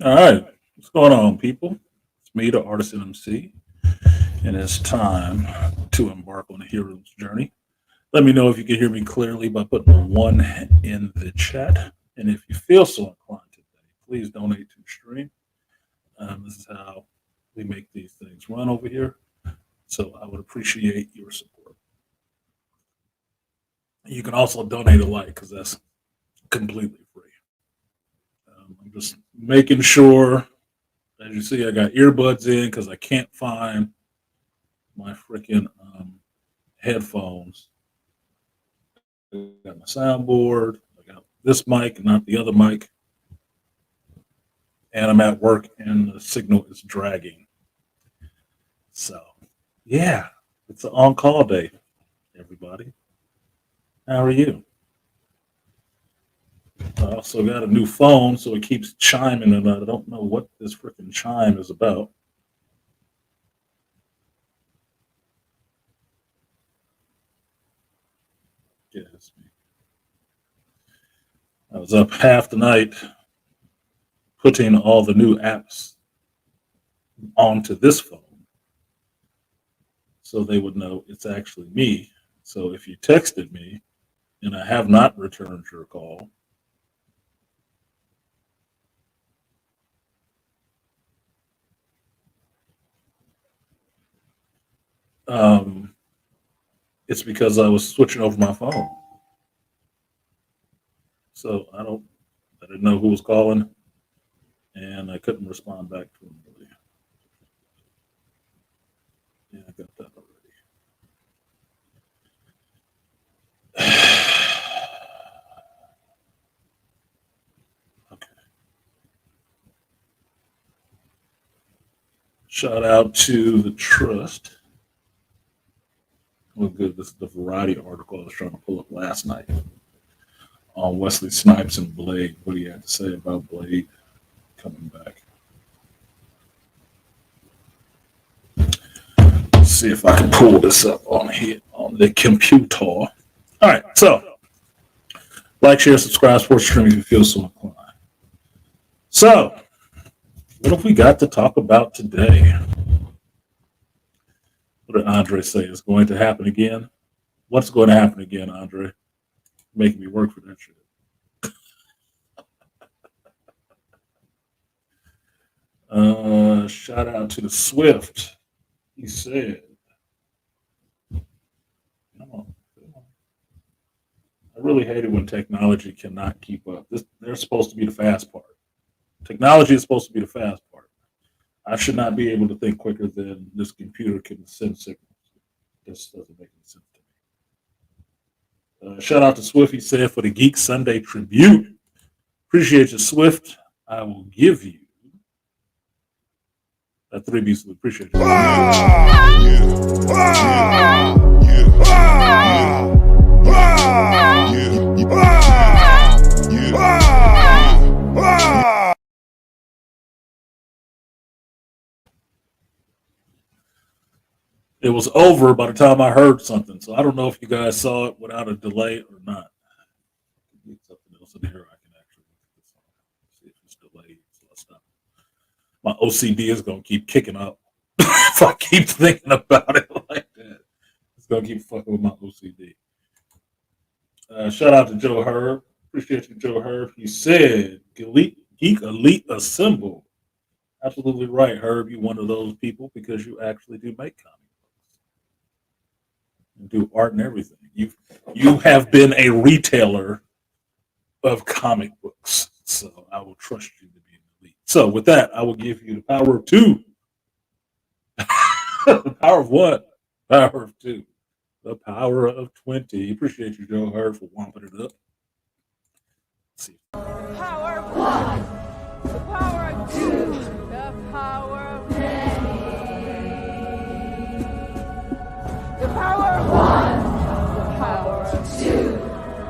All right, what's going on, people? It's me, the artisanmc, and it's time to embark on a hero's journey. Let me know if you can hear me clearly by putting a one in the chat. And if you feel so inclined today, please donate to the stream. This is how we make these things run over here. So I would appreciate your support. You can also donate a like because that's completely free. I'm just making sure, as you see, I got earbuds in because I can't find my freaking headphones. I got my soundboard. I got this mic, not the other mic. And I'm at work and the signal is dragging. So, yeah, it's an on call day, everybody. How are you? I also got a new phone, so it keeps chiming, and I don't know what this freaking chime is about. Yeah, it's me. I was up half the night putting all the new apps onto this phone so they would know it's actually me. So if you texted me and I have not returned your call, um, it's because I was switching over my phone. So I didn't know who was calling, and I couldn't respond back to him really. Yeah, I got that already. Okay. Shout out to the trust. Well, good. This is the Variety article I was trying to pull up last night on Wesley Snipes and Blade. What do you have to say about Blade coming back? Let's see if I can pull this up on here on the computer. All right, so like, share, subscribe, sports stream if you feel so inclined. So, what have we got to talk about today? What did Andre say is going to happen again? What's going to happen again, Andre? Making me work for that shit. Shout out to the Swift. He said, come on. I really hate it when technology cannot keep up. They're supposed to be the fast part. Technology is supposed to be the fast part. I should not be able to think quicker than this computer can send signals. This doesn't make any sense to me. Shout out to Swift. He said for the Geek Sunday tribute. Appreciate you, Swift. I will give you that 3B salute. Appreciate you. It was over by the time I heard something, so I don't know if you guys saw it without a delay or not. Something else in here I can actually see if it's delayed. So I'll stop. My OCD is gonna keep kicking up if I keep thinking about it like that. It's gonna keep fucking with my OCD. Shout out to Joe Herb. Appreciate you, Joe Herb. He said, Geek Elite Assemble. Absolutely right, Herb. You one of those people because you actually do make comic books and do art and everything. You have been a retailer of comic books, so I will trust you to be an elite. So with that, I will give you the power of two, the power of one, power of two, the power of 20. Appreciate you, Joe Herb, for wamping it up. Let's see. Power of one, the power of two, the power of many. The power of one, the power of two,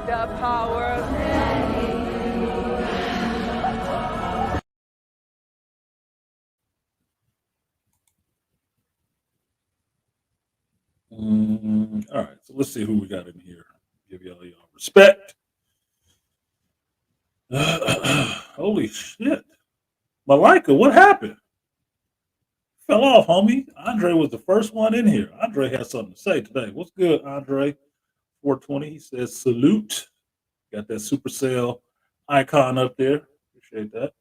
the power of many. All right, so let's see who we got in here. Give y'all respect. Holy shit. Malika, what happened? Fell off, homie. Andre was the first one in here. Andre has something to say today. What's good, Andre? 420. He says salute. Got that Supercell icon up there. Appreciate that.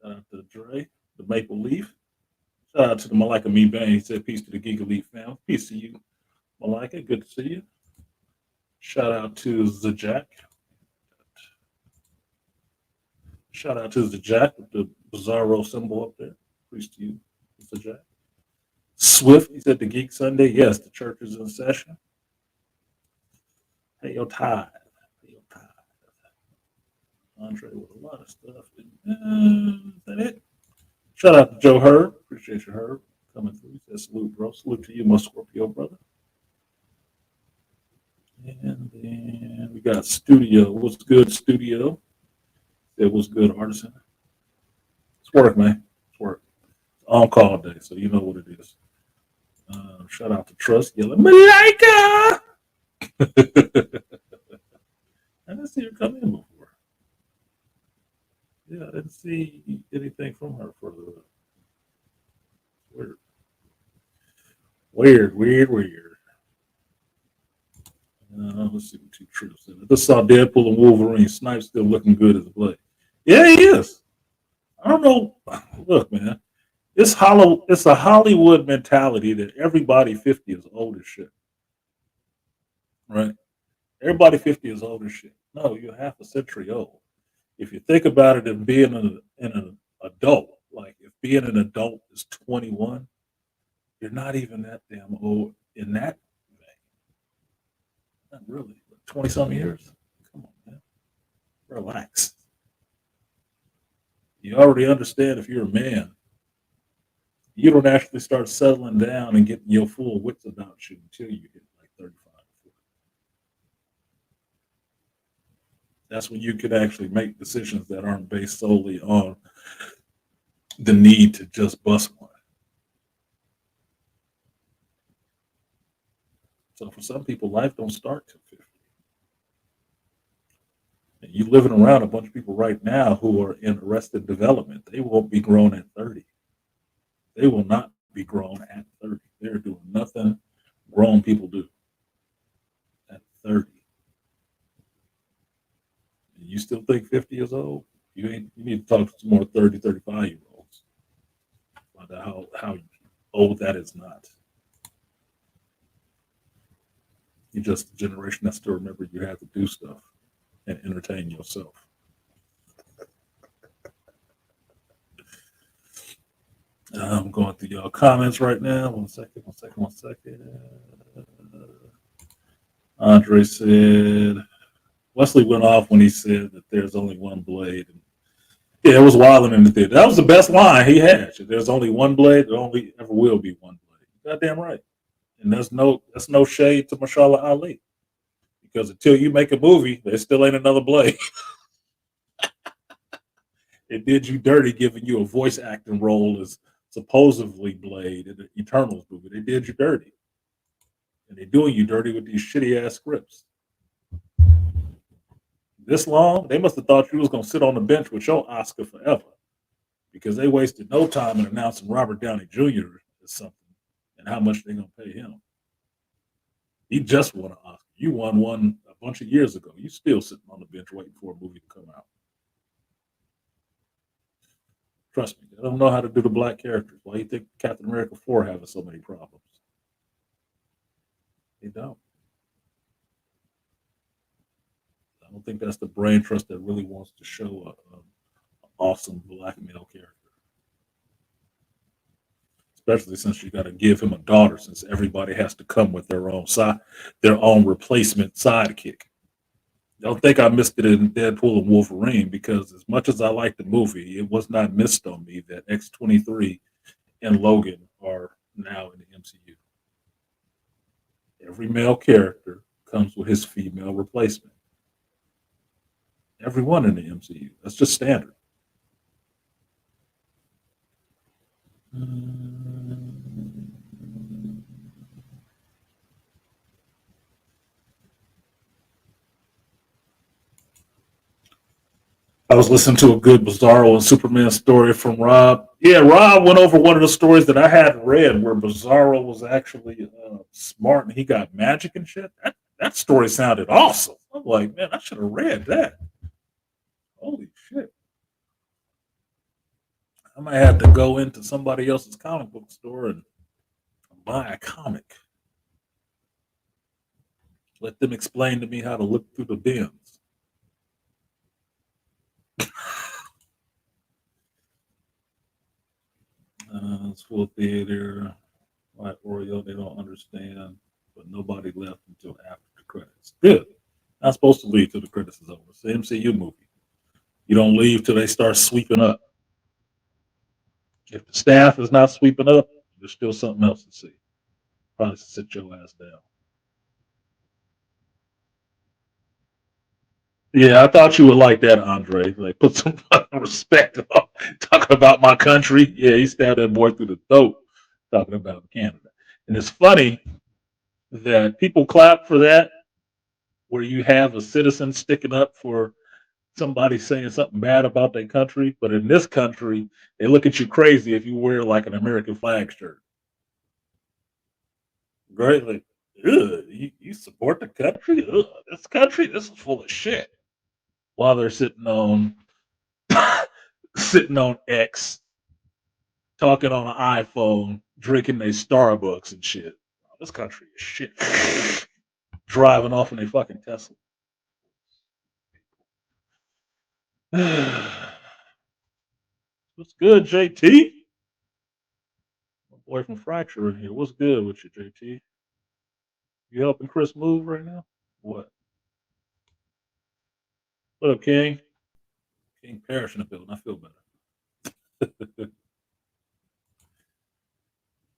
Shout out to Dre, the Maple Leaf. Shout out to the Malika Me Bang. He said peace to the Geekelite fam. Peace to you, Malika. Good to see you. Shout out to Zajak. Shout out to Zajak with the Bizarro symbol up there. Peace to you, Zajak. Swift, he said the Geek Sunday. Yes, the church is in session. Hey, your tithe. Hey, your tithe. Andre with a lot of stuff. Is that it? Shout out to Joe Herb. Appreciate you, Herb, coming through. He said salute, bro. Salute to you, my Scorpio brother. And then we got Studio. What's good, Studio? It was good, Artisan. It's work, man. It's work. It's on call day, so you know what it is. Shout out to Trust yelling, Malika! I didn't see her come in before. Yeah, I didn't see anything from her for the weird. Weird. Let's see what two trips in. I just saw Deadpool and Wolverine. Snipe's still looking good as a Blade. Yeah, he is. I don't know. Look, man, it's a Hollywood mentality that everybody 50 is old as shit, right? Everybody 50 is old as shit. No, you're half a century old. If you think about it, and being an adult, like if being an adult is 21, you're not even that damn old in that vein. Not really. 20 some years. Come on, man. Relax. You already understand if you're a man, you don't actually start settling down and getting your full wits about you until you hit like 35. That's when you can actually make decisions that aren't based solely on the need to just bust one. So for some people, life don't start till 50. And you living around a bunch of people right now who are in arrested development. They won't be grown at 30. They will not be grown at 30. They're doing nothing grown people do at 30. And you still think 50 is old? You need to talk to some more 30, 35-year olds. Find out how old that is not. You're just a generation that still remember you have to do stuff and entertain yourself. I'm going through y'all comments right now. One second. Andre said, Wesley went off when he said that there's only one blade. And yeah, it was wilding in the theater. That was the best line he had. There's only one blade. There only ever will be one blade. Goddamn right. And that's no shade to Mashallah Ali. Because until you make a movie, there still ain't another blade. It did you dirty giving you a voice acting role as supposedly Blade in the Eternals movie. They did you dirty. And they're doing you dirty with these shitty ass scripts. This long, they must have thought you was gonna sit on the bench with your Oscar forever. Because they wasted no time in announcing Robert Downey Jr. as something and how much they're gonna pay him. He just won an Oscar. You won one a bunch of years ago. You still sitting on the bench waiting for a movie to come out. Trust me, they don't know how to do the black characters. Why do you think Captain America 4 having so many problems? They don't. I don't think that's the brain trust that really wants to show an awesome black male character. Especially since you got to give him a daughter, since everybody has to come with their own replacement sidekick. Don't think I missed it in Deadpool and Wolverine, because as much as I like the movie, it was not missed on me that X-23 and Logan are now in the MCU. Every male character comes with his female replacement. Everyone in the MCU. That's just standard. I was listening to a good Bizarro and Superman story from Rob. Yeah, Rob went over one of the stories that I hadn't read where Bizarro was actually smart and he got magic and shit. That story sounded awesome. I'm like, man, I should have read that. Holy shit. I might have to go into somebody else's comic book store and buy a comic. Let them explain to me how to look through the bins. School theater, White Oreo, they don't understand, but nobody left until after the credits. Good. Not supposed to leave till the credits is over. It's the MCU movie. You don't leave till they start sweeping up. If the staff is not sweeping up, there's still something else to see. Probably sit your ass down. Yeah, I thought you would like that, Andre. Like, put some respect on talking about my country. Yeah, he stabbed that boy through the throat talking about Canada. And it's funny that people clap for that, where you have a citizen sticking up for somebody saying something bad about their country. But in this country, they look at you crazy if you wear like an American flag shirt. Greatly. Ugh, you support the country? Ugh, this country, this is full of shit. While they're sitting on X, talking on an iPhone, drinking their Starbucks and shit. This country is shit. Driving off in a fucking Tesla. What's good, JT? My boy from Fracture in here. What's good with you, JT? You helping Chris move right now? What? What up, King? King Parrish in the building. I feel better.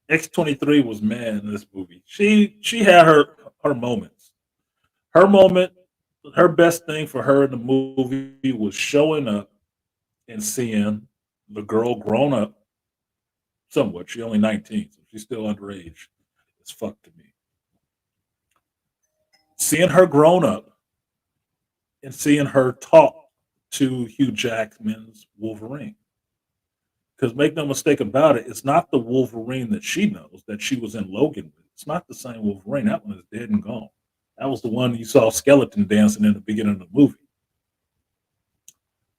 X-23 was mad in this movie. She had her moments. Her moment, her best thing for her in the movie was showing up and seeing the girl grown up somewhat. She only 19, so she's still underage. It's fuck to me. Seeing her grown up and seeing her talk to Hugh Jackman's Wolverine. Because make no mistake about it, it's not the Wolverine that she knows that she was in Logan with. It's not the same Wolverine. That one is dead and gone. That was the one you saw skeleton dancing in the beginning of the movie.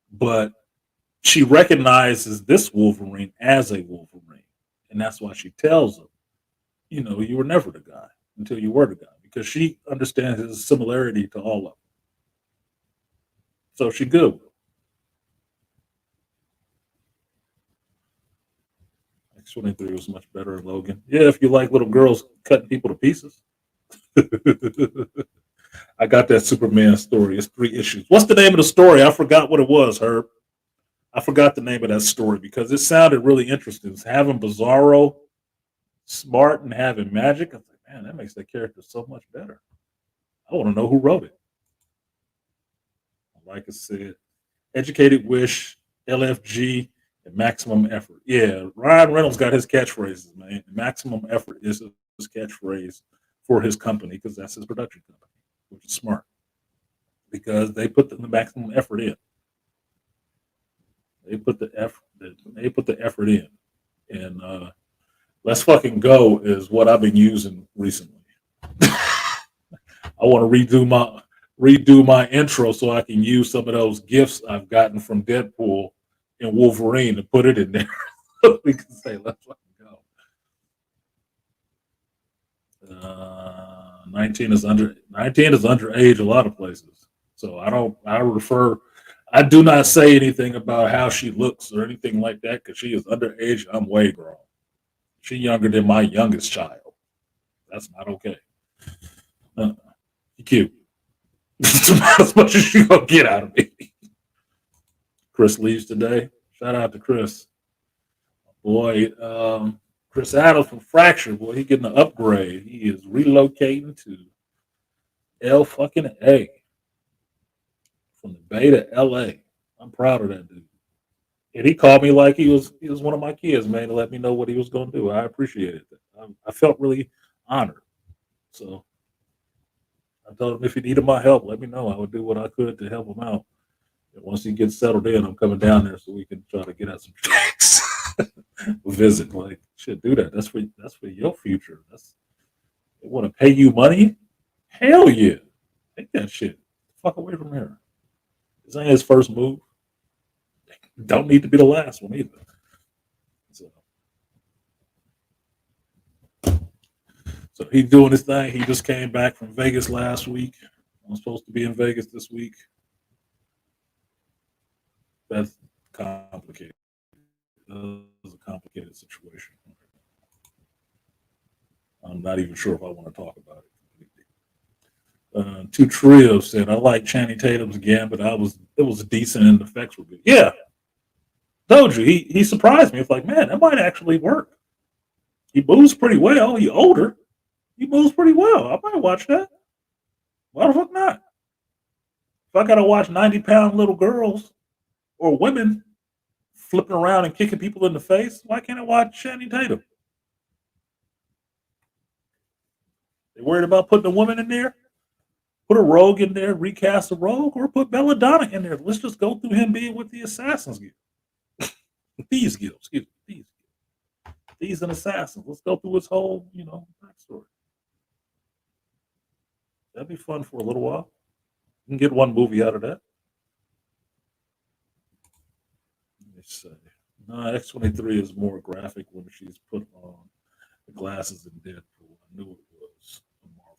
But she recognizes this Wolverine as a Wolverine. And that's why she tells him, you were never the guy until you were the guy. Because she understands his similarity to all of them. So she good with him. X-23 was much better in Logan. Yeah, if you like little girls cutting people to pieces. I got that Superman story. It's 3 issues. What's the name of the story? I forgot what it was, Herb. I forgot the name of that story because it sounded really interesting. It's having Bizarro smart and having magic. I was like, man, that makes that character so much better. I want to know who wrote it. Like I said, Educated Wish, LFG, and Maximum Effort. Yeah, Ryan Reynolds got his catchphrases, man. Maximum Effort is his catchphrase for his company because that's his production company, which is smart because they put the maximum effort in. They put the effort. They put the effort in, and "Let's Fucking Go" is what I've been using recently. I want to redo my intro so I can use some of those gifts I've gotten from Deadpool and Wolverine and put it in there. We can say "Let's fucking go." 19 is underage a lot of places, so I do not say anything about how she looks or anything like that because she is underage. I'm way grown. She's younger than my youngest child. That's not okay. Uh, cute. As much as you gonna get out of me. Chris leaves today. Shout out to Chris. Boy, Chris Adams from Fracture. Boy, he getting an upgrade. He is relocating to L fucking A from the Bay to LA. I'm proud of that dude. And he called me like he was one of my kids, man, to let me know what he was going to do. I appreciated it. I felt really honored. So I told him if he needed my help, let me know. I would do what I could to help him out And once he gets settled in, I'm coming down there so we can try to get out some checks. Visit, like, shit, do that. That's for your future. They want to pay you money. Hell yeah, take that shit. Fuck away from here. This ain't his first move. Don't need to be the last one either. So, so he's doing his thing. He just came back from Vegas last week. I'm supposed to be in Vegas this week. That's complicated. It's a complicated situation. I'm not even sure if I want to talk about it. Two Trio said, I like Channing Tatum's Gambit. It was decent and the effects were good. Yeah, told you. He surprised me. It's like, man, that might actually work. He moves pretty well. He older. He moves pretty well. I might watch that. Why the fuck not? If I gotta watch 90-pound little girls or women flipping around and kicking people in the face, why can't I watch Channing Tatum? They worried about putting a woman in there? Put a rogue in there, recast a rogue, or put Belladonna in there. Let's just go through him being with the Assassins Guild. Thieves Guild, excuse me, Thieves and Assassins. Let's go through his whole, backstory. That'd be fun for a little while. You can get one movie out of that. Let me say. No, X-23 is more graphic when she's put on the glasses in Deadpool. I knew it was a Marvel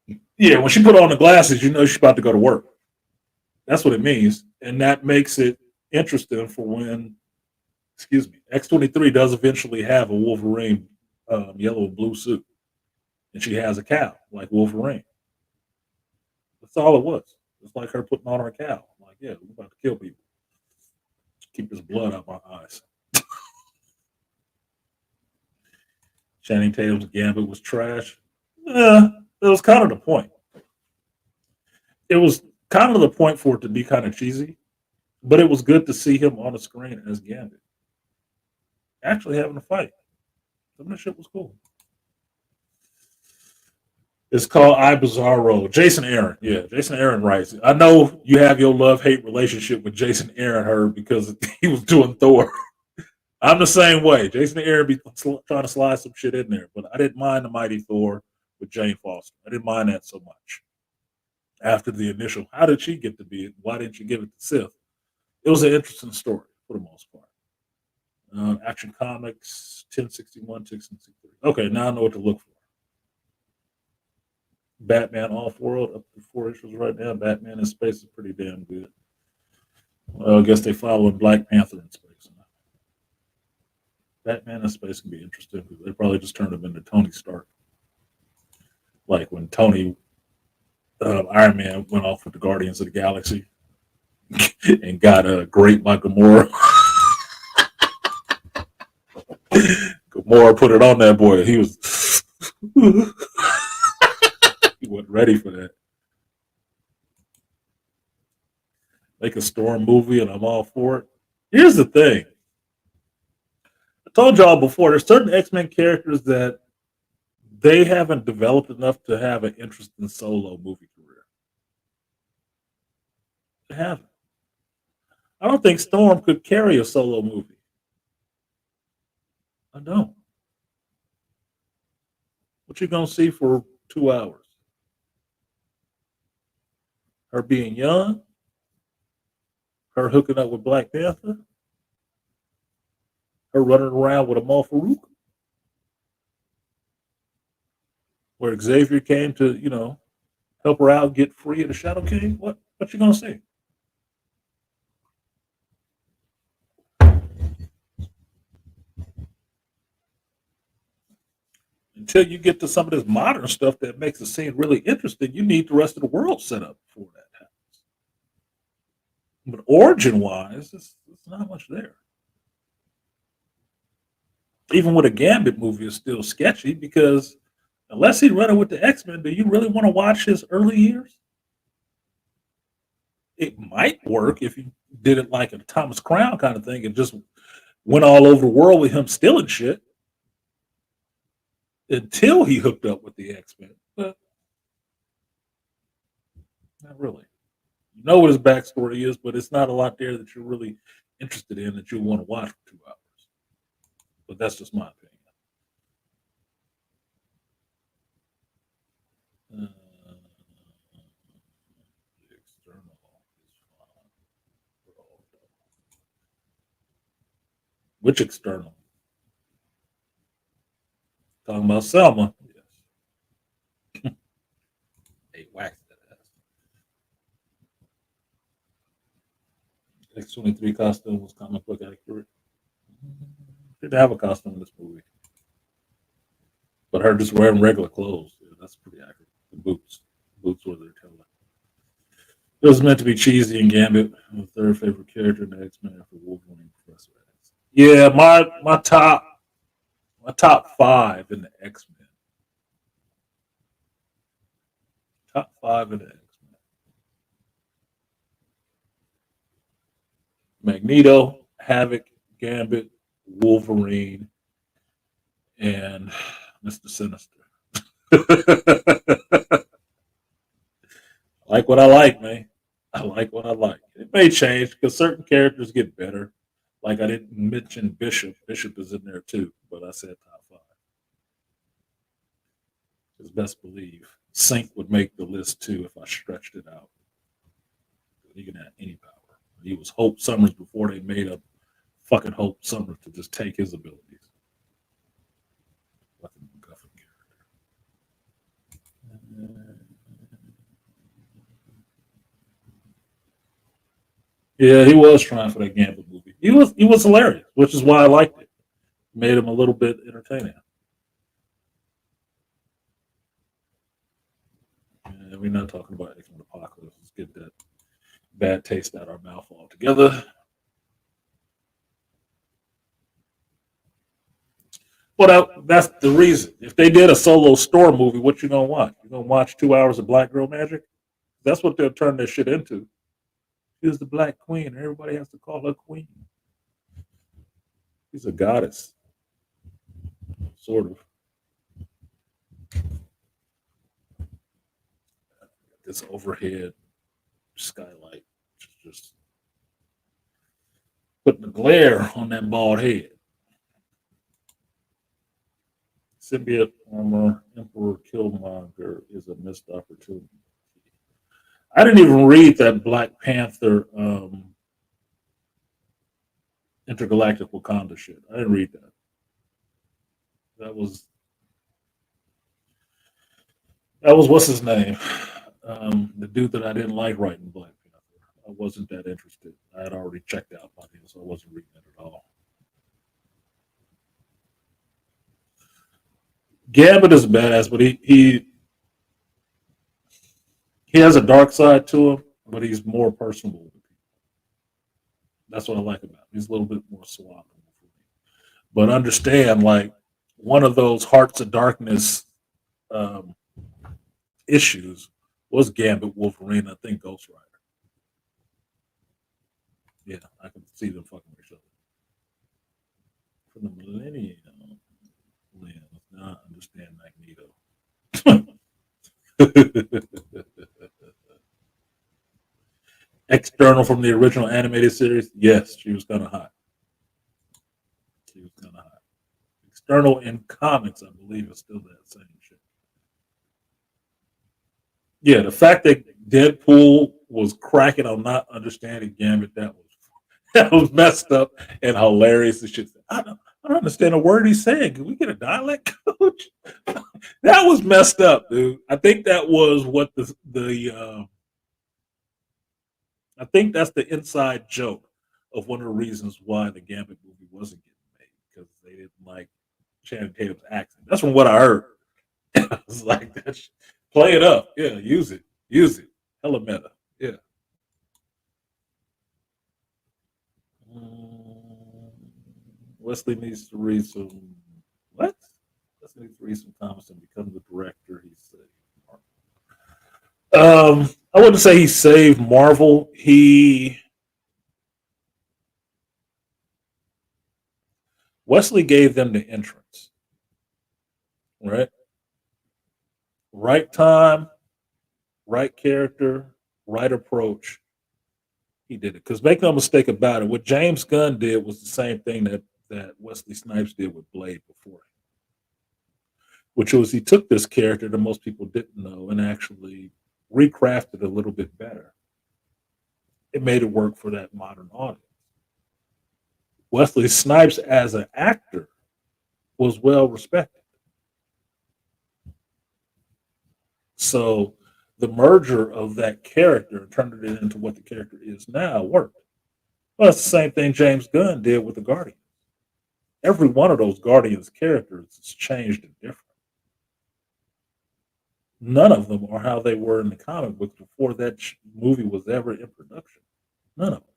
movie. Yeah, when she put on the glasses, you know she's about to go to work. That's what it means. And that makes it interesting for when, X-23 does eventually have a Wolverine yellow and blue suit. And she has a cow, like Wolverine. That's all it was. It's like her putting on her cow. I'm like, yeah, we're about to kill people. Keep his blood out my eyes. Channing Tatum's Gambit was trash. It was kind of the point. It was kind of the point for it to be kind of cheesy, but it was good to see him on the screen as Gambit. Actually having a fight. Some of that shit was cool. It's called I Bizarro. Jason Aaron. Yeah, Jason Aaron writes. I know you have your love-hate relationship with Jason Aaron because he was doing Thor. I'm the same way. Jason Aaron be trying to slide some shit in there, but I didn't mind the Mighty Thor with Jane Foster. I didn't mind that so much. After the initial, how did she get to be it? Why didn't you give it to Sith? It was an interesting story for the most part. Action Comics 1061, 1063. Okay, now I know what to look for. Batman Off-World up to 4 issues right now. Batman in Space is pretty damn good. Well, I guess they following Black Panther in space. Batman in Space can be interesting because they probably just turned him into Tony Stark. Like when Tony, Iron Man, went off with the Guardians of the Galaxy and got Great by Gamora. Gamora put it on that boy. He was... He wasn't ready for that. Make a Storm movie, and I'm all for it. Here's the thing. I told y'all before, there's certain X-Men characters that they haven't developed enough to have an interesting solo movie career. They haven't. I don't think Storm could carry a solo movie. I don't. What you gonna see for 2 hours? Her being young, her hooking up with Black Panther, her running around with Amal Farouk, where Xavier came to, help her out, get free of the Shadow King. What you gonna see? Until you get to some of this modern stuff that makes the scene really interesting, you need the rest of the world set up for that happens. But origin-wise, it's not much there. Even with a Gambit movie, it's still sketchy because unless he's running with the X-Men, do you really want to watch his early years? It might work if you did it like a Thomas Crown kind of thing and just went all over the world with him stealing shit until he hooked up with the X-Men. But not really. You know what his backstory is, but it's not a lot there that you're really interested in that you want to watch for 2 hours. But that's just my opinion. Uh, the external is fine. Which external? Talking about Selma. Yes. They waxed that ass. X-23 costume was comic book accurate. Didn't have a costume in this movie. But her just wearing regular clothes. Yeah, that's pretty accurate. The boots. Boots were their taillight. It was meant to be cheesy and Gambit, the third favorite character in the X-Men after Wolverine and Professor X. Yeah, my top 5 in the X-Men. Top 5 in the X-Men. Magneto, Havoc, Gambit, Wolverine, and Mr. Sinister. I like what I like, man. I like what I like. It may change because certain characters get better. Like I didn't mention Bishop. Bishop is in there too, but I said top 5. Because best believe Sync would make the list too if I stretched it out. He can have any power. He was Hope Summers before they made up fucking Hope Summers to just take his abilities. Fucking MacGuffin character. Yeah, he was trying for that Gambit movie. He was hilarious, which is why I liked it. Made him a little bit entertaining. And we're not talking about X-Men Apocalypse. Let's get that bad taste out of our mouth altogether. Well, that's the reason. If they did a solo store movie, what you gonna watch? You gonna watch 2 hours of Black Girl Magic? That's what they'll turn this shit into. She's the Black Queen. Everybody has to call her Queen. She's a goddess, sort of. This overhead skylight, just putting the glare on that bald head. Symbiote armor, Emperor Killmonger is a missed opportunity. I didn't even read that Black Panther intergalactic Wakanda shit. I didn't read that. That was what's his name? The dude that I didn't like writing Black Panther. I wasn't that interested. I had already checked out by him, so I wasn't reading it at all. Gambit is badass, but he has a dark side to him, but he's more personable with people. That's what I like about him. He's a little bit more suave for me. But understand, like one of those hearts of darkness um, issues was Gambit, Wolverine, I think Ghost Rider. Yeah, I can see them fucking with each other. From the Millennium lens, now I understand Magneto. External from the original animated series, yes, she was kind of hot. She was kind of hot. External in comics, I believe, is still that same shit. Yeah, the fact that Deadpool was cracking on not understanding Gambit, that was messed up and hilarious and shit. I don't understand a word he's saying. Can we get a dialect coach? That was messed up, dude. I think that was what the I think that's the inside joke of one of the reasons why the Gambit movie wasn't getting made because they didn't like Channing Tatum's accent. That's from what I heard. I was like, play it up. Yeah, use it. Hella meta. Yeah. Um, Wesley needs to read some. What? Wesley needs to read some comics and become the director. He said. I wouldn't say he saved Marvel. He Wesley gave them the entrance, right? Right time, right character, right approach. He did it because make no mistake about it. What James Gunn did was the same thing that Wesley Snipes did with Blade before, which was he took this character that most people didn't know and actually recrafted a little bit better. It made it work for that modern audience. Wesley Snipes as an actor was well respected. So the merger of that character and turning it into what the character is now worked. Well, that's the same thing James Gunn did with the Guardians. Every one of those Guardians characters is changed and different. None of them are how they were in the comic books before that movie was ever in production. None of them.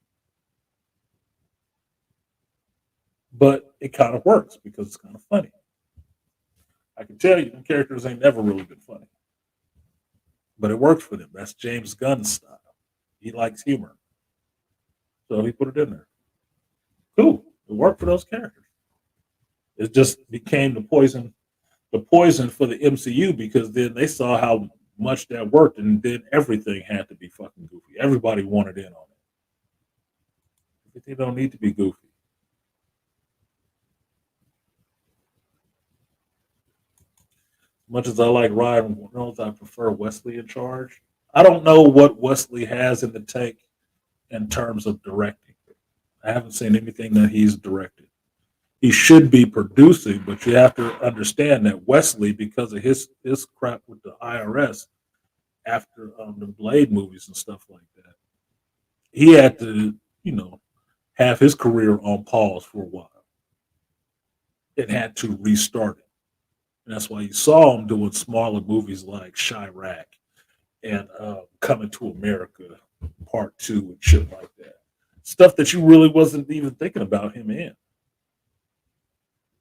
But it kind of works because it's kind of funny. I can tell you, the characters ain't never really been funny. But it works for them. That's James Gunn's style. He likes humor. So he put it in there. Cool. It worked for those characters. It just became the poison for the MCU because then they saw how much that worked and then everything had to be fucking goofy. Everybody wanted in on it. They don't need to be goofy. Much as I like Ryan Reynolds, I prefer Wesley in charge. I don't know what Wesley has in the tank in terms of directing. I haven't seen anything that he's directed. He should be producing, but you have to understand that Wesley, because of his crap with the IRS after the Blade movies and stuff like that, he had to, have his career on pause for a while. It had to restart it. And that's why you saw him doing smaller movies like Chirac and Coming to America Part 2 and shit like that. Stuff that you really wasn't even thinking about him in.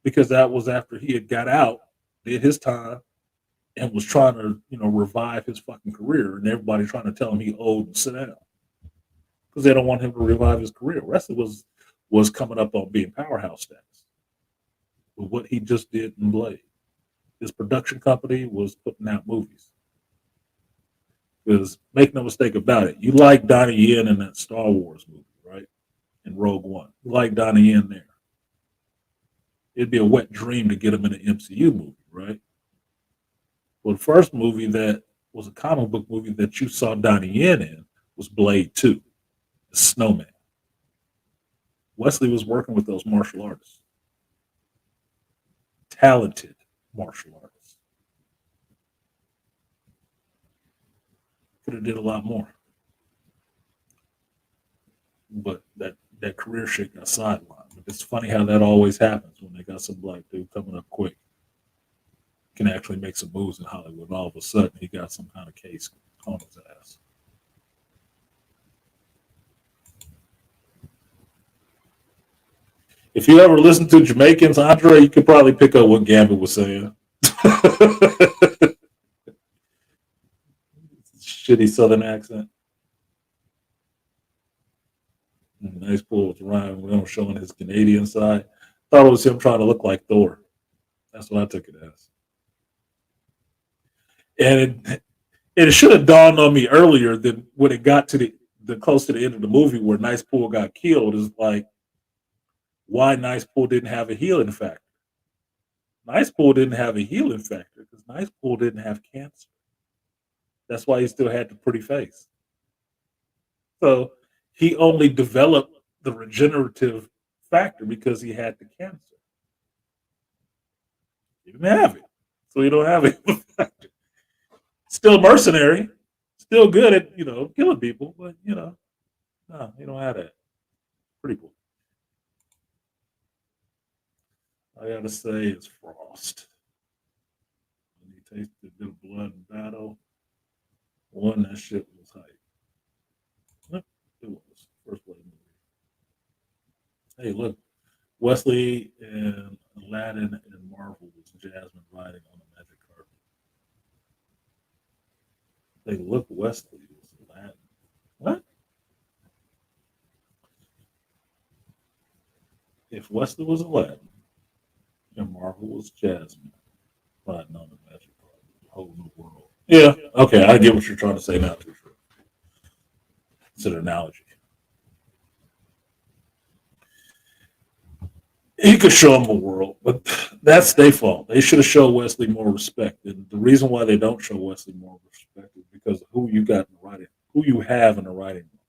Because that was after he had got out, did his time, and was trying to, revive his fucking career. And everybody trying to tell him he owed and sit down. Because they don't want him to revive his career. Wesley was coming up on being powerhouse status with what he just did in Blade. His production company was putting out movies. Because make no mistake about it, you like Donnie Yen in that Star Wars movie, right? In Rogue One. You like Donnie Yen there. It'd be a wet dream to get him in an MCU movie, right? Well, the first movie that was a comic book movie that you saw Donnie Yen in was Blade 2, The Snowman. Wesley was working with those martial artists. Talented martial artists. Could have did a lot more. But that career shit got sidelined. But it's funny how that always happens when they got some black dude coming up quick. Can actually make some moves in Hollywood. And all of a sudden, he got some kind of case on his ass. If you ever listen to Jamaicans, Andre, you could probably pick up what Gambit was saying. Shitty Southern accent. Nice pull with Ryan Reynolds showing his Canadian side. Thought it was him trying to look like Thor. That's what I took it as. And it should have dawned on me earlier than when it got to the close to the end of the movie where Nice Pool got killed is like why Nice Pool didn't have a healing factor. Nice Pool didn't have a healing factor because Nice Pool didn't have cancer. That's why he still had the pretty face. So he only developed the regenerative factor because he had the cancer. He didn't have it. So he don't have it. Still mercenary. Still good at, killing people. But, no, he don't have that. Pretty cool. I got to say it's Frost. When he tasted a bit of blood in battle, one, that shit was hype. It was. First Blade movie. Hey, look. Wesley and Aladdin and Marvel was Jasmine riding on a magic carpet. Hey, look, Wesley was Aladdin. What? If Wesley was Aladdin and Marvel was Jasmine riding on a magic carpet, a whole new world. Yeah, okay, I get what you're trying to say now, too. It's an analogy. He could show him a world, but that's their fault. They should have shown Wesley more respect. And the reason why they don't show Wesley more respect is because of who you got in the writing, who you have in the writing room,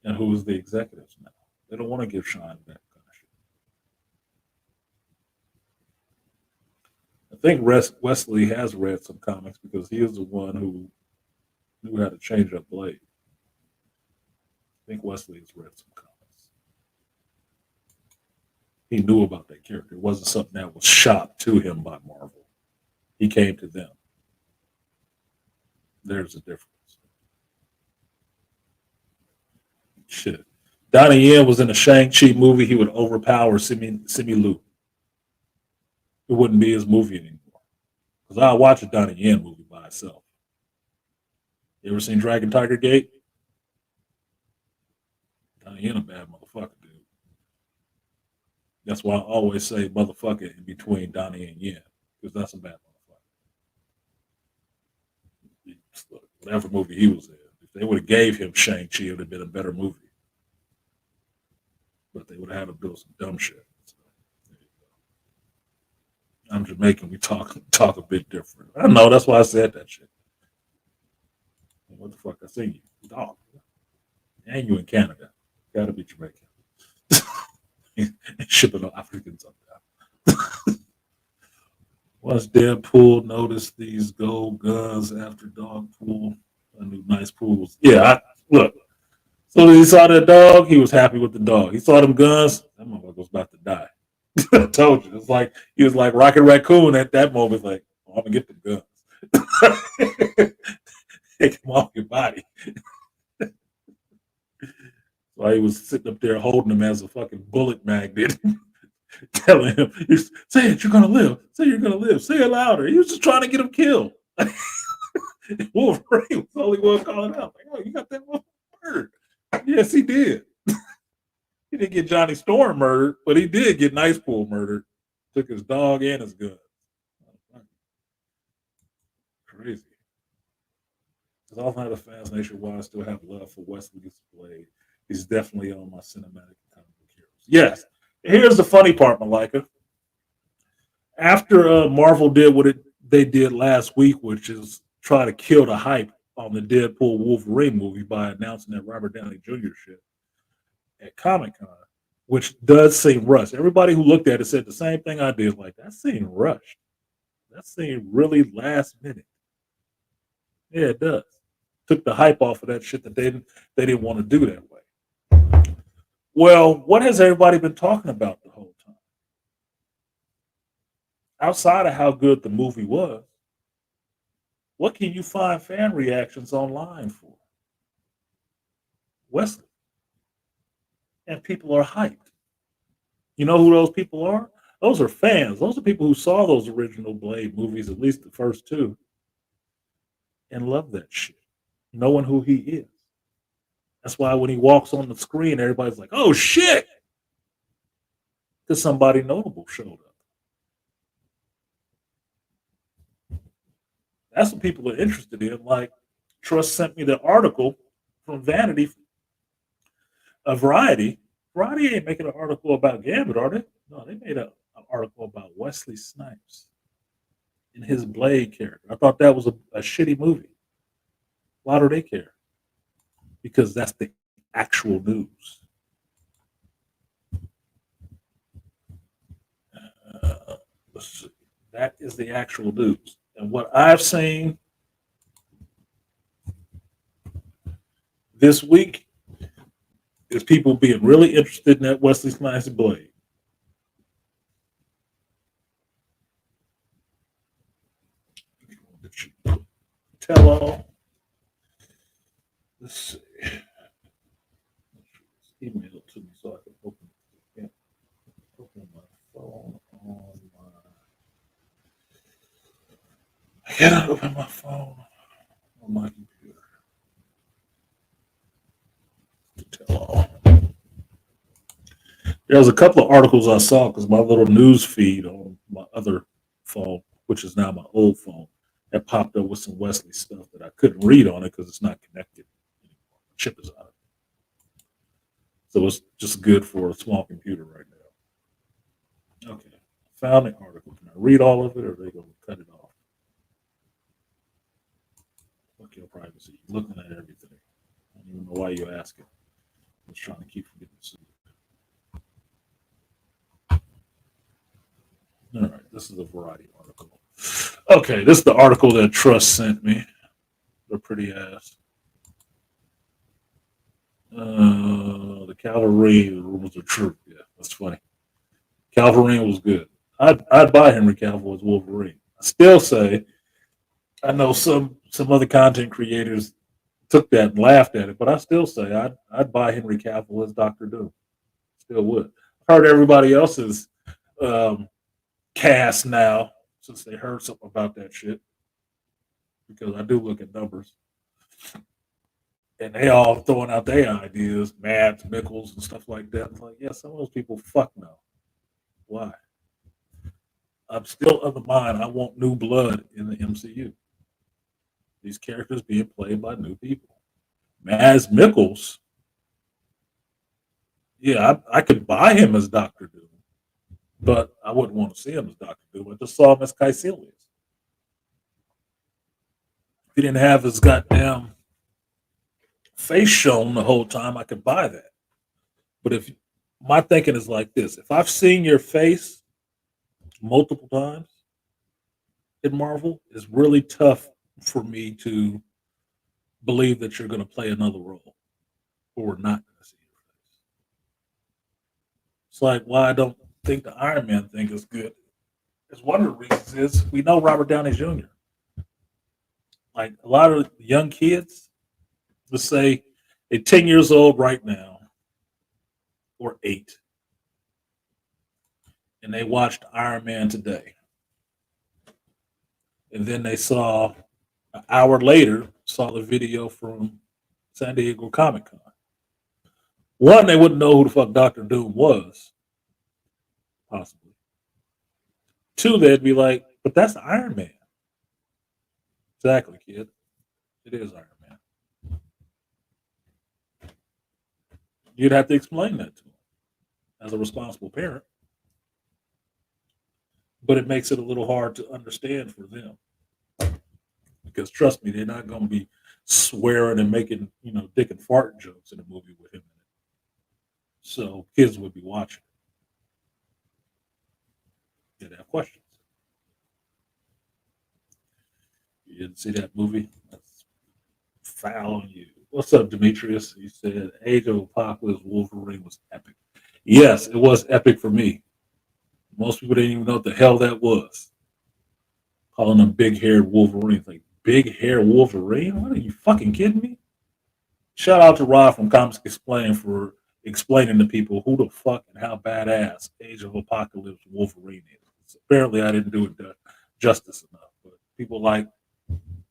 and who is the executives now. They don't want to give Shine that kind of shit. I think Wesley has read some comics because he is the one who knew how to change up Blade. I think Wesley has read some comics. He knew about that character. It wasn't something that was shot to him by Marvel. He came to them. There's a difference. Shit. Donnie Yen was in a Shang-Chi movie. He would overpower Simu Liu. It wouldn't be his movie anymore. Because I'll watch a Donnie Yen movie by itself. You ever seen Dragon Tiger Gate? Donnie Yen a bad motherfucker, dude. That's why I always say motherfucker in between Donnie and Yen. Because that's a bad motherfucker. Whatever movie he was in. If they would have gave him Shang-Chi, it would have been a better movie. But they would have had to do some dumb shit. So, I'm Jamaican. We talk a bit different. I know. That's why I said that shit. What the fuck? I see you. Dog. And you in Canada. Gotta be Jamaican. Shipping on Africans up there. Once Deadpool noticed these gold guns after dog pool, I knew nice pools. Yeah, look. So he saw that dog, he was happy with the dog. He saw them guns, that motherfucker was about to die. I told you. It's like he was like Rocket Raccoon at that moment, like, oh, I'm gonna get the guns. Take them off your body. So he was sitting up there holding him as a fucking bullet magnet, telling him, say it, you're gonna live. Say you're gonna live. Say it louder. He was just trying to get him killed. Wolverine was the only one calling out. Like, oh, you got that one murdered. Yes, he did. He didn't get Johnny Storm murdered, but he did get Nice Pool murdered. Took his dog and his gun. Crazy. Because I'll have a fascination why I still have love for Wesley's Blade. He's definitely on my cinematic comic book heroes. Yes. Here's the funny part, Malika. After Marvel did what they did last week, which is try to kill the hype on the Deadpool Wolverine movie by announcing that Robert Downey Jr. shit at Comic-Con, which does seem rushed. Everybody who looked at it said the same thing I did. Like, that seemed rushed. That seemed really last minute. Yeah, it does. Took the hype off of that shit that they didn't want to do that way. Well, what has everybody been talking about the whole time? Outside of how good the movie was, what can you find fan reactions online for? Wesley. And people are hyped. You know who those people are? Those are fans. Those are people who saw those original Blade movies, at least the first two, and love that shit, knowing who he is. That's why when he walks on the screen, everybody's like, oh, shit! Because somebody notable showed up. That's what people are interested in. Like, Trust sent me the article from Vanity, Variety. Variety ain't making an article about Gambit, are they? No, they made an article about Wesley Snipes and his Blade character. I thought that was a shitty movie. Why do they care? Because that's the actual news. Let's see. That is the actual news. And what I've seen this week is people being really interested in that Wesley Snipes Blade. Tell all. Let's see. Email it to me so I can open my phone on my. I cannot open my phone on my computer. Tell all. There was a couple of articles I saw because my little news feed on my other phone, which is now my old phone, that popped up with some Wesley stuff that I couldn't read on it because it's not connected anymore. The chip is out of it. So it's just good for a small computer right now. Okay. Found the article. Can I read all of it or are they going to cut it off? Fuck your privacy. You're looking at everything. I don't even know why you're asking. I was trying to keep from getting sued. All right. This is a variety article. Okay. This is the article that Trust sent me. They're pretty ass. The Cavalry rumors are true. Yeah, that's funny. Calvary was good. I'd buy Henry Cavill as Wolverine. I still say I know some other content creators took that and laughed at it, but I still say I'd buy Henry Cavill as Doctor Doom. Still would. I've heard everybody else's um, cast now since they heard something about that shit because I do look at numbers and they all throwing out their ideas, Mads Mikkels and stuff like that. I'm like, yeah, some of those people fuck no. Why? I'm still of the mind I want new blood in the MCU. These characters being played by new people. Mads Mikkels, yeah, I could buy him as Doctor Doom, but I wouldn't want to see him as Doctor Doom. I just saw him as Caecilius. If he didn't have his goddamn face shown the whole time, I could buy that. But if my thinking is like this, if I've seen your face multiple times in Marvel, it's really tough for me to believe that you're going to play another role or we're not going to see your face. It's like why I don't think the Iron Man thing is good. Is one of the reasons is we know Robert Downey Jr. Like a lot of young kids, let's say they're 10 years old right now or 8, and they watched Iron Man today. And then they saw an hour later, saw the video from San Diego Comic Con. One, they wouldn't know who the fuck Doctor Doom was, possibly. Two, they'd be like, but that's Iron Man. Exactly, kid. It is Iron Man. You'd have to explain that to them as a responsible parent. But it makes it a little hard to understand for them. Because trust me, they're not going to be swearing and making, dick and fart jokes in a movie with him in it. So kids would be watching. They'd have questions. You didn't see that movie? That's foul on you. What's up, Demetrius? He said Age of Apocalypse Wolverine was epic. Yes, it was epic for me. Most people didn't even know what the hell that was. Calling them big-haired Wolverine. Like, big-haired Wolverine? What are you fucking kidding me? Shout out to Rob from Comics Explained for explaining to people who the fuck and how badass Age of Apocalypse Wolverine is. Apparently, I didn't do it justice enough. But people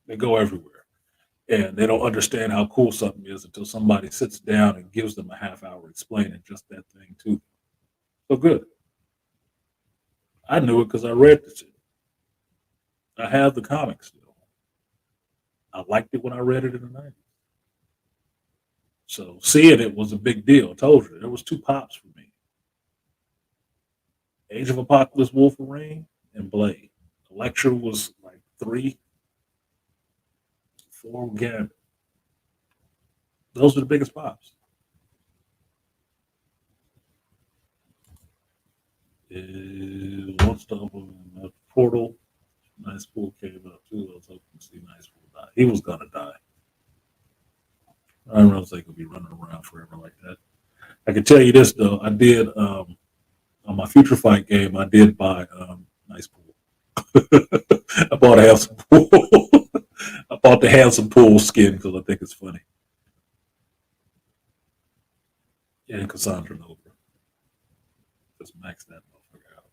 they go everywhere. And they don't understand how cool something is until somebody sits down and gives them a half hour explaining just that thing to them. So good. I knew it because I read the shit. I have the comics still. I liked it when I read it in the 90s. So seeing it was a big deal. I told you, there was 2 pops for me. Age of Apocalypse Wolverine and Blade. Electra was like 3, 4 again. Those are the biggest pops. Once the portal, Nice Pool came up too. I was hoping to see Nice Pool die. He was gonna die. I don't know if they could be running around forever like that. I can tell you this though, I did on my Future Fight game, I did buy Nice Pool. I bought a Handsome Pool. I bought the Handsome Pool skin because I think it's funny. And Cassandra Nova. Just max that motherfucker out.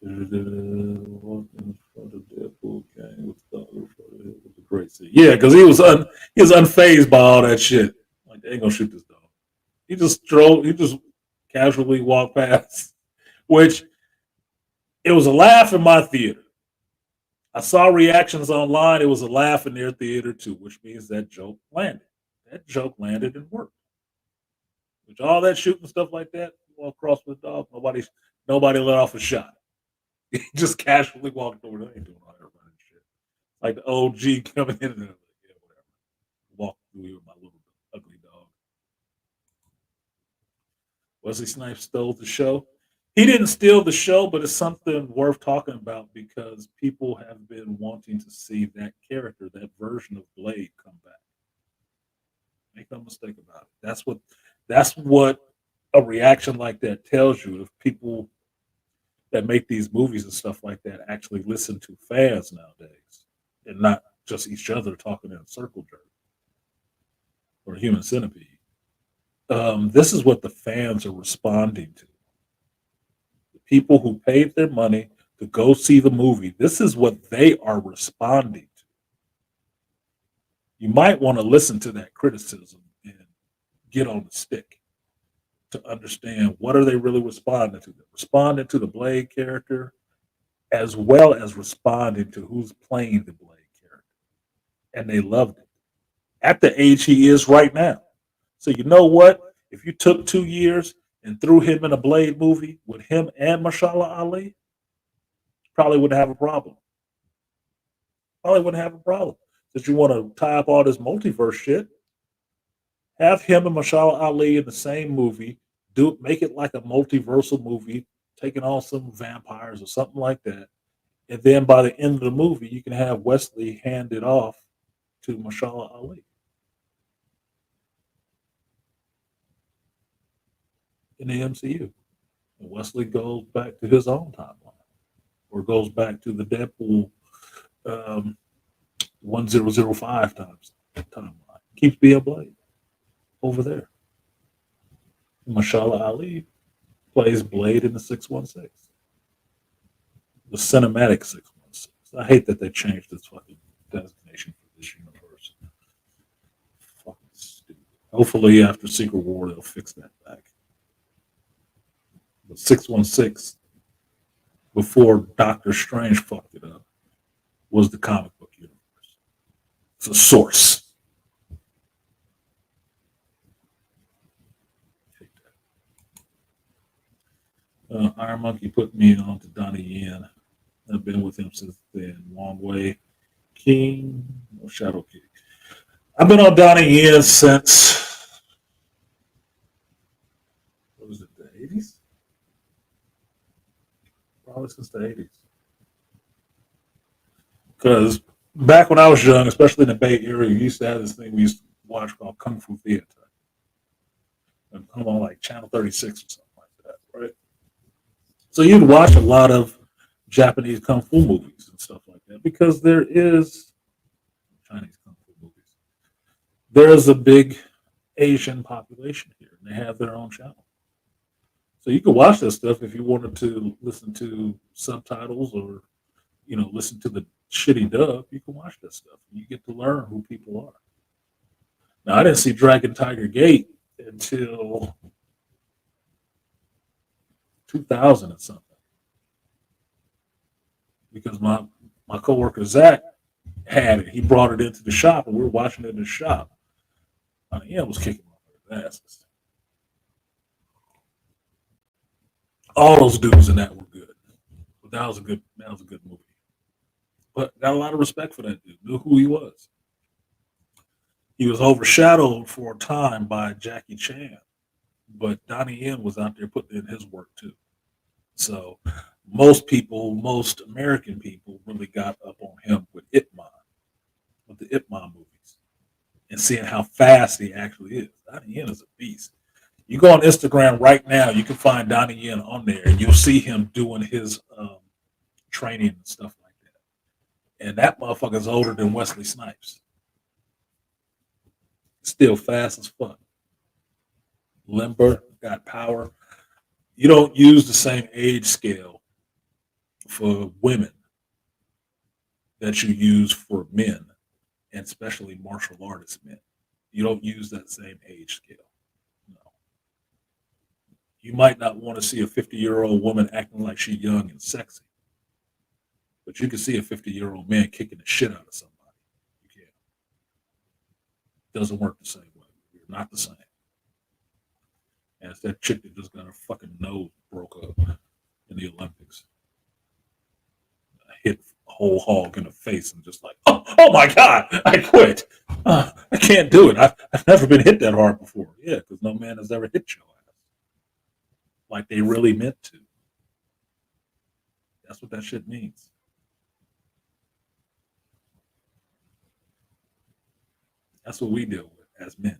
Walked in front of Deadpool game with the great scene. Yeah, because he was unfazed by all that shit. Like they ain't gonna shoot this dog. He just casually walked past, which it was a laugh in my theater. I saw reactions online. It was a laugh in their theater too, which means that joke landed. That joke landed and worked. Which all that shooting stuff like that, walk across with the dog, nobody let off a shot. He just casually walked over. They ain't doing all that running shit. Like the OG coming in and like, yeah, whatever. Walk through here with my little ugly dog. Wesley Snipes stole the show. He didn't steal the show, but it's something worth talking about because people have been wanting to see that character, that version of Blade, come back. Make no mistake about it. That's what a reaction like that tells you. If people that make these movies and stuff like that actually listen to fans nowadays and not just each other talking in a circle jerk or human centipede. This is what the fans are responding to. The people who paid their money to go see the movie, this is what they are responding to. You might want to listen to that criticism and get on the stick to understand what are they really responding to. They're responding to the Blade character as well as responding to who's playing the Blade character. And they loved it at the age he is right now. So you know what? If you took 2 years and threw him in a Blade movie with him and Mashallah Ali, probably wouldn't have a problem. Probably wouldn't have a problem. Since you want to tie up all this multiverse shit, have him and Mashallah Ali in the same movie. Make it like a multiversal movie, taking on some vampires or something like that. And then by the end of the movie, you can have Wesley hand it off to Mashallah Ali in the MCU. And Wesley goes back to his own timeline or goes back to the Deadpool 1005 timeline. Keeps being Blade over there. Mashallah Ali plays Blade in the 616, the cinematic 616. I hate that they changed this fucking designation for this universe. Fucking stupid. Hopefully, after Secret War, they'll fix that back. The 616, before Doctor Strange fucked it up, was the comic book universe. It's a source. Iron Monkey put me on to Donnie Yen. I've been with him since then. Long Way King, or Shadow King. I've been on Donnie Yen since, what was it, the 80s? Probably since the 80s. Because back when I was young, especially in the Bay Area, we used to have this thing we used to watch called Kung Fu Theater. And come on like Channel 36 or something like that, right? So you'd watch a lot of Japanese kung fu movies and stuff like that because there is Chinese kung fu movies. There is a big Asian population here, and they have their own channel. So you could watch that stuff if you wanted to listen to subtitles or listen to the shitty dub. You can watch that stuff. You get to learn who people are. Now I didn't see Dragon Tiger Gate until 2000 and something because my coworker Zach had it. He brought it into the shop and we were watching it in the shop. Ian was kicking my asses. All those dudes in that were good. But that was a good movie. But got a lot of respect for that dude. Knew who he was. He was overshadowed for a time by Jackie Chan, but Donnie Yen was out there putting in his work too. So most American people really got up on him with the Ip Man movies, and seeing how fast he actually is. Donnie Yen is a beast. You go on Instagram right now, you can find Donnie Yen on there, and you'll see him doing his training and stuff like that. And that motherfucker's older than Wesley Snipes. Still fast as fuck. Limber, got power. You don't use the same age scale for women that you use for men, and especially martial artist men. You don't use that same age scale. No. You might not want to see a 50-year-old woman acting like she's young and sexy, but you can see a 50-year-old man kicking the shit out of somebody. You can't. Doesn't work the same way. Not the same. And it's that chick that just got her fucking nose broke up in the Olympics. Hit a whole hog in the face and just like, oh my God, I quit. I can't do it. I've never been hit that hard before. Yeah, because no man has ever hit your ass like they really meant to. That's what that shit means. That's what we deal with as men.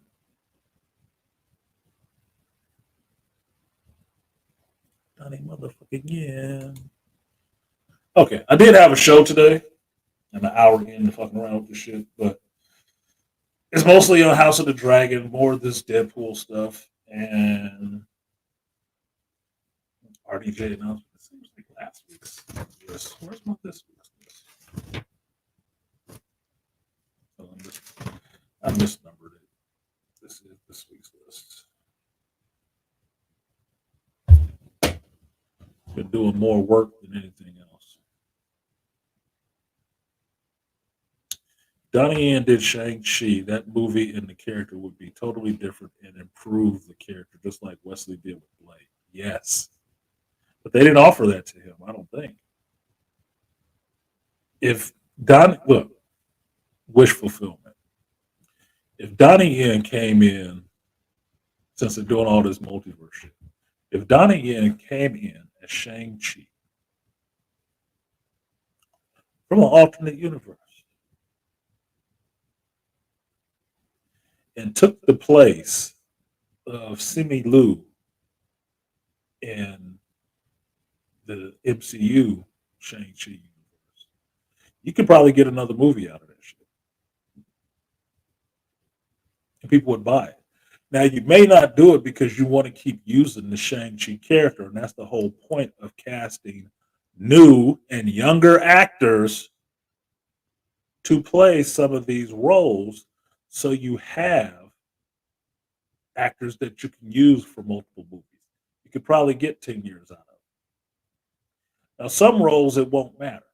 Donnie motherfucking yeah. Okay, I did have a show today, and an hour in to fucking around with this shit, but it's mostly on House of the Dragon, more of this Deadpool stuff, and RDJ announcement. It seems like last week's list. Where's my this week's list? Oh, I misnumbered it. This is this week's list. Been doing more work than anything else. Donnie Yen did Shang-Chi. That movie and the character would be totally different and improve the character, just like Wesley did with Blade. Yes. But they didn't offer that to him, I don't think. If look, wish fulfillment. If Donnie Yen came in, since they're doing all this multiverse shit, if Donnie Yen came in as Shang-Chi from an alternate universe and took the place of Simu Liu in the MCU Shang-Chi universe, you could probably get another movie out of that shit. And people would buy it. Now, you may not do it because you want to keep using the Shang-Chi character, and that's the whole point of casting new and younger actors to play some of these roles, so you have actors that you can use for multiple movies. You could probably get 10 years out of it. Now, some roles it won't matter.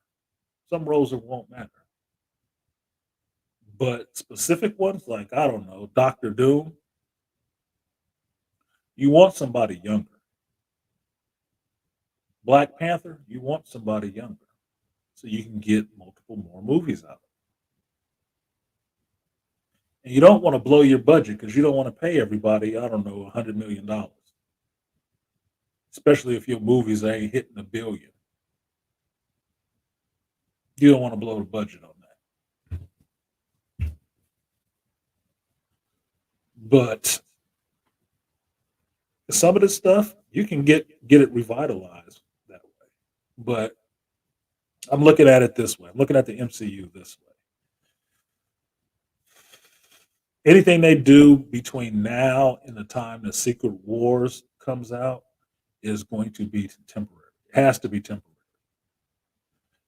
Some roles it won't matter. But specific ones, like, I don't know, Doctor Doom, you want somebody younger. Black Panther, you want somebody younger. So you can get multiple more movies out of it. And you don't want to blow your budget because you don't want to pay everybody, I don't know, $100 million. Especially if your movies ain't hitting $1 billion. You don't want to blow the budget on that. But some of this stuff, you can get it revitalized that way. But I'm looking at it this way. I'm looking at the MCU this way. Anything they do between now and the time that Secret Wars comes out is going to be temporary. It has to be temporary.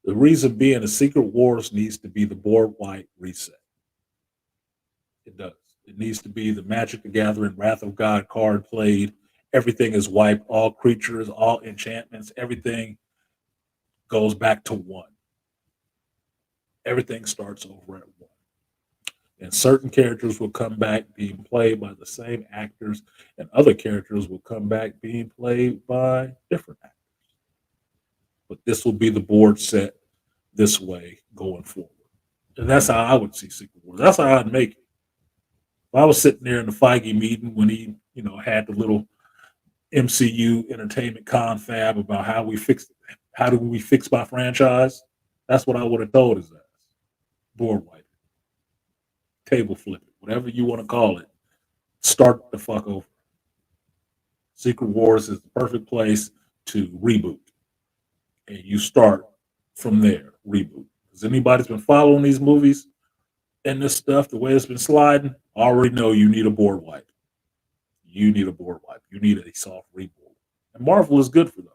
The reason being, the Secret Wars needs to be the board white reset. It does. It needs to be the Magic the Gathering, Wrath of God card played. Everything is wiped. All creatures, all enchantments, everything goes back to one. Everything starts over at one. And certain characters will come back being played by the same actors, and other characters will come back being played by different actors. But this will be the board set this way going forward. And that's how I would see Secret Wars. That's how I'd make it. If I was sitting there in the Feige meeting when he, had the little MCU entertainment confab about how do we fix my franchise, that's what I would have told his ass. Board wipe. Table flip it, whatever you want to call it, start the fuck over. Secret Wars is the perfect place to reboot. And you start from there, reboot. Because anybody's been following these movies and this stuff, the way it's been sliding, already know you need a board wipe. You need a board wipe. You need a soft reboot. And Marvel is good for those.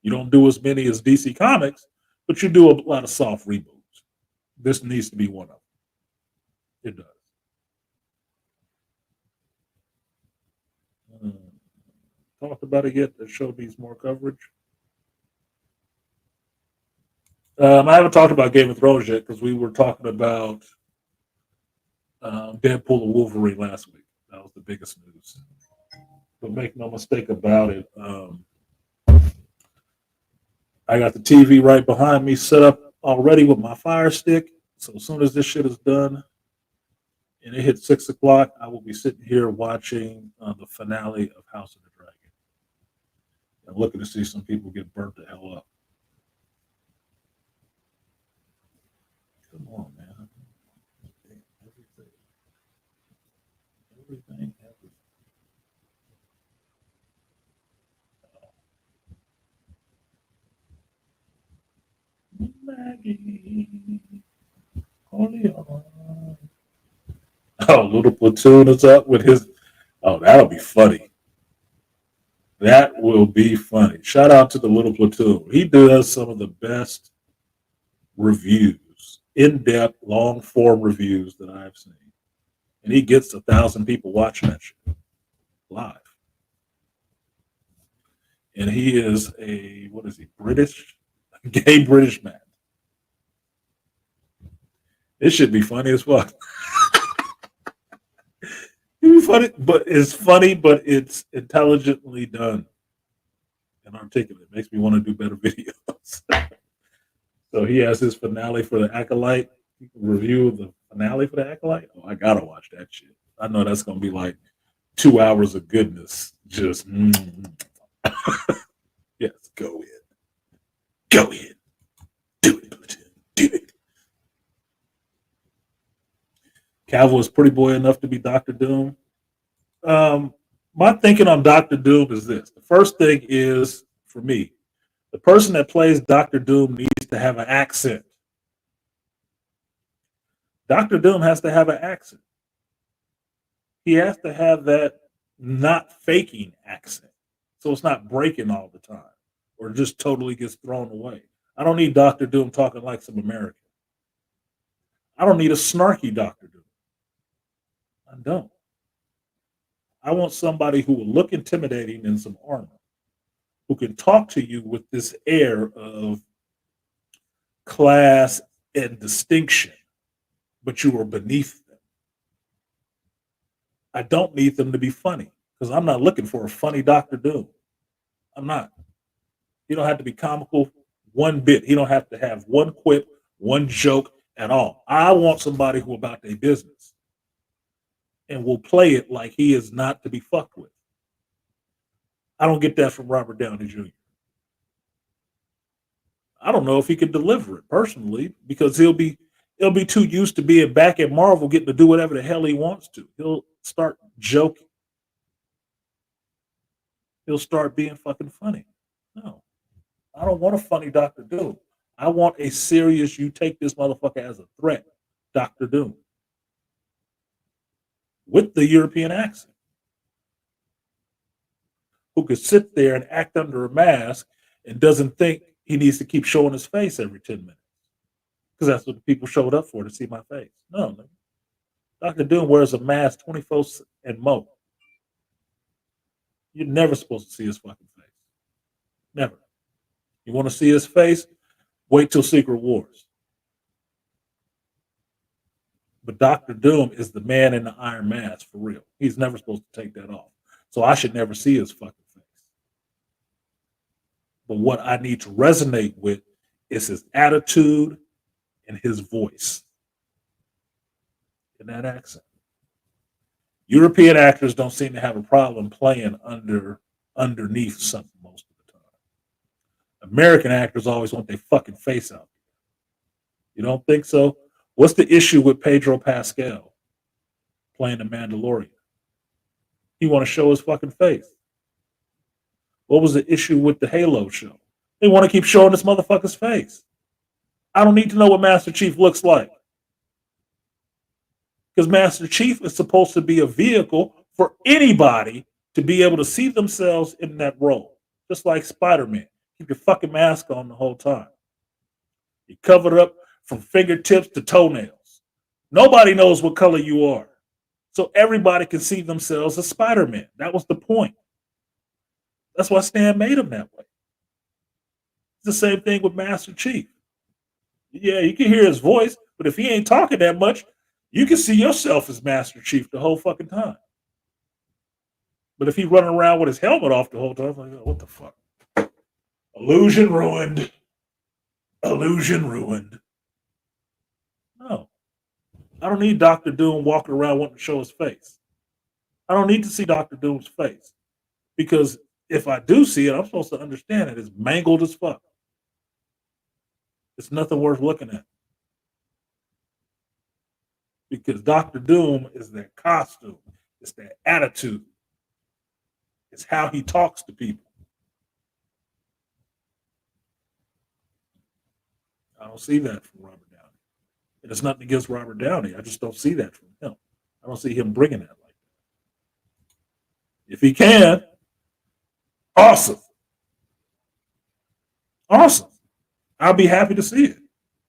You don't do as many as DC Comics, but you do a lot of soft reboots. This needs to be one of them. It does. Talked about it yet? That show needs more coverage. I haven't talked about Game of Thrones yet because we were talking about Deadpool and Wolverine last week. That was the biggest news. But make no mistake about it. I got the TV right behind me set up already with my Fire Stick. So as soon as this shit is done and it hits 6 o'clock, I will be sitting here watching the finale of House of the Dragon. I'm looking to see some people get burnt the hell up. Come on, man. Everything. Maggie, holy on. Oh, Little Platoon is up with his. Oh, that'll be funny. That will be funny. Shout out to the Little Platoon. He does some of the best reviews, in-depth, long-form reviews that I've seen, and he gets 1,000 people watching that shit live. And he is a what is he? British, gay British man. It should be funny as fuck. It's funny, but it's intelligently done and articulate. It makes me want to do better videos. So he has his finale for the Acolyte. Review of the finale for the Acolyte. Oh, I gotta watch that shit. I know that's gonna be like 2 hours of goodness. Just yes, go in. Do it, Platoon. Do it. Cavill is pretty boy enough to be Doctor Doom. My thinking on Doctor Doom is this. The first thing is, for me, the person that plays Doctor Doom needs to have an accent. Doctor Doom has to have an accent. He has to have that not faking accent. So it's not breaking all the time or just totally gets thrown away. I don't need Doctor Doom talking like some American. I don't need a snarky Doctor Doom. I don't. I want somebody who will look intimidating in some armor, who can talk to you with this air of class and distinction, but you are beneath them. I don't need them to be funny because I'm not looking for a funny Doctor Doom. I'm not. You don't have to be comical one bit. You don't have to have one quip, one joke at all. I want somebody who about their business and will play it like he is not to be fucked with. I don't get that from Robert Downey Jr. I don't know if he can deliver it personally because he'll be too used to being back at Marvel, getting to do whatever the hell he wants to. He'll start joking. He'll start being fucking funny. No, I don't want a funny Doctor Doom. I want a serious, you take this motherfucker as a threat, Doctor Doom. With the European accent. Who could sit there and act under a mask and doesn't think he needs to keep showing his face every 10 minutes. Because that's what the people showed up for, to see my face. No. Dr. Doom wears a mask 24 and more. You're never supposed to see his fucking face. Never. You want to see his face? Wait till Secret Wars. But Dr. Doom is the man in the iron mask for real. He's never supposed to take that off. So I should never see his fucking face. But what I need to resonate with is his attitude and his voice in that accent. European actors don't seem to have a problem playing underneath something most of the time. American actors always want their fucking face out. You don't think so? What's the issue with Pedro Pascal playing the Mandalorian? He want to show his fucking face. What was the issue with the Halo show? They want to keep showing this motherfucker's face. I don't need to know what Master Chief looks like. Because Master Chief is supposed to be a vehicle for anybody to be able to see themselves in that role. Just like Spider-Man. Keep your fucking mask on the whole time. You cover it up from fingertips to toenails. Nobody knows what color you are. So everybody can see themselves as Spider-Man. That was the point. That's why Stan made him that way. It's the same thing with Master Chief. Yeah, you can hear his voice, but if he ain't talking that much, You can see yourself as Master Chief the whole fucking time. But if he running around with his helmet off the whole time, I'm like, oh, what the fuck? Illusion ruined. Illusion ruined. No. I don't need Dr. Doom walking around wanting to show his face. I don't need to see Dr. Doom's face. Because if I do see it, I'm supposed to understand it. It's mangled as fuck. It's nothing worth looking at. Because Dr. Doom is that costume. It's that attitude. It's how he talks to people. I don't see that from Robert Downey. And it's nothing against Robert Downey. I just don't see that from him. I don't see him bringing that like that. If he can, awesome. Awesome. I'll be happy to see it.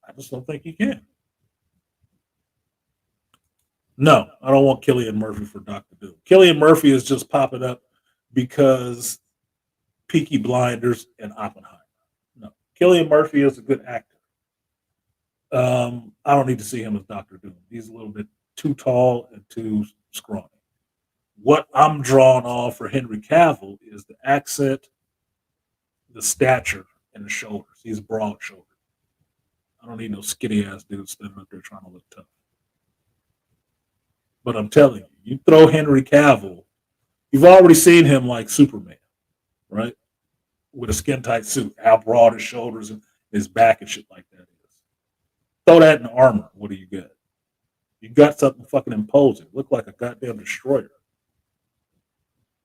I just don't think he can. No, I don't want Cillian Murphy for Dr. Doom. Cillian Murphy is just popping up because Peaky Blinders and Oppenheimer. No, Cillian Murphy is a good actor. I don't need to see him as Dr. Doom. He's a little bit too tall and too scrawny. What I'm drawn off for Henry Cavill is the accent, the stature, and the shoulders. He's broad shouldered. I don't need no skinny ass dude standing up there trying to look tough. But I'm telling you, you throw Henry Cavill, you've already seen him like Superman, right? With a skin tight suit, how broad his shoulders and his back and shit like that is. Throw that in armor. What do you get? You got something fucking imposing. Look like a goddamn destroyer.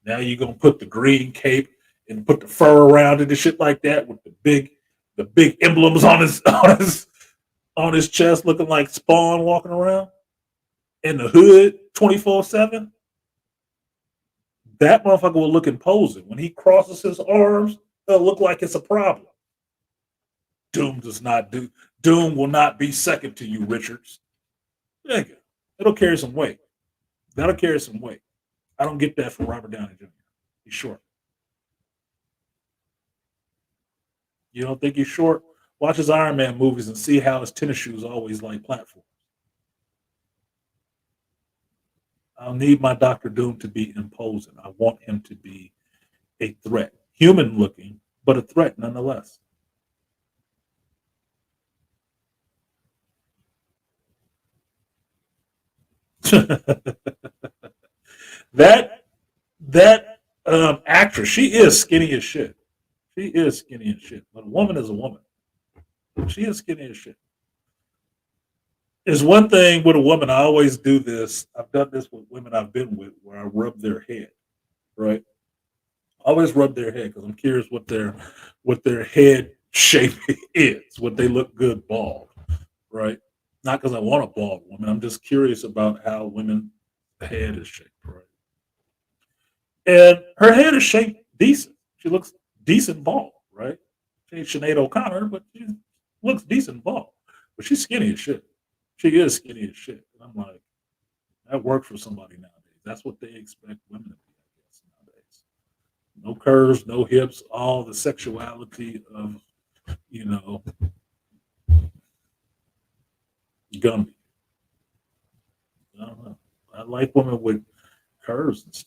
Now you're gonna put the green cape and put the fur around it and shit like that with the big emblems on his chest, looking like Spawn walking around in the hood 24/7. That motherfucker will look imposing. When he crosses his arms, it'll look like it's a problem. Doom will not be second to you, Richards. Nigga, it'll carry some weight. That'll carry some weight. I don't get that from Robert Downey Jr. He's short. You don't think he's short? Watch his Iron Man movies and see how his tennis shoes always like platforms. I'll need my Dr. Doom to be imposing. I want him to be a threat. Human looking, but a threat nonetheless. that actress, she is skinny as shit. She is skinny as shit. But a woman is a woman. She is skinny as shit. There's one thing with a woman, I always do this. I've done this with women I've been with where I rub their head, right? I always rub their head because I'm curious what their head shape is, what they look good bald, right? Not because I want a bald woman. I'm just curious about how women's head is shaped, right? And her head is shaped decent. She looks decent bald, right? She ain't Sinead O'Connor, but she looks decent bald. But she's skinny as shit. She is skinny as shit. And I'm like, that works for somebody nowadays. That's what they expect women to be, I guess, nowadays. No curves, no hips, all the sexuality of, Gumby. I don't know. I like women with curves and stuff.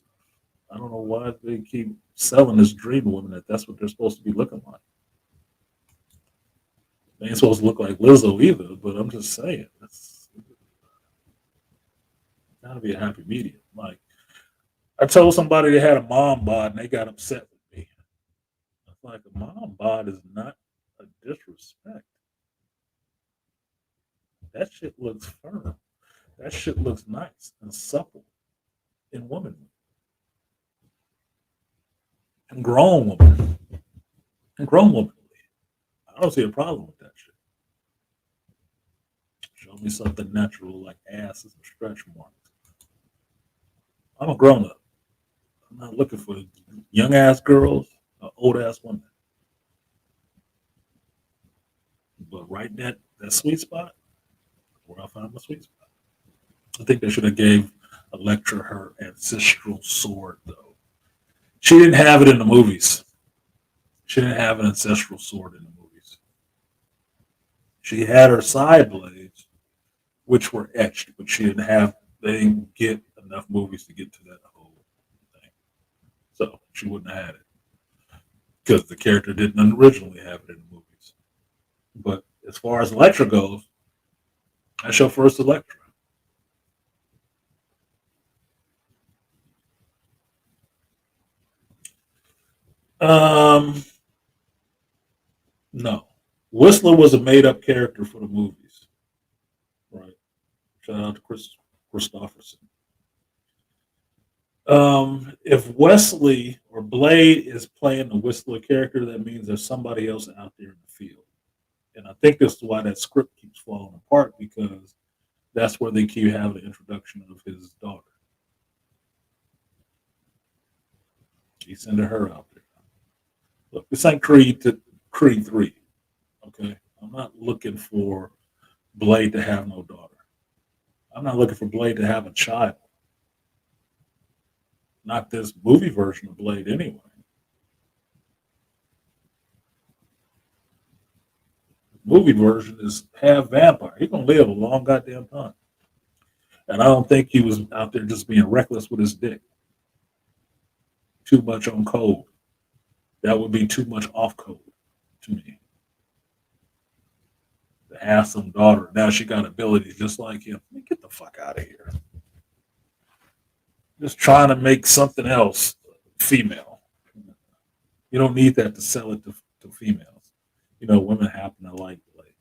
I don't know why they keep selling this dream of women that that's what they're supposed to be looking like. They ain't supposed to look like Lizzo either, but I'm just saying. It's gotta be a happy medium. Like, I told somebody they had a mom bod and they got upset with me. It's like, a mom bod is not a disrespect. That shit looks firm. That shit looks nice and supple and womanly. And grown woman. And grown womanly. I don't see a problem with that shit. Show me something natural like asses and stretch marks. I'm a grown up. I'm not looking for young ass girls or old ass women. But right in that sweet spot, where I found my sweet spot. I think they should have gave Elektra her ancestral sword, though. She didn't have it in the movies. She didn't have an ancestral sword in the movies. She had her side blades, which were etched, but she didn't have. They didn't get enough movies to get to that whole thing, so she wouldn't have had it because the character didn't originally have it in the movies. But as far as Elektra goes, that's your first Elektra. Um, no, Whistler was a made-up character for the movies, right? Shout out to Chris Christopherson. If Wesley or Blade is playing the Whistler character, that means there's somebody else out there in the field. And I think that's why that script keeps falling apart because that's where they keep having the introduction of his daughter. He's sending her out there. Look, this ain't Creed 3. Okay. I'm not looking for Blade to have no daughter. I'm not looking for Blade to have a child. Not this movie version of Blade anyway. Movie version is half vampire. He's gonna live a long goddamn time. And I don't think he was out there just being reckless with his dick. Too much on code. That would be too much off code to me. To have some daughter. Now she got abilities just like him. Get the fuck out of here. Just trying to make something else female. You don't need that to sell it to females. You know, women happen to like Blade.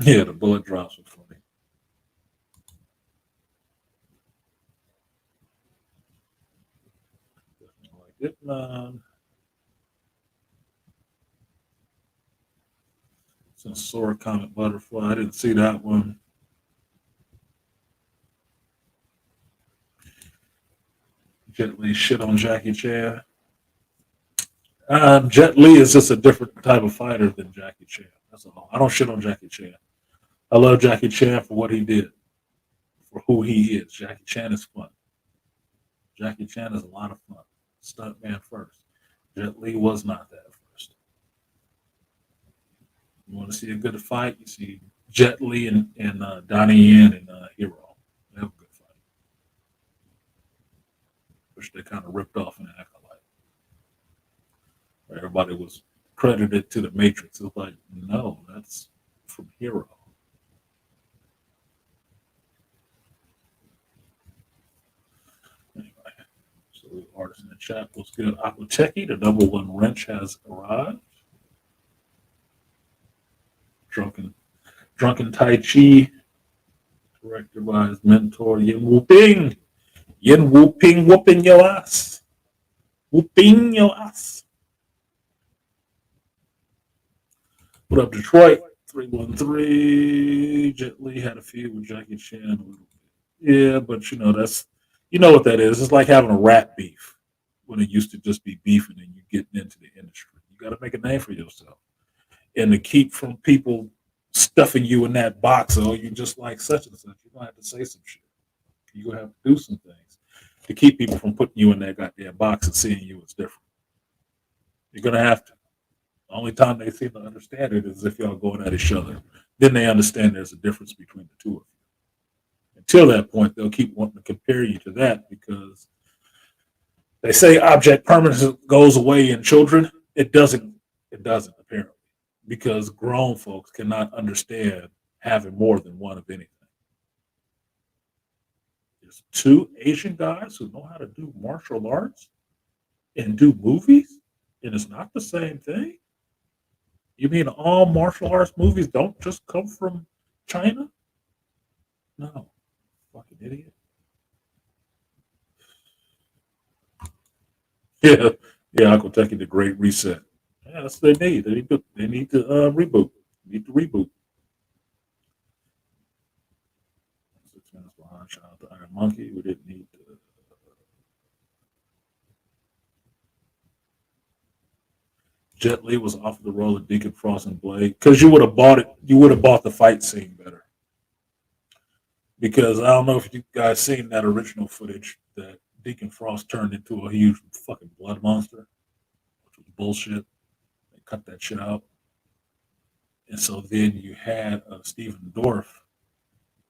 Yeah, the bullet drops were funny. Definitely like it. Since Sora Comet Butterfly, I didn't see that one. Jet Li shit on Jackie Chan. Jet Li is just a different type of fighter than Jackie Chan. That's all. I don't shit on Jackie Chan. I love Jackie Chan for what he did, for who he is. Jackie Chan is fun. Jackie Chan is a lot of fun. Stuntman first. Jet Li was not that at first. You want to see a good fight? You see Jet Li and Donnie Yen and Hero. They have a good fight, which they kind of ripped off in Acolyte. Everybody was credited to the Matrix. It was like, no, that's from Hero. Anyway, so the artist in the chat was good. Aquateki, the number one wrench has arrived. Drunken Tai Chi, directed by his mentor Yin Wu Ping. Yin Wu Ping whooping your ass. Whooping your ass. What up, Detroit? 313. Jet Li had a feud with Jackie Chan a little bit. Yeah, but you know what that is. It's like having a rat beef when it used to just be beefing and you getting into the industry. You got to make a name for yourself. And to keep from people stuffing you in that box, oh, you just like such and such, you're going to have to say some shit. You're going to have to do some things to keep people from putting you in that goddamn box and seeing you as different. You're going to have to. The only time they seem to understand it is if y'all going at each other. Then they understand there's a difference between the two of you. Until that point, they'll keep wanting to compare you to that because they say object permanence goes away in children. It doesn't. It doesn't, apparently, because grown folks cannot understand having more than one of anything. There's two Asian guys who know how to do martial arts and do movies, and it's not the same thing. You mean all martial arts movies don't just come from China? No. Fucking idiot. Yeah. Yeah, Aquateki the Great Reset. Yeah, that's what they need. They need to reboot. They need to reboot. 6 minutes behind. Shout out to Iron Monkey. We didn't need to. Jet Li was offered the role of Deacon Frost and Blade because you would have bought it. You would have bought the fight scene better. Because I don't know if you guys seen that original footage that Deacon Frost turned into a huge fucking blood monster. bullshit. They cut that shit out. And so then you had Stephen Dorff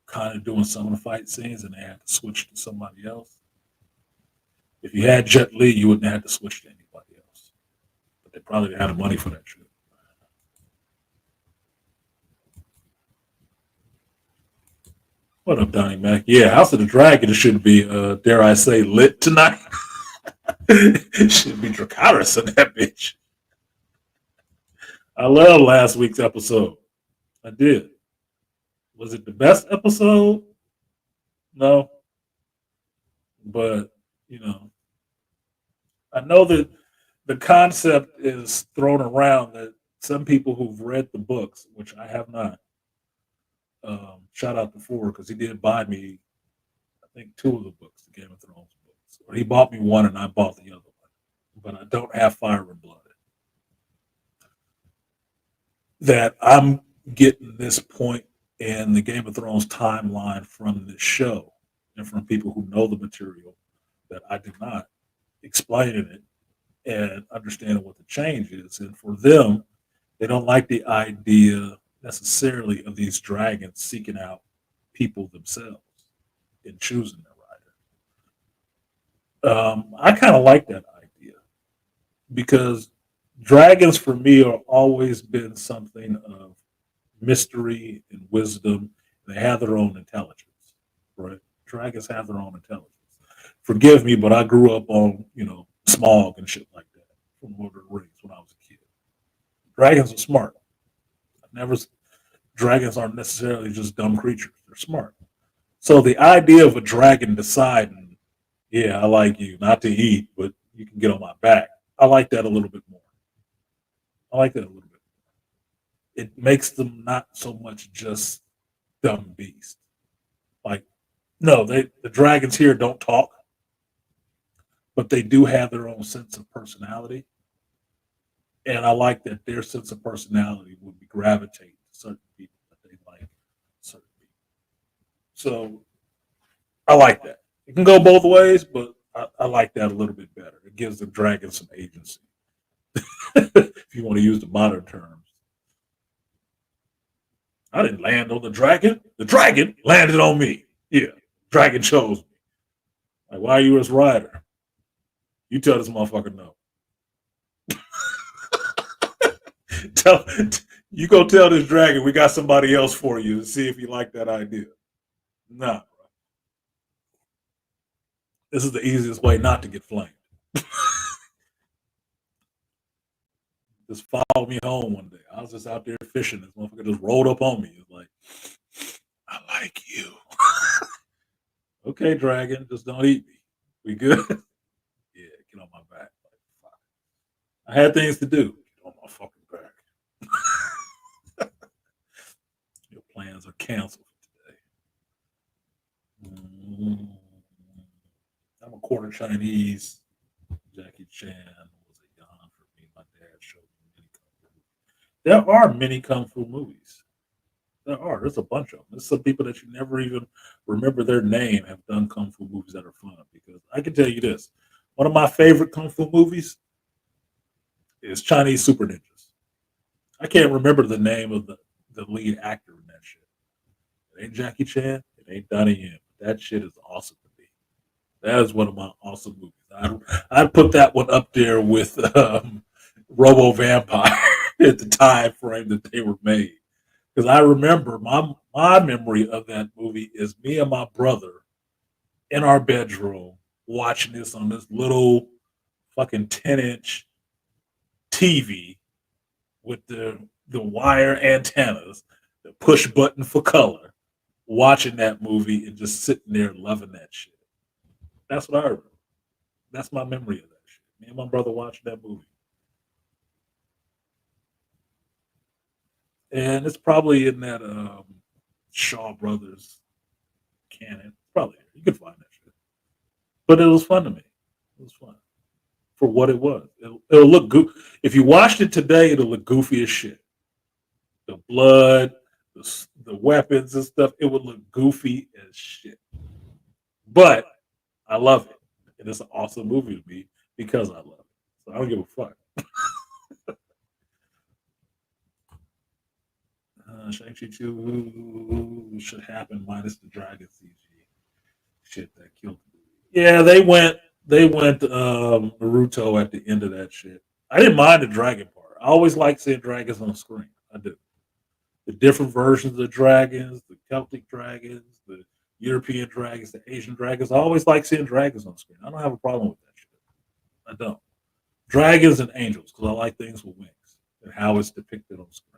kind of doing some of the fight scenes, and they had to switch to somebody else. If you had Jet Li, you wouldn't have to switch to anybody else. But they probably didn't have the money for that shit. What up, Donnie Mac? Yeah, House of the Dragon should be, dare I say, lit tonight. Should be Dracarys in that bitch. I love last week's episode. I did. Was it the best episode? No. But, you know, I know that the concept is thrown around that some people who've read the books, which I have not, shout out to Ford because he did buy me, I think, 2 of the books, the Game of Thrones books. Or he bought me one and I bought the other one. But I don't have Fire and Blood. That I'm getting this point in the Game of Thrones timeline from this show and from people who know the material that I do not, explaining it and understanding what the change is. And for them, they don't like the idea necessarily of these dragons seeking out people themselves and choosing their rider. I kind of like that idea because dragons for me are always been something of mystery and wisdom. They have their own intelligence, right? Dragons have their own intelligence. Forgive me, but I grew up on, Smaug and shit like that from Lord of the Rings when I was a kid. Dragons are smart. Dragons aren't necessarily just dumb creatures. They're smart. So the idea of a dragon deciding, yeah, I like you, not to eat, but you can get on my back. I like that a little bit more. I like that a little bit. It makes them not so much just dumb beasts. Like, no, the dragons here don't talk, but they do have their own sense of personality. And I like that their sense of personality would be gravitate to certain people that they like certain people. So I like that. It can go both ways, but I like that a little bit better. It gives the dragon some agency. If you want to use the modern terms. I didn't land on the dragon. The dragon landed on me. Yeah. Dragon chose me. Like, why are you his rider? You tell this motherfucker no. You go tell this dragon we got somebody else for you and see if you like that idea. Nah, bro. This is the easiest way not to get flamed. Just followed me home one day. I was just out there fishing. This motherfucker just rolled up on me. It's like, I like you. Okay, dragon, just don't eat me. We good? Yeah, get on my back. Like, fuck. I had things to do. Get on my fucking back. Your plans are canceled for today. I'm a quarter Chinese. Jackie Chan was a yawn for me. My dad showed me many kung fu movies. There are many kung fu movies. There's a bunch of them. There's some people that you never even remember their name have done kung fu movies that are fun. Because I can tell you this, one of my favorite kung fu movies is Chinese Super Ninjas. I can't remember the name of the lead actor in that shit. It ain't Jackie Chan. It ain't Donnie Yen. That shit is awesome to me. That is one of my awesome movies. I'd put that one up there with Robo Vampire at the time frame that they were made. Because I remember my memory of that movie is me and my brother in our bedroom watching this on this little fucking 10-inch TV with the wire antennas, the push button for color, watching that movie and just sitting there loving that shit. That's what I remember. That's my memory of that shit. Me and my brother watching that movie. And it's probably in that Shaw Brothers canon. Probably you could find that shit. But it was fun to me. It was fun for what it was. It'll look good. If you watched it today, it'll look goofy as shit. The blood, the weapons and stuff, it would look goofy as shit. But I love it. And it's an awesome movie to me because I love it. So I don't give a fuck. Shang-Chi 2 should happen minus the dragon CG shit that killed the movie. Yeah, they went Naruto at the end of that shit. I didn't mind the dragon part. I always like seeing dragons on screen. I do. The different versions of dragons, the Celtic dragons, the European dragons, the Asian dragons. I always like seeing dragons on screen. I don't have a problem with that shit. I don't. Dragons and angels, because I like things with wings and how it's depicted on screen.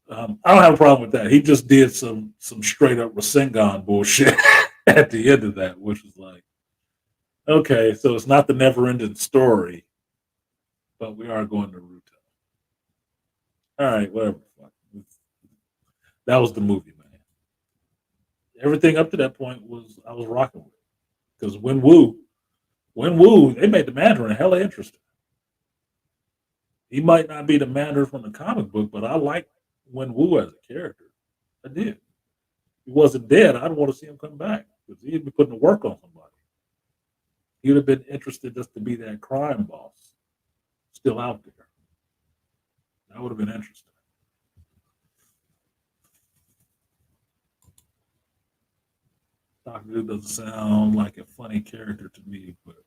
I don't have a problem with that. He just did some straight up Rasengan bullshit at the end of that, which was like, okay, so it's not the never ending story, but we are going to Naruto. All right, whatever. That was the movie, man. Everything up to that point was I was rocking with because Wen Wu, they made the Mandarin hella interesting. He might not be the Mandarin from the comic book, but I like Wen Wu as a character. I did. He wasn't dead. I'd want to see him come back because he'd be putting the work on somebody. He would have been interested just to be that crime boss still out there. That would have been interesting. Doctor Who doesn't sound like a funny character to me, but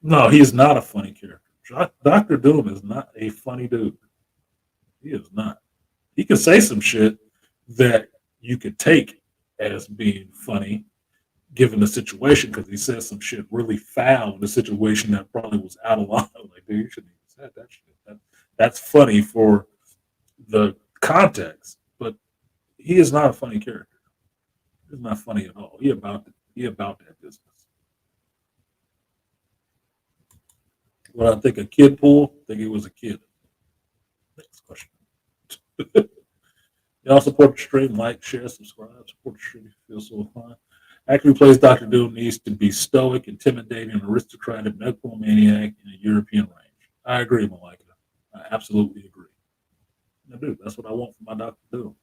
no, he is not a funny character. Doctor Doom is not a funny dude. He is not. He can say some shit that you could take as being funny given the situation because he says some shit really foul in the situation that probably was out of line. Like, dude, you shouldn't even say that shit. That's funny for the context, but he is not a funny character. He's not funny at all. He about that business. What I think a kid pool, I think he was a kid. Next question. Y'all support the stream, like, share, subscribe, support the stream if you feel so fine. Actor who plays Doctor Doom needs to be stoic, intimidating, aristocratic, medical maniac in a European range. I agree, Malika. I absolutely agree. I do. That's what I want for my Doctor Doom.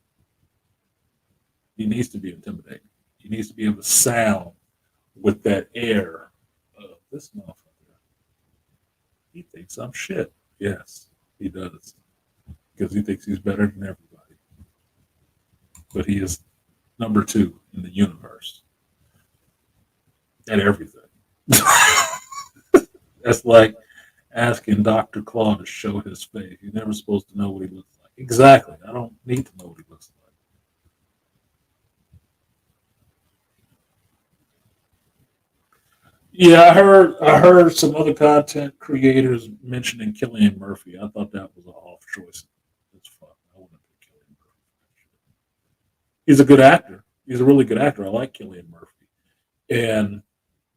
He needs to be intimidating. He needs to be able to sound with that air of this motherfucker. He thinks I'm shit. Yes, he does. Because he thinks he's better than everybody. But he is number two in the universe at everything. That's like asking Dr. Claw to show his face. You're never supposed to know what he looks like. Exactly. I don't need to know what he looks like. Yeah, I heard some other content creators mentioning Killian Murphy. I thought that was an off choice. It's fun. I wouldn't pick Killian Murphy. He's a good actor. He's a really good actor. I like Killian Murphy. And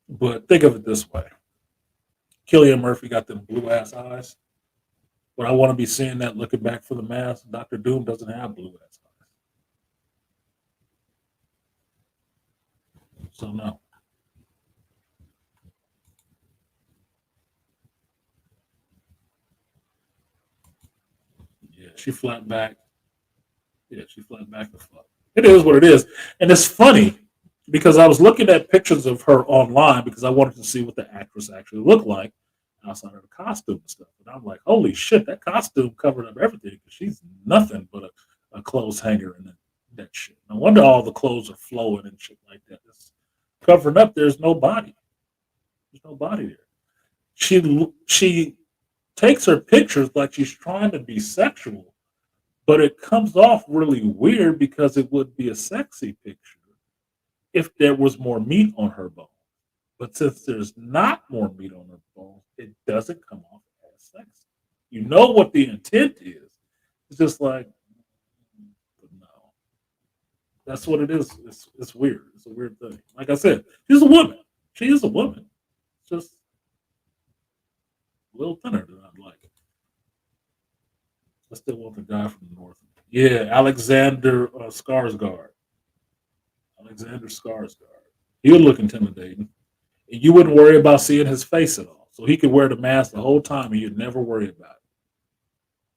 but think of it this way. Killian Murphy got them blue ass eyes. But I want to be seeing that looking back for the mask. Doctor Doom doesn't have blue ass eyes. So no. Yeah, she flat back. Yeah, she flat back the fuck. It is what it is. And it's funny because I was looking at pictures of her online because I wanted to see what the actress actually looked like outside of the costume and stuff. And I'm like, holy shit, that costume covered up everything because she's nothing but a clothes hanger and that shit. No wonder all the clothes are flowing and shit like that. It's covering up. There's no body. There's no body there. She takes her pictures like she's trying to be sexual, but it comes off really weird because it would be a sexy picture if there was more meat on her bone. But since there's not more meat on her bone, it doesn't come off as sexy. You know what the intent is. It's just like, no. That's what it is. It's weird. It's a weird thing. Like I said, she's a woman. She is a woman. It's just a little thinner than I'd like. I still want the guy from the north. Yeah, Alexander Skarsgård. Alexander Skarsgård. He would look intimidating. And you wouldn't worry about seeing his face at all. So he could wear the mask the whole time and you'd never worry about it.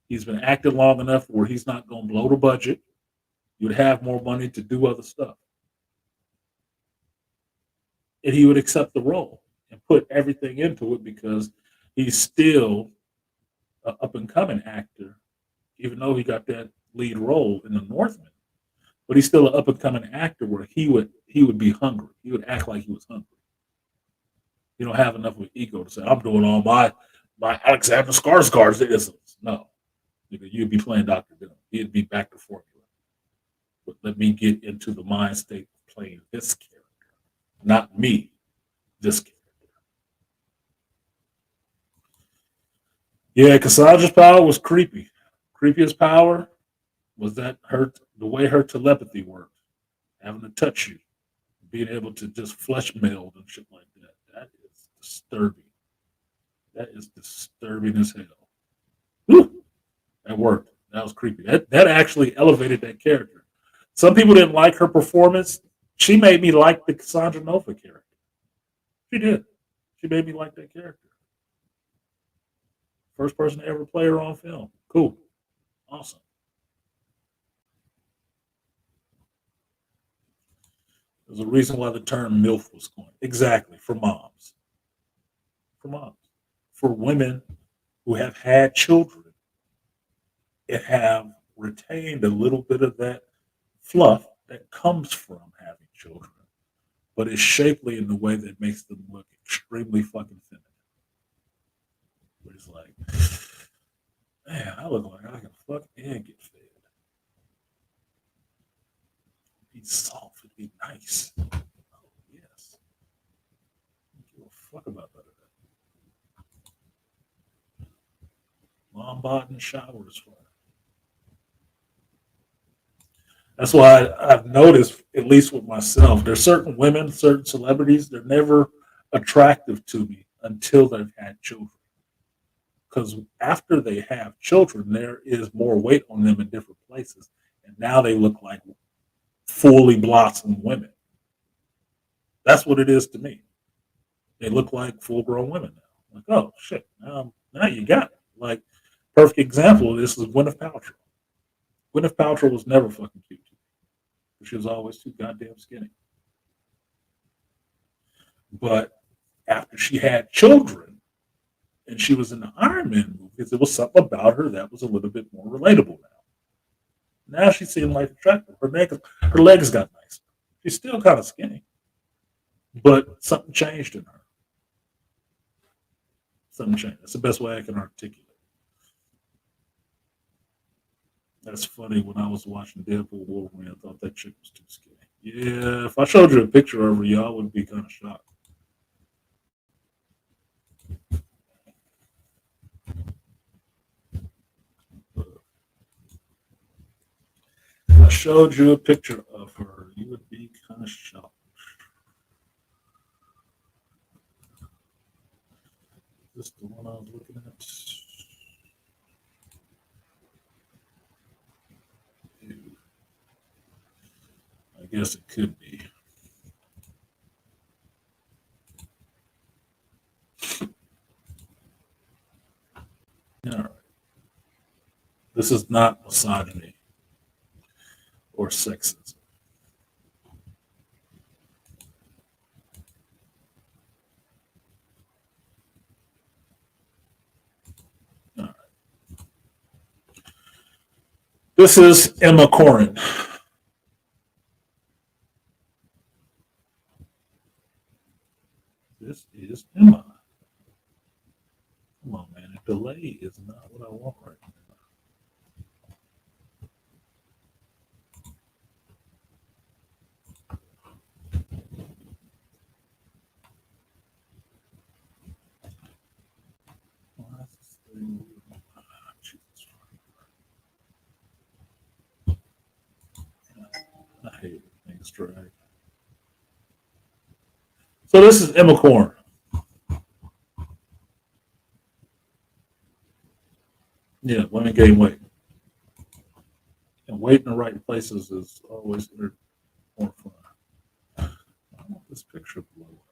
He's been acting long enough where he's not going to blow the budget. You'd have more money to do other stuff. And he would accept the role and put everything into it because he's still an up and coming actor, even though he got that lead role in The Northman. But he's still an up and coming actor where he would be hungry. He would act like he was hungry. You don't have enough of an ego to say, I'm doing all my Alexander Skarsgård's isms. No. You'd be playing Dr. Doom. He'd be back to formula. But let me get into the mind state of playing this character. Not me, this character. Yeah, Cassandra's power was creepy. Creepiest power was that the way her telepathy worked, having to touch you, being able to just flesh meld and shit like that. That is disturbing. That is disturbing as hell. Whew, that worked. That was creepy. That actually elevated that character. Some people didn't like her performance. She made me like the Cassandra Nova character. She did. She made me like that character. First person to ever play her on film. Cool. Awesome. There's a reason why the term MILF was coined. Exactly. For moms. For moms. For women who have had children and have retained a little bit of that fluff that comes from having children, but is shapely in the way that makes them look extremely fucking feminine. Where it's like, man, I look like I can fuck and get fed. Be soft, it'd be nice. Oh, yes. I don't give a fuck about that. Mom bod and showers for her. That's why I've noticed, at least with myself, there's certain women, certain celebrities, they're never attractive to me until they've had children. Because after they have children, there is more weight on them in different places. And now they look like fully blossomed women. That's what it is to me. They look like full-grown women now. Like, oh, shit, now you got it. Like, perfect example of this is Gwyneth Paltrow. Gwyneth Paltrow was never fucking cute. She was always too goddamn skinny. But after she had children and she was in the Iron Man movies, there was something about her that was a little bit more relatable now. Now she seemed like attractive. Her legs got nicer. She's still kind of skinny. But something changed in her. Something changed. That's the best way I can articulate. That's funny. When I was watching Deadpool Wolverine, I thought that chick was too skinny. Yeah, if I showed you a picture of her, y'all would be kind of shocked. If I showed you a picture of her, you would be kind of shocked. Is this the one I was looking at? I guess it could be. All right. This is not misogyny or sexism. All right. This is Emma Corrin. This is Emma. Come on, man. A delay is not what I want right now. I hate it. Things drag. So this is Emma Corrin. Yeah, women gain weight. And weight in the right places is always more fun. I want this picture below.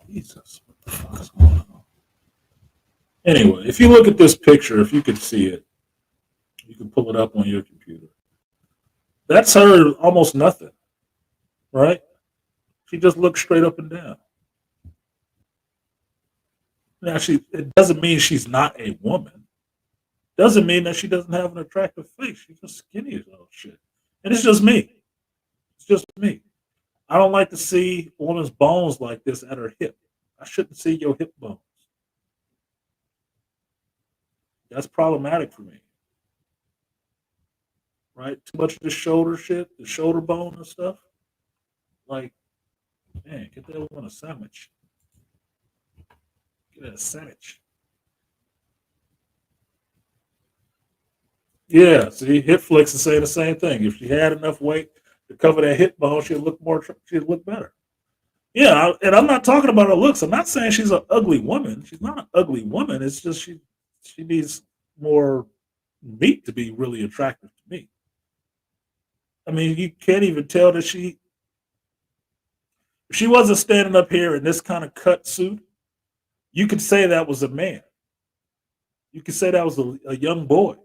Jesus, what the fuck is going on? Anyway, if you look at this picture, if you could see it, you can pull it up on your computer. That's her almost nothing, right? She just looks straight up and down. Now, it doesn't mean she's not a woman. Doesn't mean that she doesn't have an attractive face. She's just skinny as all shit. And it's just me. It's just me. I don't like to see a woman's bones like this at her hip. I shouldn't see your hip bones. That's problematic for me. Right? Too much of the shoulder shit, the shoulder bone and stuff. Like, man, get that one a sandwich. Get that a sandwich. Yeah, see, hip flicks is saying the same thing. If she had enough weight to cover that hip bone, she'd look more. She'd look better. Yeah, and I'm not talking about her looks. I'm not saying she's an ugly woman. She's not an ugly woman. It's just she needs more meat to be really attractive to me. I mean, you can't even tell that if she wasn't standing up here in this kind of cut suit, you could say that was a man. You could say that was a young boy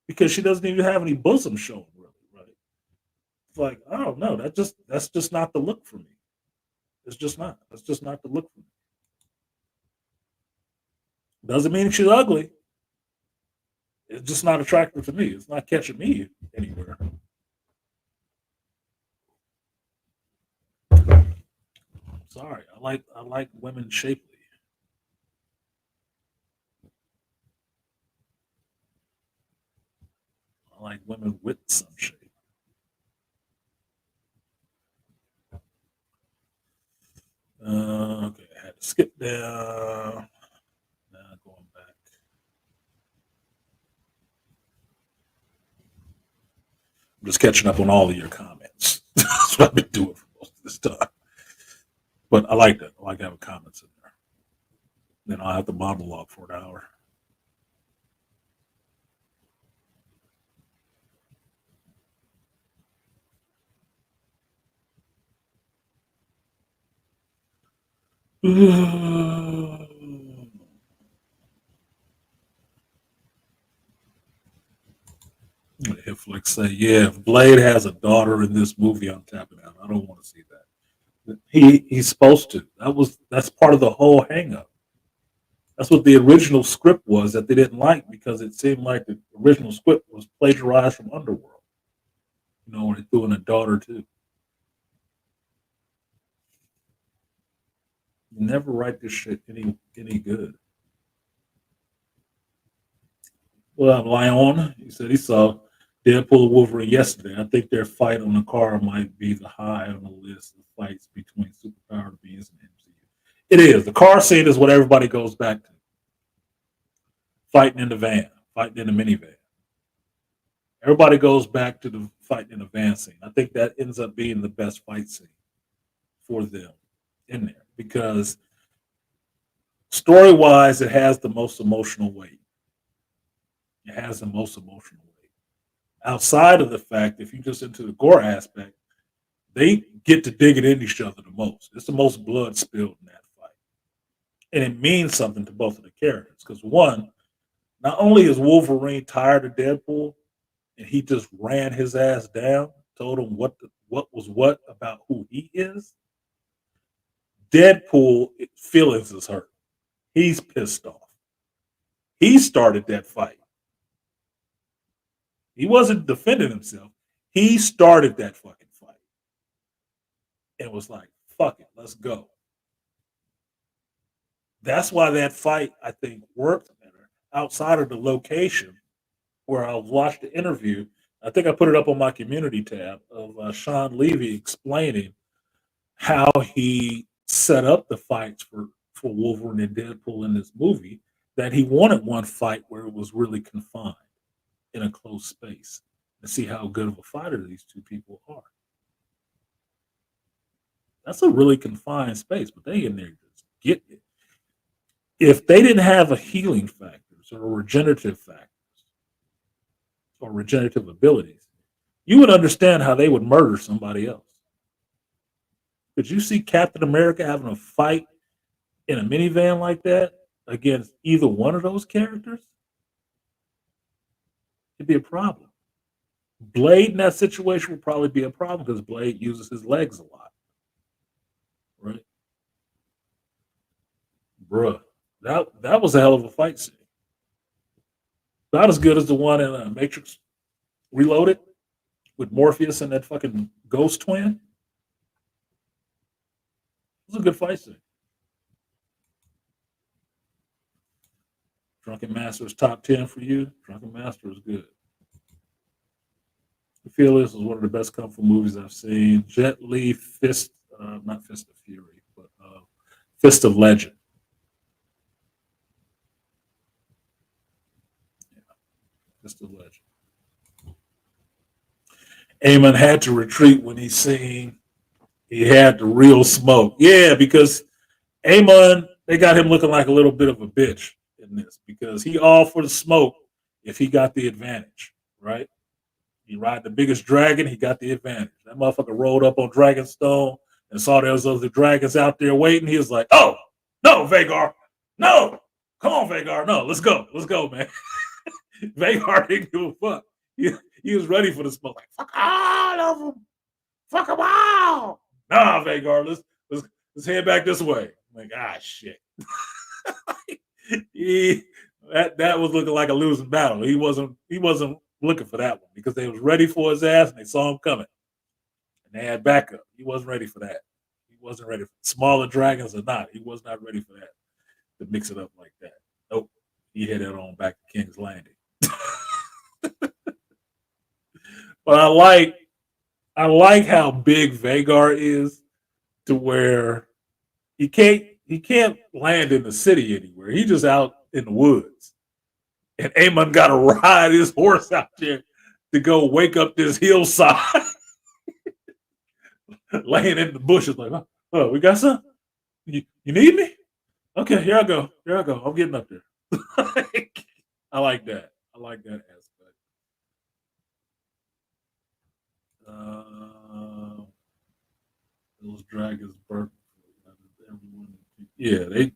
because she doesn't even have any bosom showing, really, right? It's like I don't know. That's just not the look for me. It's just not. That's just not the look for me. Doesn't mean she's ugly. It's just not attractive to me. It's not catching me anywhere. Sorry, I like women shapely. I like women with some shape. Okay, I had to skip down. Now going back. I'm just catching up on all of your comments. That's what I've been doing for most of this time. But I like that. I like having comments in there. Then I'll have to monologue for an hour. Hitflix say, yeah, if Blade has a daughter in this movie, I'm tapping out. I don't want to see that. He's supposed to. That's part of the whole hang up. That's what the original script was that they didn't like because it seemed like the original script was plagiarized from Underworld. When they threw in a daughter too. You never write this shit any good. Well, Lyon, he said he saw Deadpool and Wolverine yesterday. I think their fight on the car might be the high on the list of fights between superpowered beings and MCU. It is. The car scene is what everybody goes back to. Fighting in the van, fighting in the minivan. Everybody goes back to the fighting in the van scene. I think that ends up being the best fight scene for them in there because story wise, it has the most emotional weight. It has the most emotional weight. Outside of the fact, if you just into the gore aspect, they get to dig it in each other the most. It's the most blood spilled in that fight. And it means something to both of the characters. Because one, not only is Wolverine tired of Deadpool, and he just ran his ass down, told him what was what about who he is. Deadpool feelings is hurt. He's pissed off. He started that fight. He wasn't defending himself. He started that fucking fight. And was like, fuck it, let's go. That's why that fight, I think, worked better outside of the location where I watched the interview. I think I put it up on my community tab of Sean Levy explaining how he set up the fights for Wolverine and Deadpool in this movie, that he wanted one fight where it was really confined in a closed space and see how good of a fighter these two people are. That's a really confined space, but they in there just get it. If they didn't have a healing factors or regenerative factors or regenerative abilities, you would understand how they would murder somebody else. Could you see Captain America having a fight in a minivan like that against either one of those characters? It'd be a problem. Blade in that situation would probably be a problem because Blade uses his legs a lot. Right? Bruh, That was a hell of a fight scene. Not as good as the one in Matrix Reloaded with Morpheus and that fucking ghost twin. It was a good fight scene. Drunken Master is top 10 for you. Drunken Master is good. I feel this is one of the best kung fu movies I've seen. Jet Li Fist, not Fist of Fury, but Fist of Legend. Yeah, Fist of Legend. Eamon had to retreat when he seen he had the real smoke. Yeah, because Eamon, they got him looking like a little bit of a bitch in this because he all for the smoke if he got the advantage, right? He ride the biggest dragon, he got the advantage. That motherfucker rolled up on Dragonstone and saw there was other dragons out there waiting. He was like, "Oh, no, Vagar, no, come on, Vagar, no, let's go, man." Vagar didn't give a fuck. He was ready for the smoke. Like, fuck all of them, fuck them all. Nah, Vagar, let's head back this way. I'm like, shit. That was looking like a losing battle. He wasn't looking for that one because they was ready for his ass and they saw him coming. And they had backup. He wasn't ready for that. He wasn't ready for smaller dragons or not. He was not ready for that to mix it up like that. Nope. He headed on back to King's Landing. But I like how big Vagar is to where he can't land in the city anywhere. He just out in the woods. And Eamon got to ride his horse out there to go wake up this hillside. Laying in the bushes like, oh, we got some? You need me? Okay, here I go. I'm getting up there. I like that. I like that aspect. Those dragons burnt. Yeah, they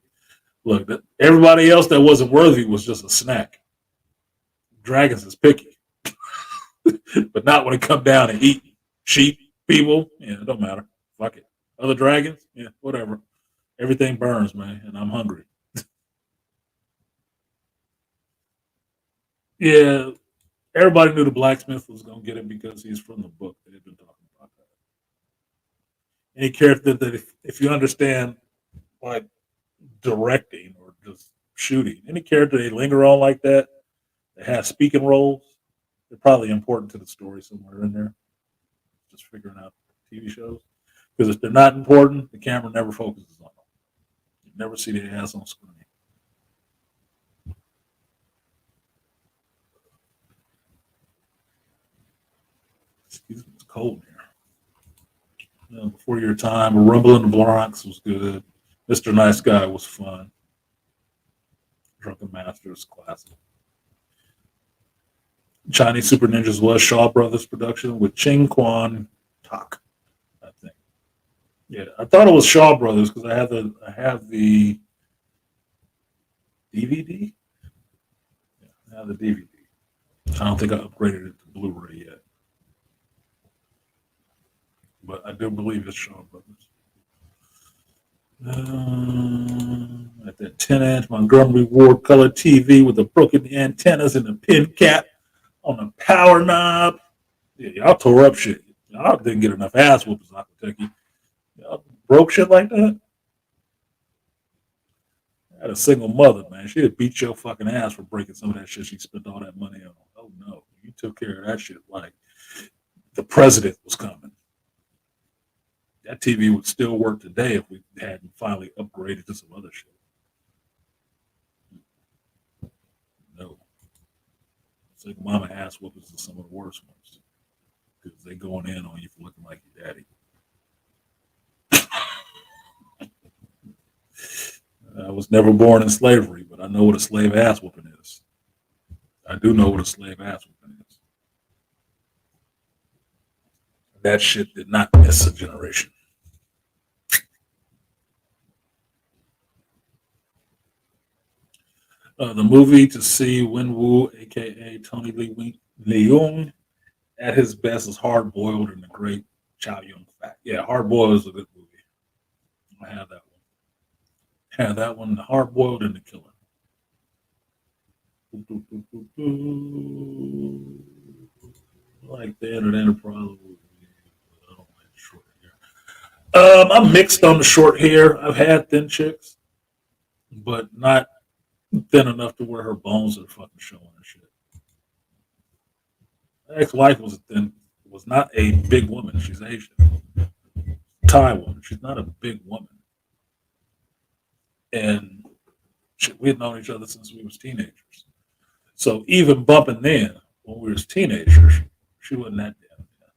look. Everybody else that wasn't worthy was just a snack. Dragons is picky, but not when it come down to eat sheep, people. Yeah, it don't matter. Fuck it. Other dragons, yeah, whatever. Everything burns, man, and I'm hungry. Yeah, everybody knew the blacksmith was gonna get it because he's from the book. They've been talking about that. Any character that if you understand like directing or just shooting, any character they linger on like that, they have speaking roles, they're probably important to the story somewhere in there. Just figuring out TV shows. Because if they're not important, the camera never focuses on them. You never see their ass on screen. Excuse me, it's cold here. Before your time, A Rumble in the Bronx was good. Mr. Nice Guy was fun. Drunken Masters, classic. Chinese Super Ninjas was Shaw Brothers production with Ching Kwan Tak, I think. Yeah, I thought it was Shaw Brothers because I have the DVD. Yeah, I have the DVD. I don't think I upgraded it to Blu-ray yet, but I do believe it's Shaw Brothers. At that 10-inch Montgomery Ward color TV with the broken antennas and the pin cap on the power knob. Yeah, y'all tore up shit. Y'all didn't get enough ass whoopers, I can tell you. Y'all broke shit like that. I had a single mother, man. She'd beat your fucking ass for breaking some of that shit she spent all that money on. Oh no, you took care of that shit like the president was coming. That TV would still work today if we hadn't finally upgraded to some other shit. No. Single mama ass whoopers are some of the worst ones. Because they going in on you for looking like your daddy. I was never born in slavery, but I know what a slave ass whooping is. I do know what a slave ass whooping is. That shit did not miss a generation. The movie to see Wen Wu, aka Tony Lee Leung, at his best is Hard Boiled and the Great Chow Yun Fat. Yeah, Hard Boiled is a good movie. I have that one. Yeah, that one, hard boiled and the killer. Like that, or then probably. I don't like short hair. I'm mixed on the short hair. I've had thin chicks, but not thin enough to where her bones are fucking showing and shit. My ex-wife was not a big woman. She's Asian, Thai woman. She's not a big woman, and we had known each other since we was teenagers. So even bumping then, when we was teenagers, she wasn't that damn thin,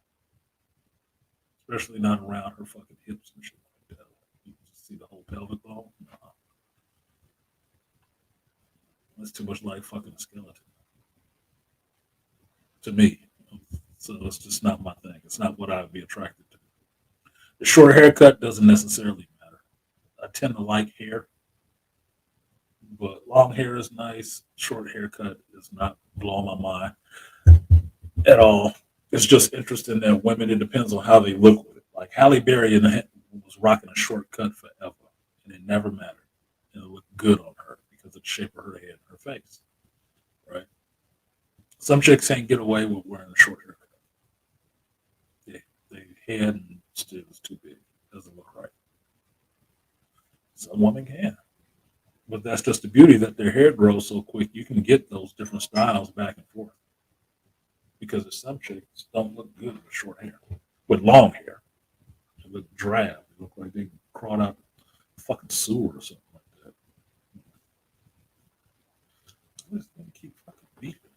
especially not around her fucking hips and shit like that. You can see the whole pelvic bone. Nah, that's too much like fucking a skeleton to me. So it's just not my thing. It's not what I'd be attracted to. The short haircut doesn't necessarily matter. I tend to like hair, but long hair is nice. Short haircut is not blowing my mind at all. It's just interesting that women, it depends on how they look with it. Like Halle Berry was rocking a short cut forever, and it never mattered. And it looked good on her because of the shape of her head and her face, right? Some chicks can't get away with wearing a short haircut. They head and still is too big. Doesn't look right. Some women can. But that's just the beauty that their hair grows so quick. You can get those different styles back and forth. Because some chicks don't look good with short hair. With long hair. They look drab. They look like they crawled out a fucking sewer or something like that. I'm just gonna keep fucking beeping.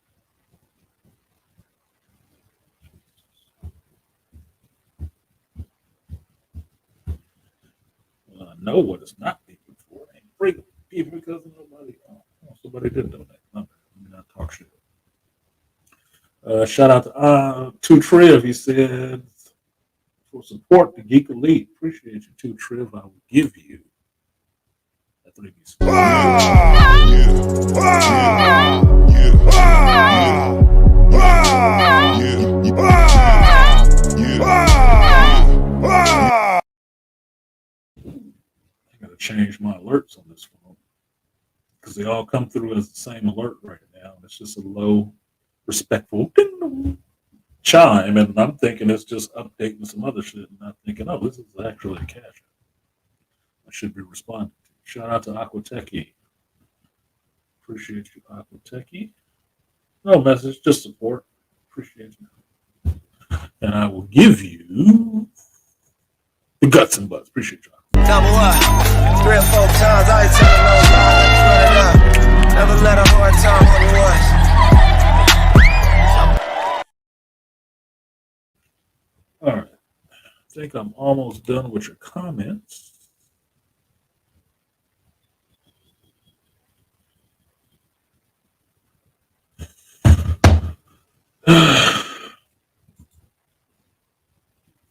Well, I know what it's not beeping for. It ain't free beeping because of nobody. Somebody did donate. Let me not talk shit. Shout out to Two Triv. He said, for support the Geek Elite. Appreciate you, Two Triv. I will give you that 3B. I gotta change my alerts on this phone because they all come through as the same alert right now. It's just a low, respectful ding chime, and I'm thinking it's just updating some other shit, and I'm thinking, oh, this is actually a cash. I should be responding to. Shout out to Aquatechie. Appreciate you, Aquatechie. No message, just support. Appreciate you. And I will give you the guts and butts. Appreciate you. Tell me what? 3 or 4 times I ain't telling no lie. Let me run it up. Never let a hard time on the once. All right. I think I'm almost done with your comments.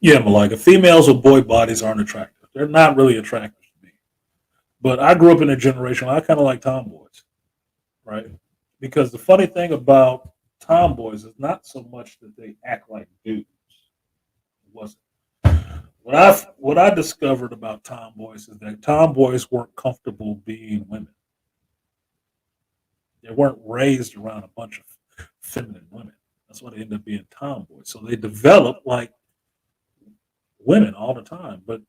Yeah, Malika. Females with boy bodies aren't attractive. They're not really attractive to me. But I grew up in a generation where I kind of like tomboys, right? Because the funny thing about tomboys is not so much that they act like dudes. It wasn't. What I discovered about tomboys is that tomboys weren't comfortable being women. They weren't raised around a bunch of feminine women. That's why they end up being tomboys. So they develop like women all the time, but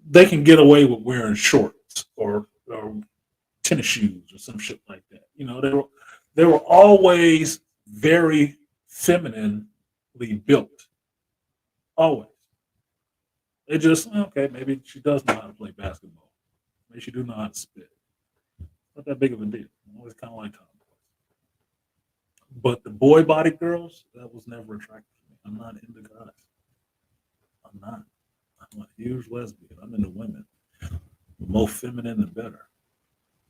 they can get away with wearing shorts or tennis shoes or some shit like that. You know, they were always very femininely built. Always. They just okay, maybe she does know how to play basketball. Maybe she do know how to spit. Not that big of a deal. I'm always kind of like tomboys. But the boy body girls, that was never attractive to me. I'm not into guys. I'm not. I'm a huge lesbian. I'm into women. The more feminine, the better.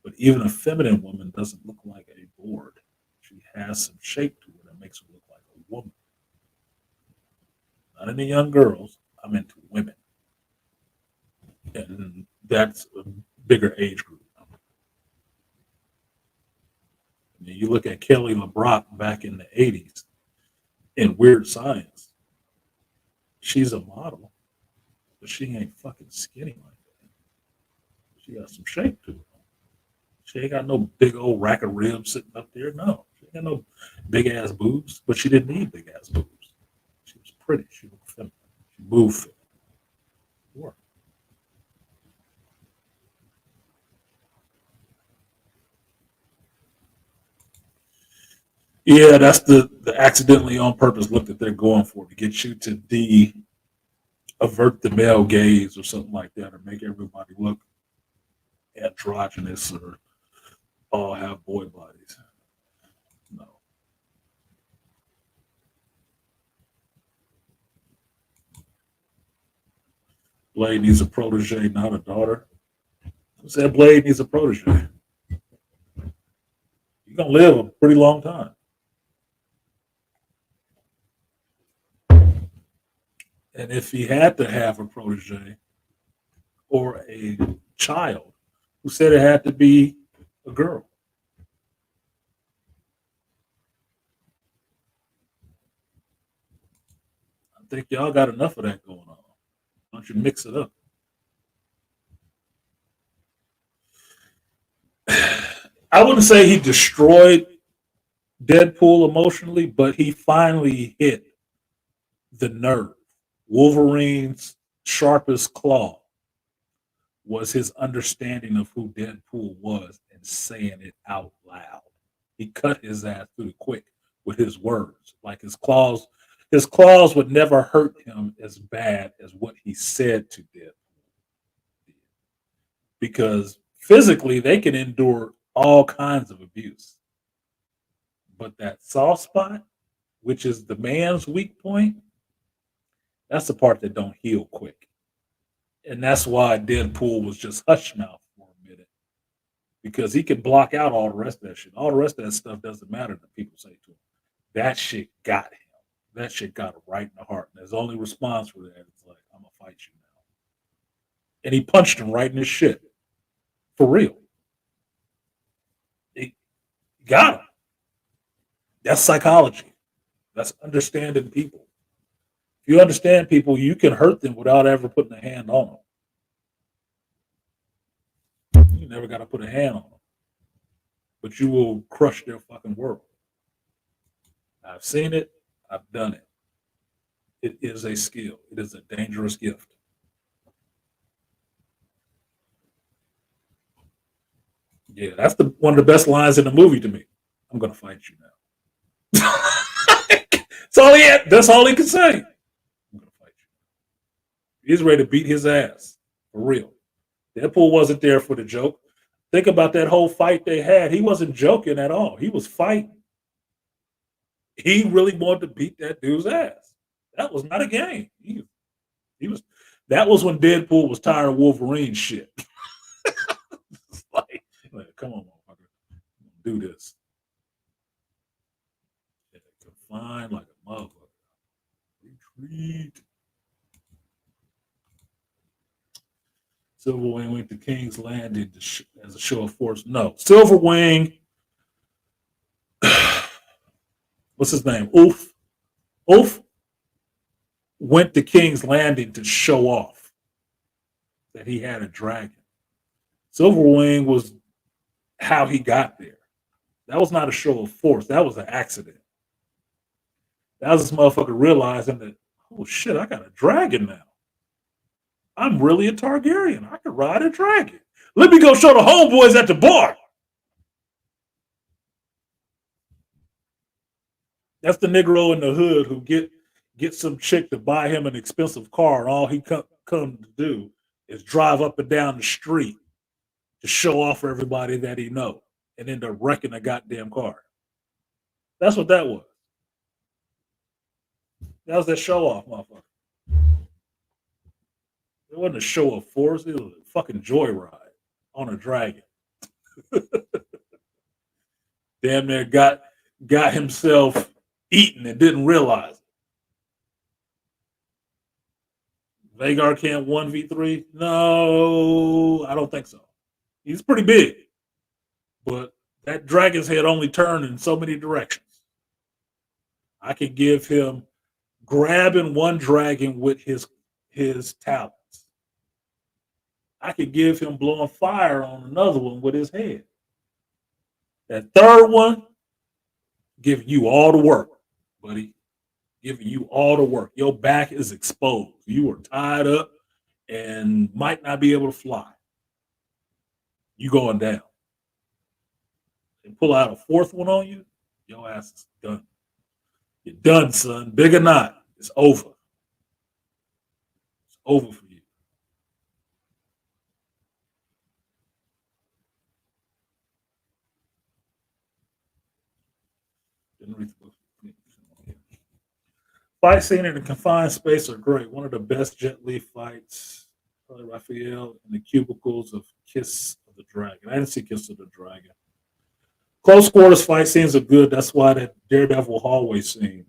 But even a feminine woman doesn't look like a board. She has some shape to her that makes her look like a woman. Not into young girls. I'm into women. And that's a bigger age group. I mean, you look at Kelly LeBrock back in the 80s in Weird Science. She's a model, but she ain't fucking skinny like that. She got some shape to her. She ain't got no big old rack of ribs sitting up there. No, she ain't got no big ass boobs, but she didn't need big ass boobs. She was pretty. She looked feminine. She moved feminine. Worked. Yeah, that's the accidentally on purpose look that they're going for to get you to avert the male gaze or something like that, or make everybody look androgynous or all have boy bodies. No. Blade needs a protege, not a daughter. Who said Blade needs a protege? You're gonna live a pretty long time. And if he had to have a protege or a child, who said it had to be a girl? I think y'all got enough of that going on. Why don't you mix it up? I wouldn't say he destroyed Deadpool emotionally, but he finally hit the nerve. Wolverine's sharpest claw was his understanding of who Deadpool was and saying it out loud. He cut his ass through the quick with his words. Like his claws would never hurt him as bad as what he said to Deadpool. Because physically they can endure all kinds of abuse. But that soft spot, which is the man's weak point, that's the part that don't heal quick. And that's why Deadpool was just hush mouth for a minute. Because he can block out all the rest of that shit. All the rest of that stuff doesn't matter that people say to him. That shit got him. That shit got him right in the heart. And his only response for that is like, I'm gonna fight you now. And he punched him right in his shit. For real. He got him. That's psychology. That's understanding people. If you understand people, you can hurt them without ever putting a hand on them. You never got to put a hand on them. But you will crush their fucking world. I've seen it. I've done it. It is a skill. It is a dangerous gift. Yeah, that's one of the best lines in the movie to me. I'm going to fight you now. That's all he had. That's all he could say. I'm going to fight you. He's ready to beat his ass. For real. Deadpool wasn't there for the joke. Think about that whole fight they had. He wasn't joking at all. He was fighting. He really wanted to beat that dude's ass. That was not a game. He was. That was when Deadpool was tired of Wolverine shit. like, come on, motherfucker, do this. Confined like a motherfucker. Retreat. Silverwing went to King's Landing as a show of force. No, Silverwing. What's his name? Oof. Oof went to King's Landing to show off that he had a dragon. Silverwing was how he got there. That was not a show of force. That was an accident. That was this motherfucker realizing that, oh shit, I got a dragon now. I'm really a Targaryen. I can ride a dragon. Let me go show the homeboys at the bar. That's the Negro in the hood who get some chick to buy him an expensive car, and all he come to do is drive up and down the street to show off for everybody that he know, and end up wrecking a goddamn car. That's what that was. That was that show off, motherfucker. It wasn't a show of force. It was a fucking joyride on a dragon. Damn near got himself eaten and didn't realize it. Vagar can't 1v3? No, I don't think so. He's pretty big. But that dragon's head only turned in so many directions. I can give him grabbing one dragon with his talons. I could give him blowing fire on another one with his head. That third one, giving you all the work, buddy. Giving you all the work. Your back is exposed. You are tied up and might not be able to fly. You going down. And pull out a fourth one on you, your ass is done. You're done, son. Big or not, it's over. It's over for you. Didn't read the book. Fight scene in a confined space are great. One of the best Jet Li fights, probably Raphael in the cubicles of Kiss of the Dragon. I didn't see Kiss of the Dragon. Close quarters fight scenes are good. That's why that Daredevil hallway scene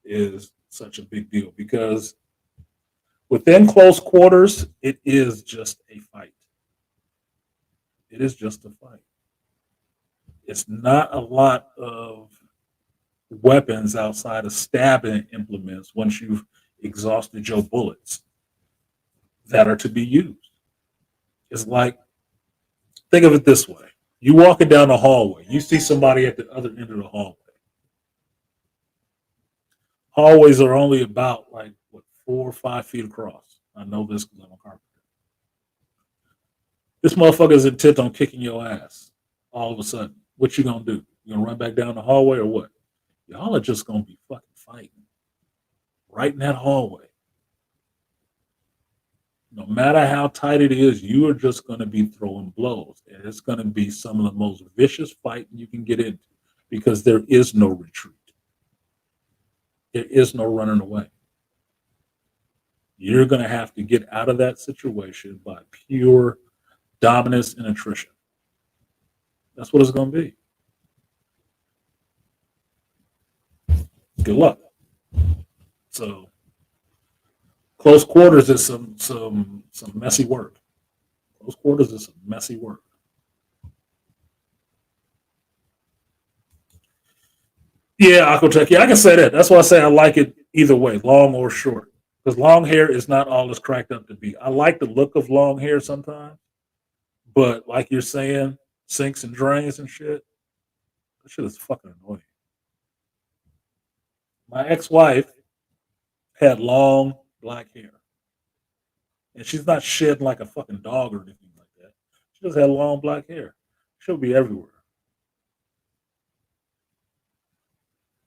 is such a big deal, because within close quarters, it is just a fight. It is just a fight. It's not a lot of weapons outside of stabbing implements once you've exhausted your bullets that are to be used. It's like, think of it this way. You walking down the hallway, you see somebody at the other end of the hallway. Hallways are only about like what 4 or 5 feet across. I know this because I'm a carpenter. This motherfucker is intent on kicking your ass. All of a sudden, what you gonna do? You gonna run back down the hallway or what? Y'all are just gonna be fucking fighting right in that hallway. No matter how tight it is, you are just gonna be throwing blows, and it's gonna be some of the most vicious fighting you can get into because there is no retreat. There is no running away. You're going to have to get out of that situation by pure dominance and attrition. That's what it's going to be. Good luck. So, close quarters is some messy work. Close quarters is some messy work. Yeah, Aquatech. Yeah, I can say that. That's why I say I like it either way, long or short. Because long hair is not all it's cracked up to be. I like the look of long hair sometimes, but like you're saying, sinks and drains and shit, that shit is fucking annoying. My ex-wife had long black hair, and she's not shedding like a fucking dog or anything like that. She just had long black hair. She'll be everywhere.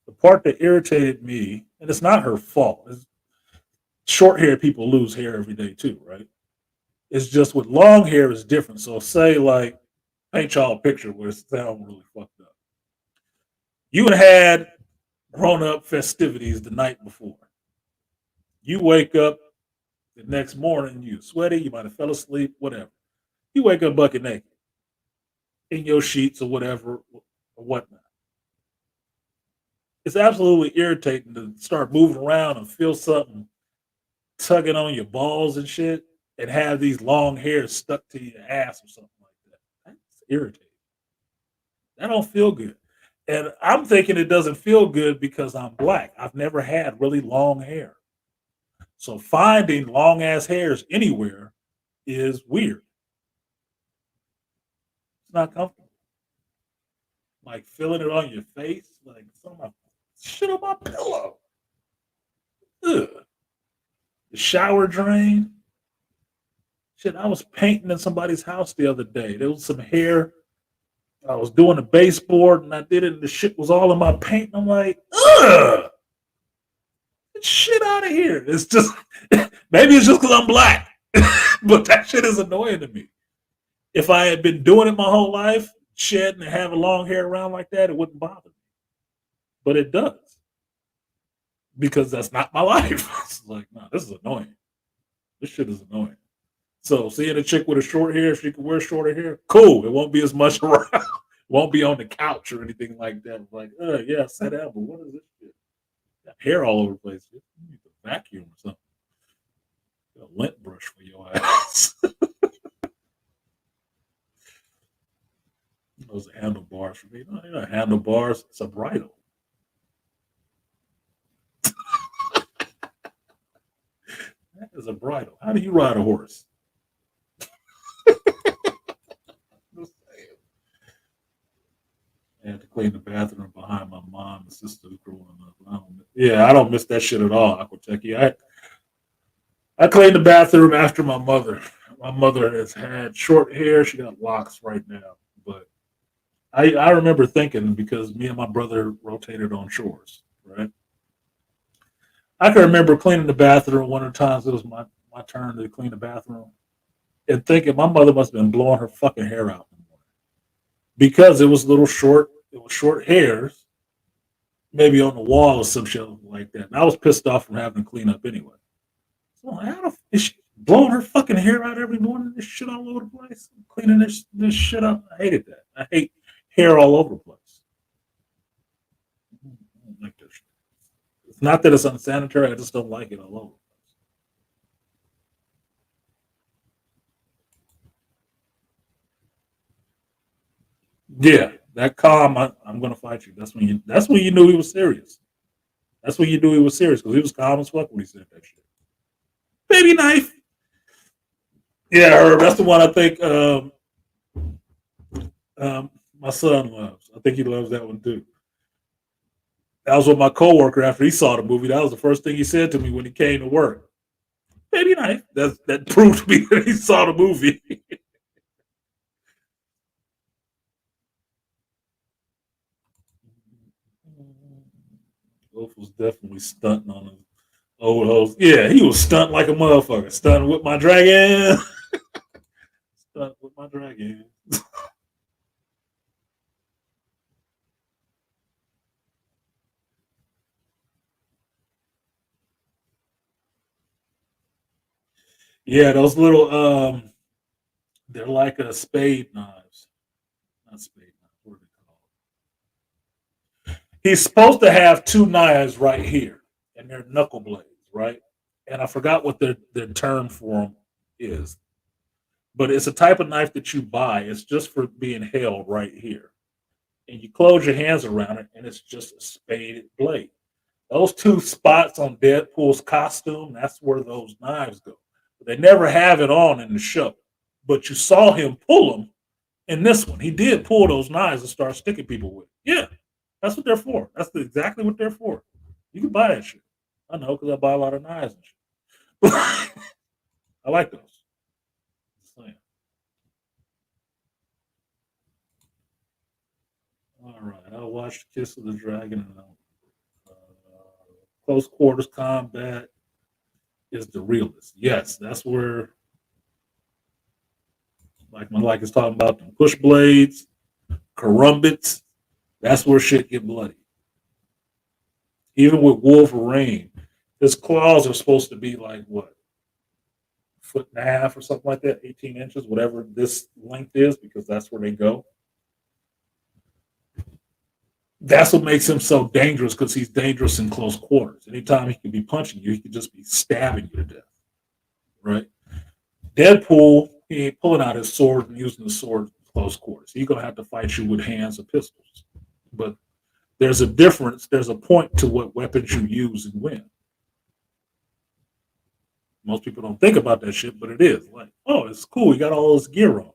The part that irritated me, and it's not her fault. Short hair people lose hair every day too, right? It's just with long hair is different. So say like paint y'all a picture where it sounds really fucked up. You had grown up festivities the night before. You wake up the next morning, you sweaty, you might have fell asleep, whatever. You wake up bucket naked in your sheets or whatever or whatnot. It's absolutely irritating to start moving around and feel something tugging on your balls and shit and have these long hairs stuck to your ass or something like that. That's irritating. That don't feel good. And I'm thinking it doesn't feel good because I'm black. I've never had really long hair. So finding long ass hairs anywhere is weird. It's not comfortable. Like feeling it on your face, like some of my shit on my pillow. Ugh. The shower drain. Shit, I was painting in somebody's house the other day. There was some hair. I was doing the baseboard and I did it and the shit was all in my paint. And I'm like, ugh! Get shit out of here. It's just, maybe it's just because I'm black. But that shit is annoying to me. If I had been doing it my whole life, shedding and having long hair around like that, it wouldn't bother me. But it does. Because that's not my life. It's like, no, this is annoying. This shit is annoying. So seeing a chick with a short hair, if she can wear shorter hair, cool. It won't be as much around. It won't be on the couch or anything like that. It's like, yeah, sit down, but what is this shit? Got hair all over the place. You need to vacuum or something. Got a lint brush for your ass. Those are handlebars for me. No, they're not handlebars. It's a bridle. That is a bridle. How do you ride a horse? clean the bathroom behind my mom and sister growing up. I don't miss that shit at all, Aquatech. I cleaned the bathroom after my mother. My mother has had short hair. She got locks right now. But I remember thinking, because me and my brother rotated on chores, right? I can remember cleaning the bathroom one of the times it was my turn to clean the bathroom and thinking my mother must have been blowing her fucking hair out in the morning because it was short hairs, maybe on the wall or some shit like that. And I was pissed off from having to clean up anyway. So how the is she blowing her fucking hair out every morning? This shit all over the place, cleaning this shit up. I hated that. I hate hair all over the place. I don't like that shit. It's not that it's unsanitary. I just don't like it all over. Yeah, that calm. I'm gonna fight you. That's when you knew he was serious. That's when you knew he was serious because he was calm as fuck when he said that shit. Baby knife. Yeah, Herb. That's the one I think my son loves. I think he loves that one too. That was what my coworker, after he saw the movie, that was the first thing he said to me when he came to work. Baby knife. That proved to me that he saw the movie. Wolf was definitely stunting on his old host. Yeah, he was stunting like a motherfucker. Stunting with my dragon. Stunting with my dragon. Yeah, those little they're like a spade knives. Not spade knives. What are they called? He's supposed to have two knives right here, and they're knuckle blades, right? And I forgot what their term for them is, but it's a type of knife that you buy. It's just for being held right here, and you close your hands around it, and it's just a spaded blade. Those two spots on Deadpool's costume, that's where those knives go. But they never have it on in the show. But you saw him pull them in this one. He did pull those knives and start sticking people with. Yeah, that's what they're for. Exactly what they're for. You can buy that shit. I know because I buy a lot of knives and shit. I like those. All right, I'll watch Kiss of the Dragon and close quarters combat is the realest. Yes, that's where like my like is talking about the push blades, carumbits. That's where shit get bloody. Even with Wolverine, his claws are supposed to be like what, foot and a half or something like that, 18 inches, whatever this length is, because that's where they go. That's what makes him so dangerous because he's dangerous in close quarters. Anytime he can be punching you, he could just be stabbing you to death. Right? Deadpool, he ain't pulling out his sword and using the sword in close quarters. He's gonna have to fight you with hands or pistols. But there's a difference, there's a point to what weapons you use and when. Most people don't think about that shit, but it is. Like, oh, it's cool, he got all his gear on.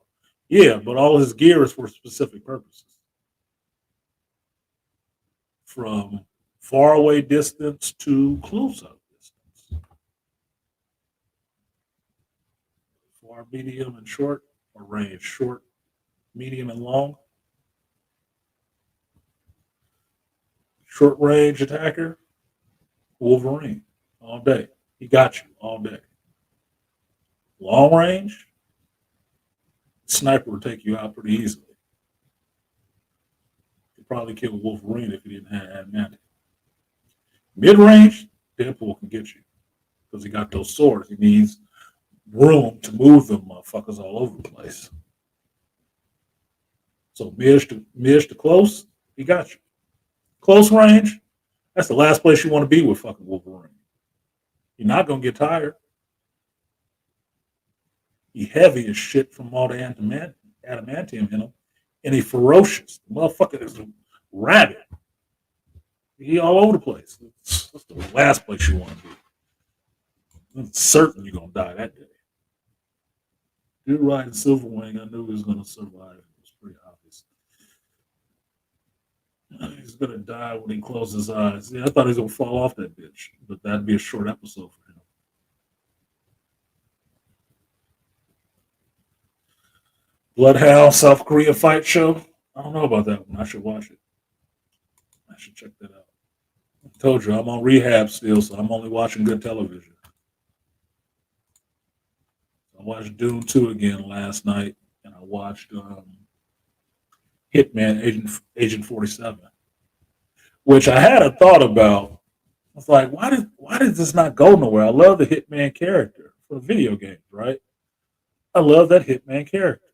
Yeah, but all his gear is for specific purposes. From far away distance to close up distance. Far, medium, and short, or range. Short, medium, and long. Short range attacker, Wolverine, all day. He got you all day. Long range, sniper would take you out pretty easily. He'd probably kill Wolverine if he didn't have adamantium. Mid range, Deadpool can get you because he got those swords. He needs room to move them motherfuckers all over the place. So mid to close, he got you. Close range, that's the last place you want to be with fucking Wolverine. You're not gonna get tired. He heavy as shit from all the adamantium in him, and he ferocious. The motherfucker is a rabbit. He all over the place. That's the last place you want to be. I'm certain you're gonna die that day. Dude riding Silverwing, I knew he was gonna survive. It was pretty obvious. He's gonna die when he closes his eyes. Yeah, I thought he was gonna fall off that bitch, but that'd be a short episode for him. Bloodhound South Korea fight show. I don't know about that one. I should watch it. I should check that out. I told you I'm on rehab still, so I'm only watching good television. I watched Dune 2 again last night, and I watched Hitman Agent 47, which I had a thought about. I was like, why did this not go nowhere? I love the Hitman character for the video games, right? I love that Hitman character.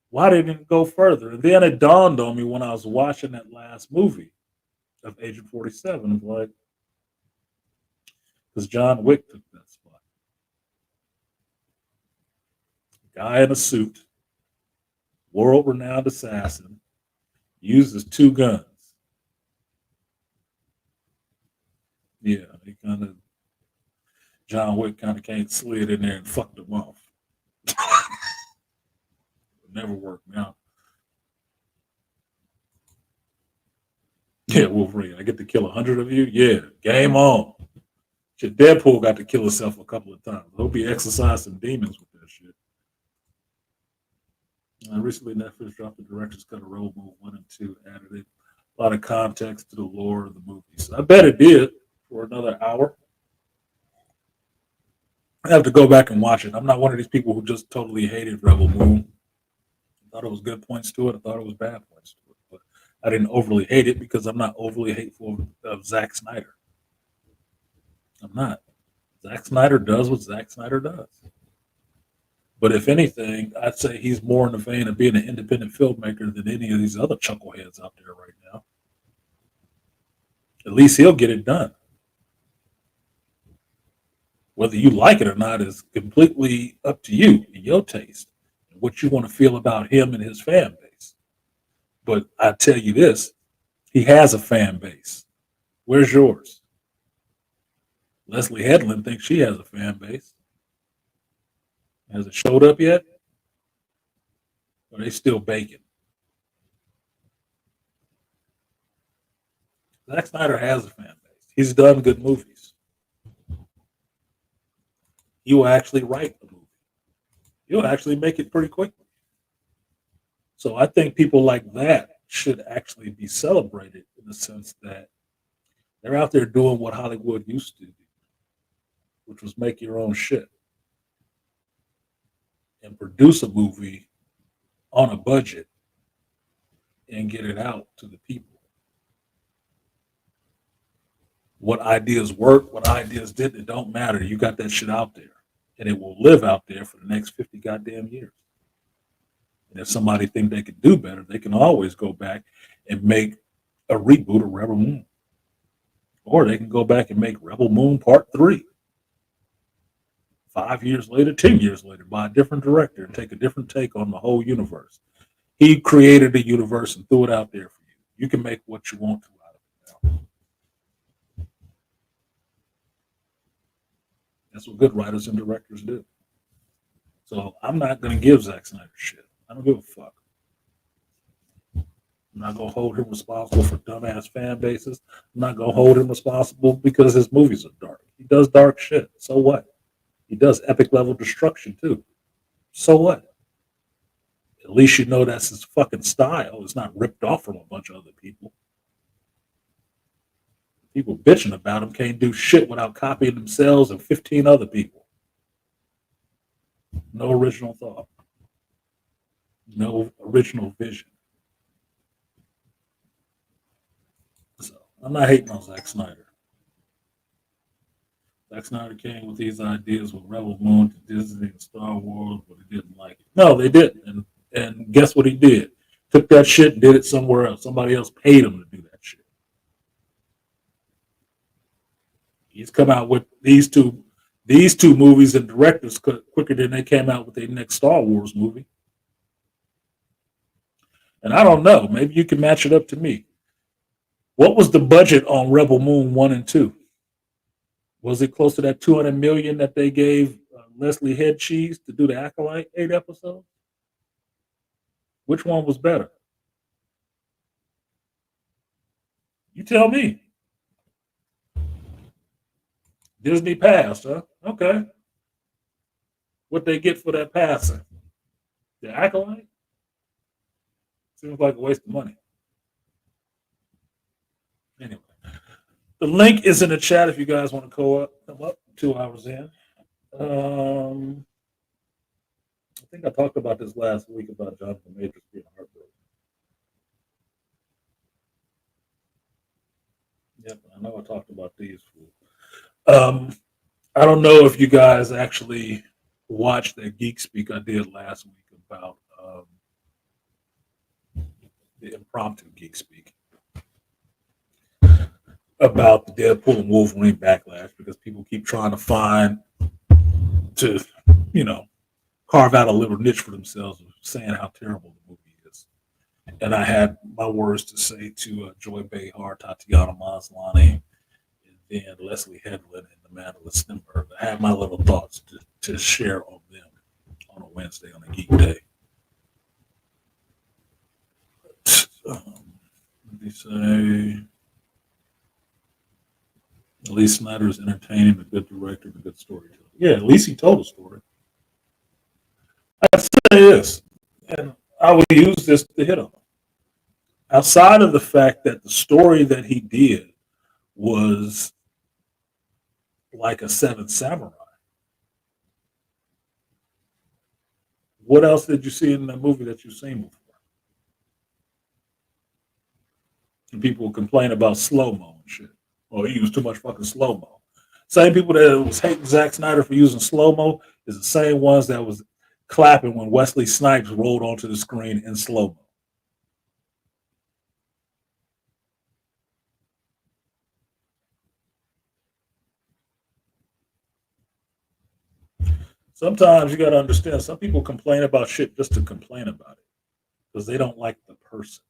Why didn't it go further? And then it dawned on me when I was watching that last movie of Agent 47. It's like, because John Wick took that spot. Guy in a suit, world renowned assassin, uses two guns. Yeah, he kind of, John Wick kind of came slid in there and fucked him off. It never worked out. Yeah, Wolverine. I get to kill 100 of you. Yeah, game on. Shit, Deadpool got to kill himself a couple of times. I hope he exercised some demons with that shit. Recently, Netflix dropped the director's cut of Road Move 1 and 2, added a lot of context to the lore of the movie. So I bet it did for another hour. I have to go back and watch it. I'm not one of these people who just totally hated Rebel Moon. I thought it was good points to it. I thought it was bad points to it. But I didn't overly hate it because I'm not overly hateful of Zack Snyder. I'm not. Zack Snyder does what Zack Snyder does. But if anything, I'd say he's more in the vein of being an independent filmmaker than any of these other chuckleheads out there right now. At least he'll get it done. Whether you like it or not is completely up to you and your taste and what you want to feel about him and his fan base. But I tell you this, he has a fan base. Where's yours? Leslie Headland thinks she has a fan base. Has it showed up yet? Or are they still baking? Zack Snyder has a fan base. He's done good movies. He will actually write the movie. He'll actually make it pretty quickly. So I think people like that should actually be celebrated in the sense that they're out there doing what Hollywood used to do, which was make your own shit and produce a movie on a budget and get it out to the people. What ideas work, what ideas didn't, it don't matter. You got that shit out there. And it will live out there for the next 50 goddamn years. And if somebody think they could do better, they can always go back and make a reboot of Rebel Moon. Or they can go back and make Rebel Moon Part 3. 5 years later, 10 years later, by a different director and take a different take on the whole universe. He created a universe and threw it out there for you. You can make what you want to out of it now. That's what good writers and directors do. So I'm not going to give Zack Snyder shit. I don't give a fuck. I'm not going to hold him responsible for dumbass fan bases. I'm not going to hold him responsible because his movies are dark. He does dark shit. So what? He does epic level destruction too. So what? At least you know that's his fucking style. It's not ripped off from a bunch of other people. People bitching about him can't do shit without copying themselves and 15 other people. No original thought. No original vision. So I'm not hating on Zack Snyder. Zack Snyder came with these ideas with Rebel Moon to Disney and Star Wars, but he didn't like it. No, they didn't. And guess what he did? Took that shit and did it somewhere else. Somebody else paid him to do that shit. He's come out with these two movies and directors quicker than they came out with their next Star Wars movie. And I don't know. Maybe you can match it up to me. What was the budget on Rebel Moon 1 and 2? Was it close to that $200 million that they gave Leslie Head Cheese to do the Acolyte 8 episodes? Which one was better? You tell me. Disney passed, huh? Okay. What they get for that passing? The acolyte? Seems like a waste of money. Anyway, the link is in the chat if you guys want to come up 2 hours in. I think I talked about this last week about Jonathan Majors being heartbroken. Yep, I know I talked about these. I don't know if you guys actually watched that Geek Speak I did last week about the impromptu Geek Speak about the Deadpool and Wolverine backlash because people keep trying to find to, you know, carve out a little niche for themselves of saying how terrible the movie is. And I had my words to say to Joy Behar, Tatiana Maslany, and then Leslie Headland and Amanda Stenberg. I had my little thoughts to share on them on a Wednesday on a Geek Day. Let me say, at least Snyder is entertaining, a good director, and a good storyteller. Yeah, at least he told a story. I'd say this, and I will use this to hit on. Outside of the fact that the story that he did was like a Seven Samurai, what else did you see in the movie that you've seen before? And people complain about slow mo and shit. Oh, he used too much fucking slow mo. Same people that was hating Zack Snyder for using slow mo is the same ones that was clapping when Wesley Snipes rolled onto the screen in slow mo. Sometimes you got to understand. Some people complain about shit just to complain about it because they don't like the person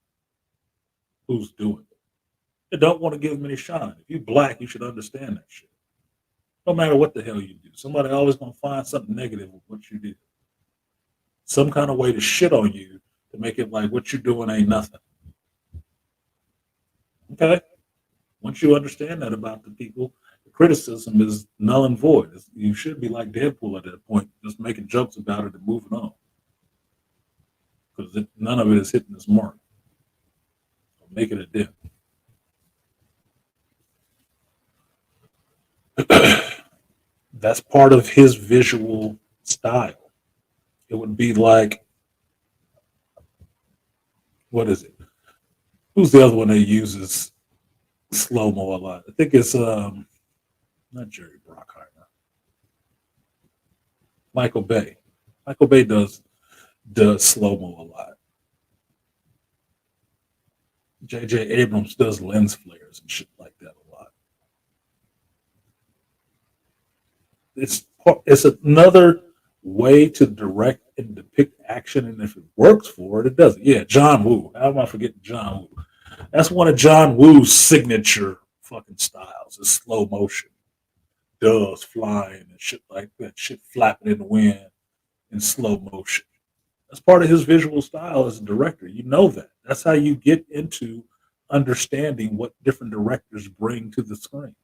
who's doing it. They don't want to give them any shine. If you're black, you should understand that shit. No matter what the hell you do, somebody always gonna find something negative with what you did. Some kind of way to shit on you to make it like what you're doing ain't nothing. Okay? Once you understand that about the people, the criticism is null and void. You should be like Deadpool at that point, just making jokes about it and moving on. Because none of it is hitting its mark. So make it a dip. That's part of his visual style. It would be like, what is it? Who's the other one that uses slow mo a lot? I think it's not Jerry Bruckheimer. Michael Bay. Michael Bay does slow mo a lot. J.J. Abrams does lens flares and shit like that a lot. It's another way to direct and depict action, and if it works for it, it does. Yeah, John Woo. How am I forgetting John Woo? That's one of John Woo's signature fucking styles. Is slow motion, doves flying and shit like that, shit flapping in the wind in slow motion. That's part of his visual style as a director. You know that. That's how you get into understanding what different directors bring to the screen.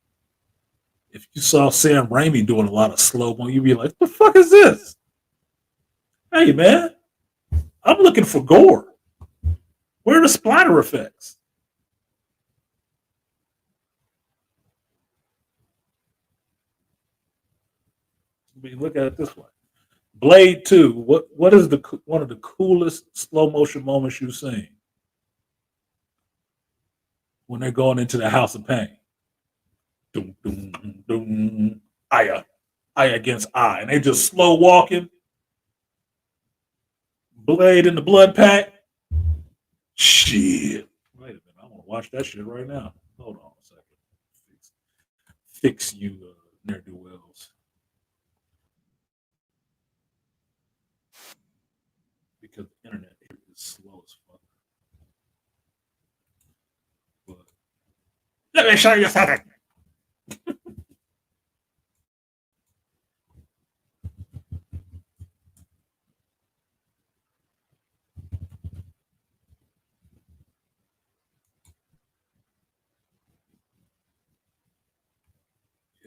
If you saw Sam Raimi doing a lot of slow mo, you'd be like, "What the fuck is this?" Hey man, I'm looking for gore. Where are the splatter effects? I mean, look at it this way. Blade 2, what is one of the coolest slow motion moments you've seen? When they're going into the House of Pain. Doom, doom, doom, eye against eye. And they just slow walking. Blade in the blood pack. Shit. Wait a minute. I want to watch that shit right now. Hold on a second. Fix you, ne'er-do-wells. Because the internet here is slow as fuck. But let me show you something.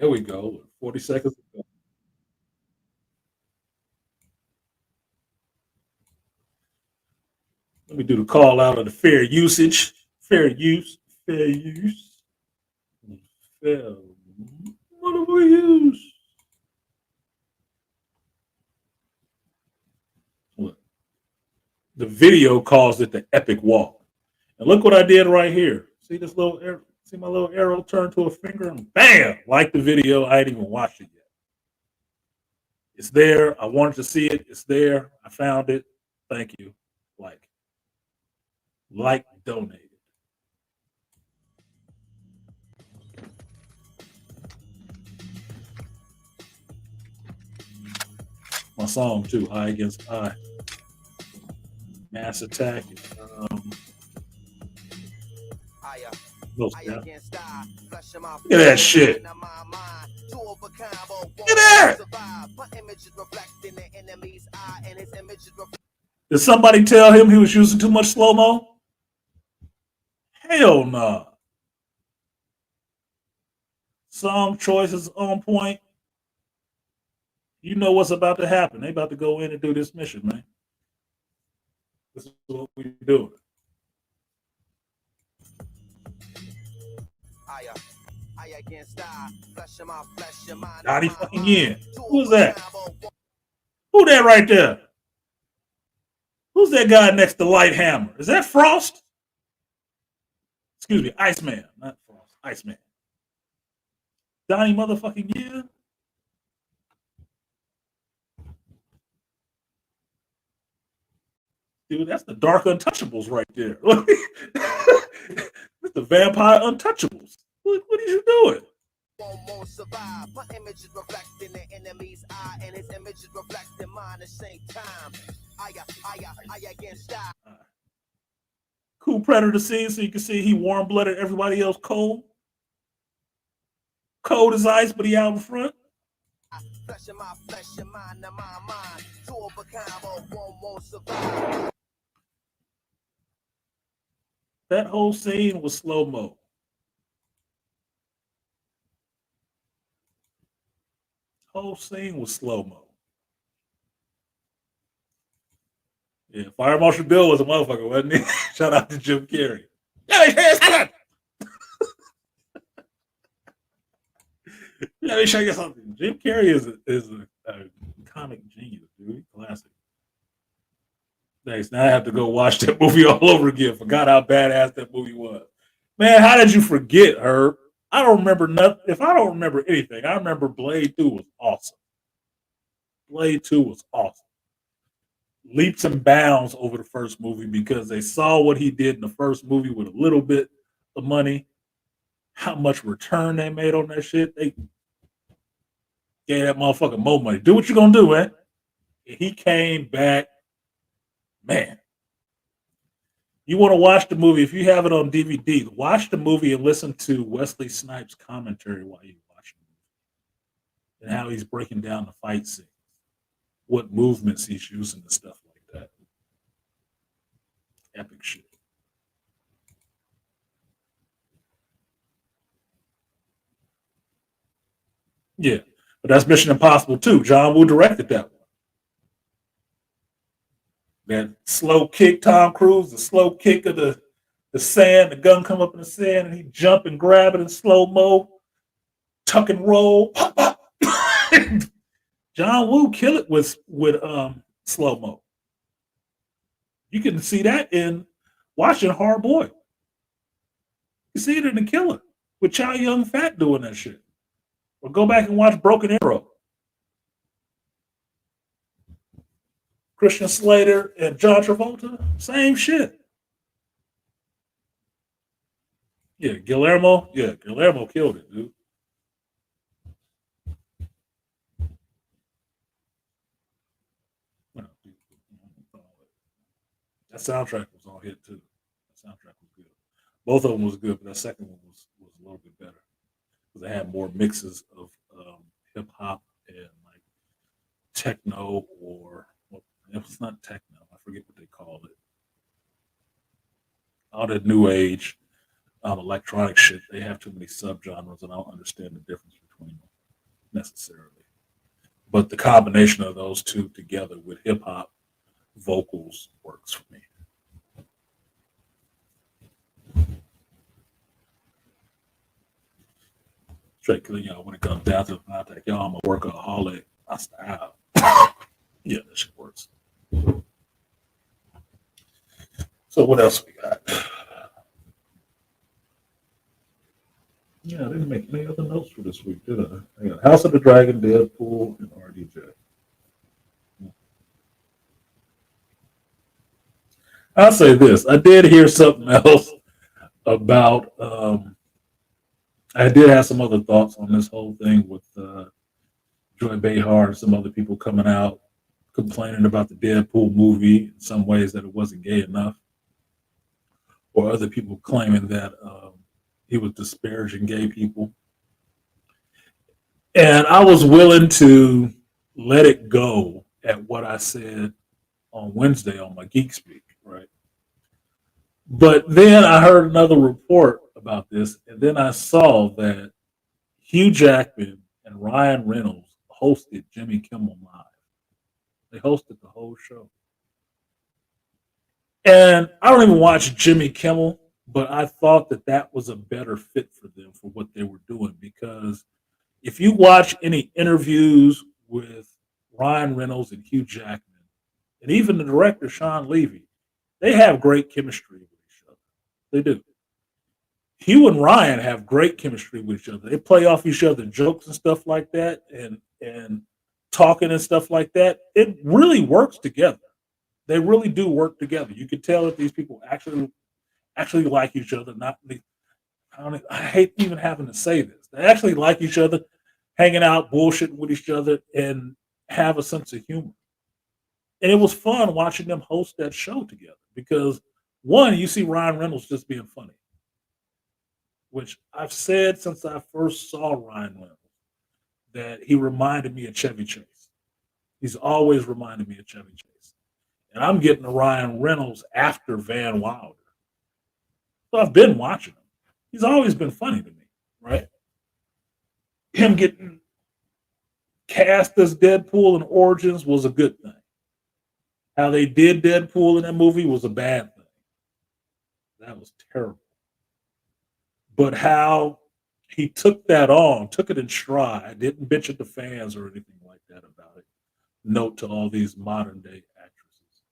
There we go. 40 seconds ago. Let me do the call out of the fair usage. Fair use. Fair use. Fair. What do we use? Look. The video calls it the epic walk. And look what I did right here. See this little arrow? See my little arrow turn to a finger and bam! Like the video. I ain't even watched it yet. It's there. I wanted to see it. It's there. I found it. Thank you. Like, donated. My song too, Eye Against Eye. Mass Attack. Look at that shit. Look at that. Did somebody tell him he was using too much slow-mo? Hell no. Nah. Song choices on point. You know what's about to happen. They about to go in and do this mission, man. This is what we do. Donnie fucking Yen. Who's that? Who that right there? Who's that guy next to Lighthammer? Is that Frost? Excuse me, Iceman. Not Frost. Iceman. Donnie motherfucking Yen. Dude, that's the Dark Untouchables right there. That's the Vampire Untouchables. What are you doing? Won't survive. My image is reflecting the enemy's eye, and his image is reflecting mine at the same time. I against stop. Cool Predator scene, so you can see he warm-blooded, everybody else cold. Cold as ice, but he out in front. Flesh in my flesh and mind, my mind. Two of a kind, but one won't survive. That whole scene was slow-mo. Whole scene was slow-mo. Yeah, Fire Marshal Bill was a motherfucker, wasn't he? Shout out to Jim Carrey. Let me show you something. Jim Carrey is a comic genius, dude. Classic. Thanks. Now I have to go watch that movie all over again. Forgot how badass that movie was. Man, how did you forget, Herb? I don't remember nothing. If I don't remember anything, I remember Blade 2 was awesome. Blade 2 was awesome. Leaps and bounds over the first movie because they saw what he did in the first movie with a little bit of money, how much return they made on that shit. They gave that motherfucker more money. Do what you're going to do, man. And he came back. Man. You want to watch the movie, if you have it on DVD, watch the movie and listen to Wesley Snipes' commentary while you watch it and how he's breaking down the fight scenes, what movements he's using and stuff like that. Epic shit. Yeah, but that's Mission Impossible 2. John Woo directed that one. That slow kick, Tom Cruise, the slow kick of the sand, the gun come up in the sand, and he jump and grab it in slow-mo, tuck and roll, pop, pop. John Woo kill it with slow-mo. You can see that in watching Hard Boy. You see it in The Killer with Chow Yun-Fat doing that shit. Or go back and watch Broken Arrow. Christian Slater and John Travolta, same shit. Yeah, Guillermo killed it, dude. That soundtrack was on hit too. That soundtrack was good. Both of them was good, but that second one was a little bit better because they had more mixes of hip hop and like techno or. It was not techno. I forget what they called it. All that new age electronic shit. They have too many subgenres, and I don't understand the difference between them. necessarily. But the combination of those two together with hip hop vocals works for me. Straight killing y'all when it comes down to the contact, y'all, I'm a workaholic. My style. Yeah, that shit works. So what else we got? Yeah, I didn't make any other notes for this week, did I? I got House of the Dragon, Deadpool, and RDJ. I'll say this. I did hear something else about I did have some other thoughts on this whole thing with Joy Behar and some other people coming out complaining about the Deadpool movie in some ways that it wasn't gay enough, or other people claiming that he was disparaging gay people. And I was willing to let it go at what I said on Wednesday on my Geek Speak, right? But then I heard another report about this, and then I saw that Hugh Jackman and Ryan Reynolds hosted Jimmy Kimmel Live. They hosted the whole show. And I don't even watch Jimmy Kimmel, but I thought that that was a better fit for them for what they were doing, because if you watch any interviews with Ryan Reynolds and Hugh Jackman, and even the director, Sean Levy, they have great chemistry with each other. They do. Hugh and Ryan have great chemistry with each other. They play off each other jokes and stuff like that, and talking and stuff like that. It really works together. They really do work together. You can tell that these people actually like each other. I hate even having to say this. They actually like each other, hanging out, bullshitting with each other, and have a sense of humor. And it was fun watching them host that show together because, one, you see Ryan Reynolds just being funny, which I've said since I first saw Ryan Reynolds that he reminded me of Chevy Chase. He's always reminded me of Chevy Chase. And I'm getting to Ryan Reynolds after Van Wilder. So I've been watching him. He's always been funny to me, right? Him getting cast as Deadpool in Origins was a good thing. How they did Deadpool in that movie was a bad thing. That was terrible. But how he took that on, took it in stride, didn't bitch at the fans or anything like that about it. Note to all these modern day actresses.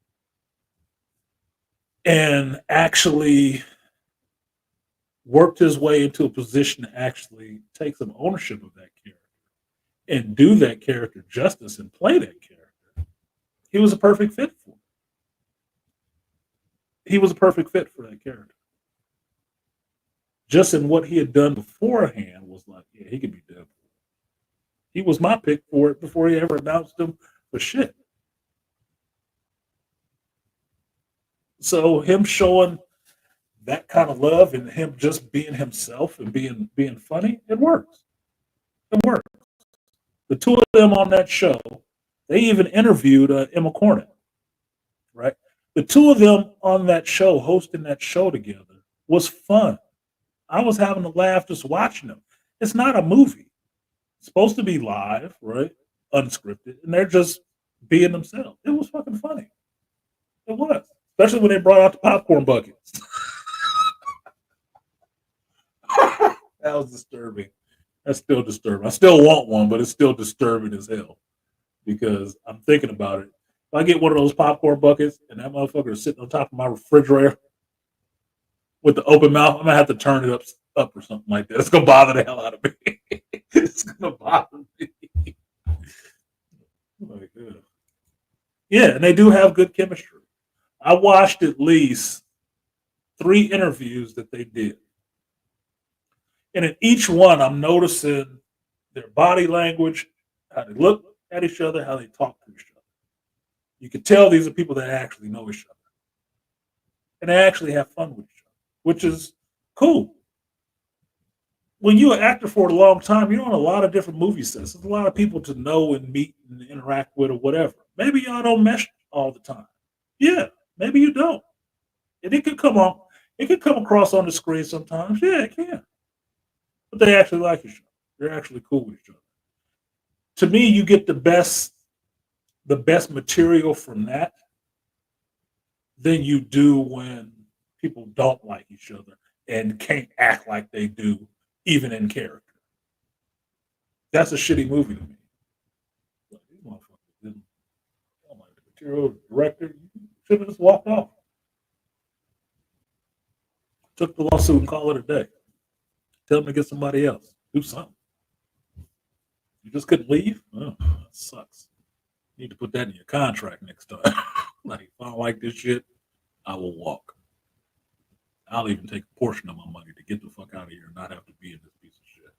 And actually worked his way into a position to actually take some ownership of that character and do that character justice and play that character. He was a perfect fit for it. He was a perfect fit for that character. Just in what he had done beforehand was like, yeah, he could be Deadpool. He was my pick for it before he ever announced him for shit. So him showing that kind of love and him just being himself and being funny, it works. It works. The two of them on that show, they even interviewed Emma Corrin, right? The two of them on that show, hosting that show together, was fun. I was having a laugh just watching them. It's not a movie. It's supposed to be live, right? Unscripted, and they're just being themselves. It was fucking funny. It was. Especially when they brought out the popcorn buckets. That was disturbing. That's still disturbing. I still want one, but it's still disturbing as hell because I'm thinking about it. If I get one of those popcorn buckets and that motherfucker is sitting on top of my refrigerator with the open mouth, I'm gonna have to turn it up or something like that. It's gonna bother the hell out of me. It's gonna bother me. Like, yeah, and they do have good chemistry. I watched at least 3 interviews that they did. And in each one, I'm noticing their body language, how they look at each other, how they talk to each other. You can tell these are people that actually know each other. And they actually have fun with each other, which is cool. When you're an actor for a long time, you're on a lot of different movie sets. There's a lot of people to know and meet and interact with or whatever. Maybe y'all don't mesh all the time. Yeah, maybe you don't. And it could come across on the screen sometimes. Yeah, it can. But they actually like each other. They're actually cool with each other. to me, you get the best material from that than you do when people don't like each other and can't act like they do, even in character. That's a shitty movie to me. Like, these motherfuckers didn't like the material, the director. You should have just walked off. Took the lawsuit and call it a day. Tell them to get somebody else. Do something. You just couldn't leave? Oh, that sucks. You need to put that in your contract next time. Like, if I don't like this shit, I will walk. I'll even take a portion of my money to get the fuck out of here and not have to be in this piece of shit.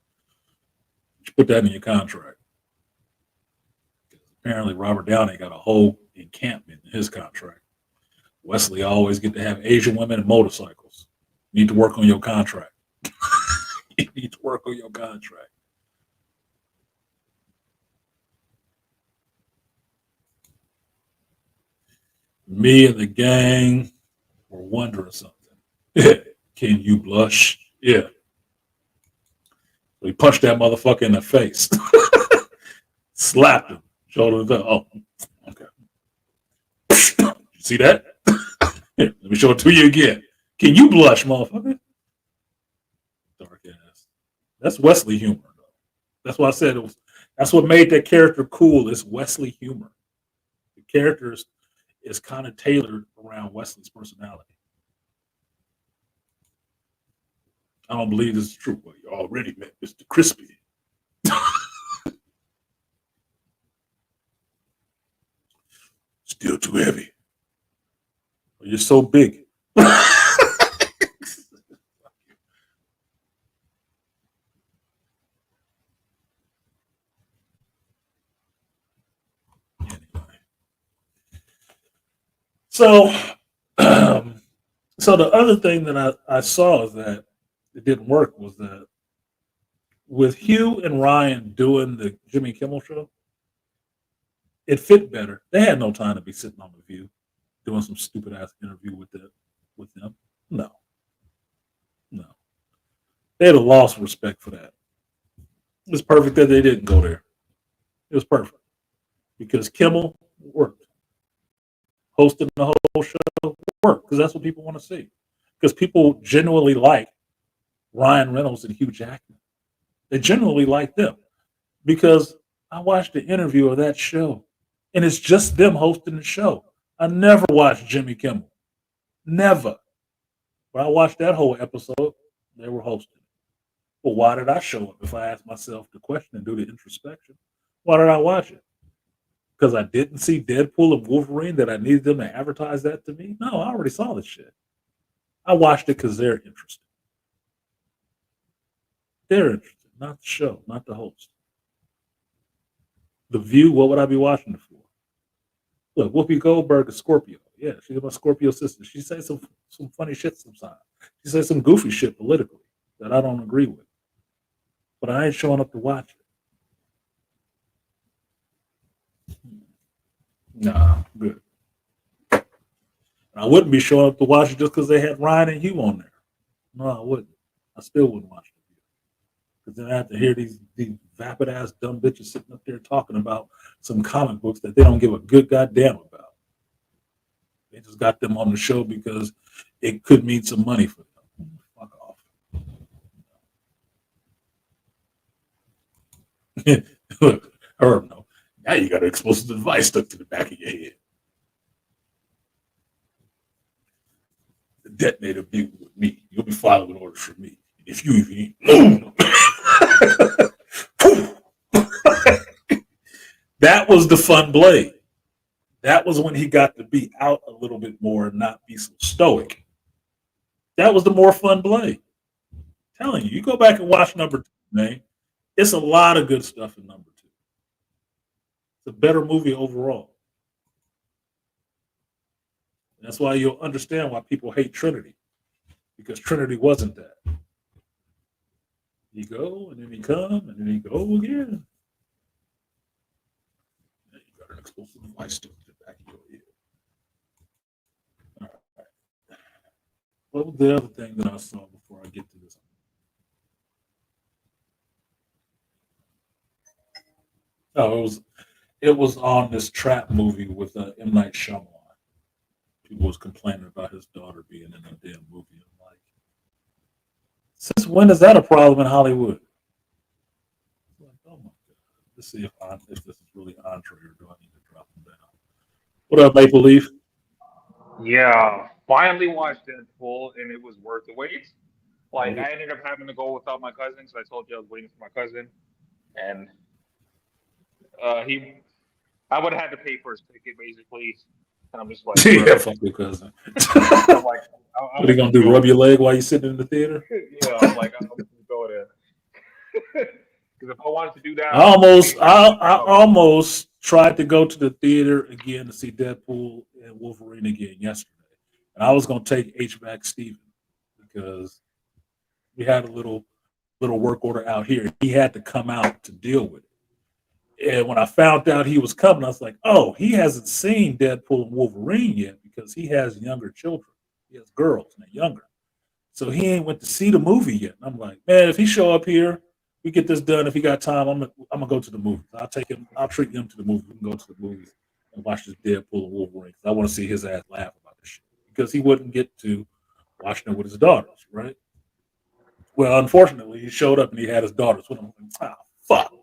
You put that in your contract. Apparently, Robert Downey got a whole encampment in his contract. Wesley always get to have Asian women and motorcycles. You need to work on your contract. You need to work on your contract. Me and the gang were wondering something. Can you blush? Yeah. So he punched that motherfucker in the face. Slapped him. Showed him, oh, okay. You see that? Here, let me show it to you again. Can you blush, motherfucker? Dark ass. That's Wesley humor, though. That's why I said it was. That's what made that character cool. Is Wesley humor. The character is kind of tailored around Wesley's personality. I don't believe this is true. Well, you already met Mr. Crispy. Still too heavy. Well, you're so big. So, so the other thing that I saw is that it didn't work was that with Hugh and Ryan doing the Jimmy Kimmel show, it fit better. They had no time to be sitting on The View doing some stupid ass interview with them. No. They had a lost respect for that. It was perfect that they didn't go there. It was perfect because Kimmel worked. Hosting the whole show worked because that's what people want to see. Because people genuinely like Ryan Reynolds and Hugh Jackman. They genuinely like them because I watched the interview of that show and it's just them hosting the show. I never watched Jimmy Kimmel. Never. But I watched that whole episode. They were hosting. Well, why did I show up if I asked myself the question and do the introspection? Why did I watch it? Because I didn't see Deadpool and Wolverine that I needed them to advertise that to me? No, I already saw this shit. I watched it because they're interested. They're interested, not the show, not the host. The View, what would I be watching it for? Look, Whoopi Goldberg is Scorpio. Yeah, she's my Scorpio sister. She says some funny shit sometimes. She says some goofy shit politically that I don't agree with. But I ain't showing up to watch it. Nah, good. I wouldn't be showing up to watch it just because they had Ryan and Hugh on there. No, I wouldn't. I still wouldn't watch it. Because then I have to hear these vapid ass dumb bitches sitting up there talking about some comic books that they don't give a good goddamn about. They just got them on the show because it could mean some money for them. Fuck off. Look, Herb, no. Now you got an explosive device stuck to the back of your head. The detonator be with me. You'll be following orders from me. If you even move. That was the fun Blade. That was when he got to be out a little bit more and not be so stoic. That was the more fun Blade. I'm telling you go back and watch number 2, man. It's a lot of good stuff in number 2. It's a better movie overall. And that's why you'll understand why people hate Trinity. Because Trinity wasn't that. He go, and then he come, and then he go again. And you got an explosive device stuck to the back of your head. All right. What was the other thing that I saw before I get to this? Oh, it was on this trap movie with M Night Shyamalan. People was complaining about his daughter being in a damn movie. I'm like, since when is that a problem in Hollywood? I'm like, oh my god. Let's see if this is really Andre or do I need to drop him down? What up, Maple Leaf? Yeah, finally watched Deadpool, and it was worth the wait. Like, Oh, I ended up having to go without my cousin, so I told you I was waiting for my cousin, and he, I would have had to pay for his ticket basically. And I'm just like, yeah, bro, fuck your cousin. I'm like, I'm What are you gonna gonna just do? go Rub there. your leg while you sitting in the theater? Yeah, I'm like, I'm just gonna go there. Because if I wanted to do that, I I would have almost, paid for I, the ticket I myself. almost tried to go to the theater again to see Deadpool and Wolverine again yesterday, and I was gonna take HVAC Steven because we had a little work order out here. He had to come out to deal with it, and when I found out he was coming, I was like, oh, he hasn't seen Deadpool and Wolverine yet because he has younger children. He has girls and they're younger. So he ain't went to see the movie yet. And I'm like, man, if he show up here, we get this done. If he got time, I'm gonna go to the movies. I'll take him. I'll treat him to the movie. We can go to the movies and watch this Deadpool and Wolverine. 'Cause I want to see his ass laugh about this shit because he wouldn't get to watching it with his daughters, right? Well, unfortunately, he showed up and he had his daughters with him. Oh, fuck!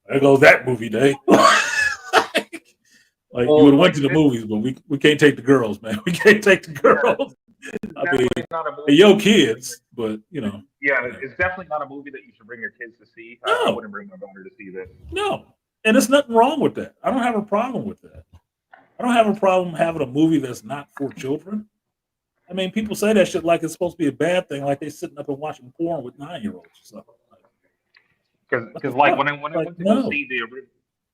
There goes that movie day. Like you would Well, have went like to the this, movies, but we can't take the girls, man. We can't take the yeah, girls. this is I mean, definitely not a hey, movie yo, that you should bring kids, but yeah, whatever. it's definitely not a movie that you should bring your kids to see. I No, wouldn't bring my daughter to see this. no. And there's nothing wrong with that. I don't have a problem with that. I don't have a problem having a movie that's not for children. I mean, people say that shit like it's supposed to be a bad thing, like they sitting up and watching porn with 9-year-olds or something. Like, what the Because like fuck? when I Like, went to go no. see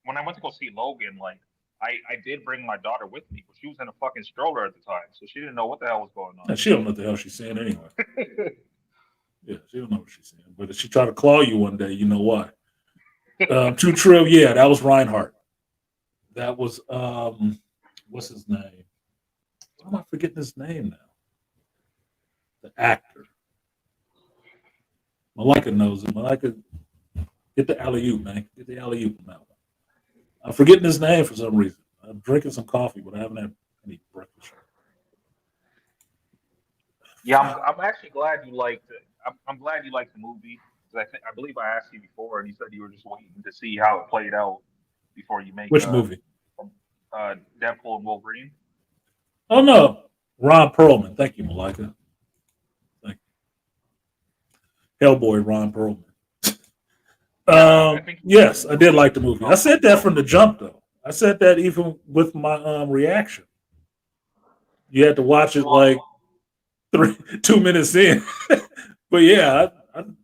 when I went to go see Logan, like I did bring my daughter with me, but she was in a fucking stroller at the time, so she didn't know what the hell was going And she don't know what the hell she's saying anyway. on. Yeah, she don't know what she's saying. But if she try to claw you one day, you know why. True Trill, yeah, that was Reinhardt. That was what's his name? Why am I forgetting his name now? The actor. Malika knows it. Malika, get the alley oop, man. Get the alley oop on that one. I'm forgetting his name for some reason. I'm drinking some coffee, but I haven't had any breakfast. Yeah, I'm actually glad you liked it. I'm glad you liked the movie because I believe I asked you before, and you said you were just waiting to see how it played out before you make Which movie? Deadpool and Wolverine. Oh no, Ron Perlman. Thank you, Malika. Thank you. Hellboy, Ron Perlman. Yeah, I think Yes, I did like the movie. I Ron said that from the Perlman. jump, though. I said that even with my reaction. You had to watch it Well, like 2 minutes in. But yeah,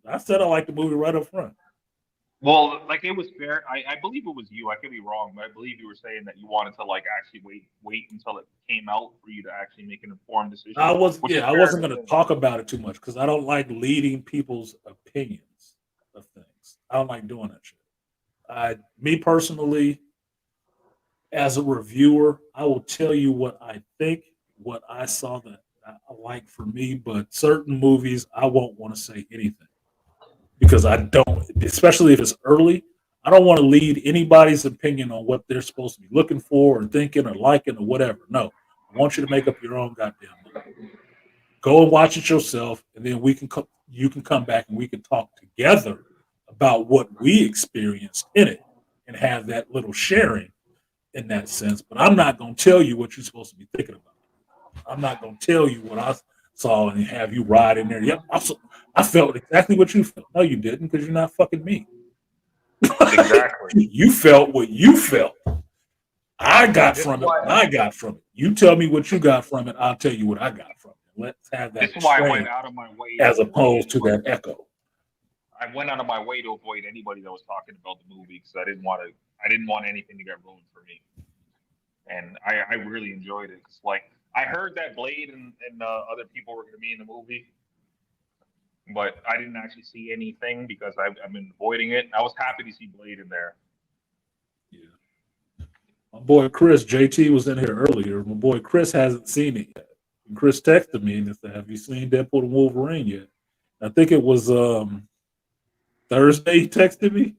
I said I liked the movie right up front. well, like it was fair. I believe it was you. I could be wrong, but I believe you were saying that you wanted to like actually wait until it came out for you to actually make an informed decision, which is I fair wasn't to going to say. talk about it too much because I don't like leading people's opinions of things. I don't like doing that shit. Me personally, as a reviewer, I will tell you what I think, what I saw that I like for me, but certain movies I won't want to say anything because I don't, especially if it's early. I don't want to lead anybody's opinion on what they're supposed to be looking for or thinking or liking or whatever. No, I want you to make up your own goddamn mind. Go and watch it yourself, and then you can come back and we can talk together about what we experienced in it and have that little sharing in that sense. But I'm not going to tell you what you're supposed to be thinking about. I'm not going to tell you what I saw and have you ride in there. Yep, I felt exactly what you felt. No, you didn't because you're not fucking me. Exactly. You felt what you felt. I got This is from it why what I got from it. You tell me what you got from it. I'll tell you what I got from it. Let's have that this is why I exchange went out of my way to as avoid opposed to that anybody. echo. I went out of my way to avoid anybody that was talking about the movie because I didn't want anything to get ruined for me. And I really enjoyed it. Cause like I heard that Blade and other people were going to be in the movie, but I didn't actually see anything because I've been avoiding it. I was happy to see Blade in there. Yeah. My boy Chris, JT was in here earlier. My boy Chris hasn't seen it yet. And Chris texted me and said, have you seen Deadpool and Wolverine yet? I think it was Thursday he texted me.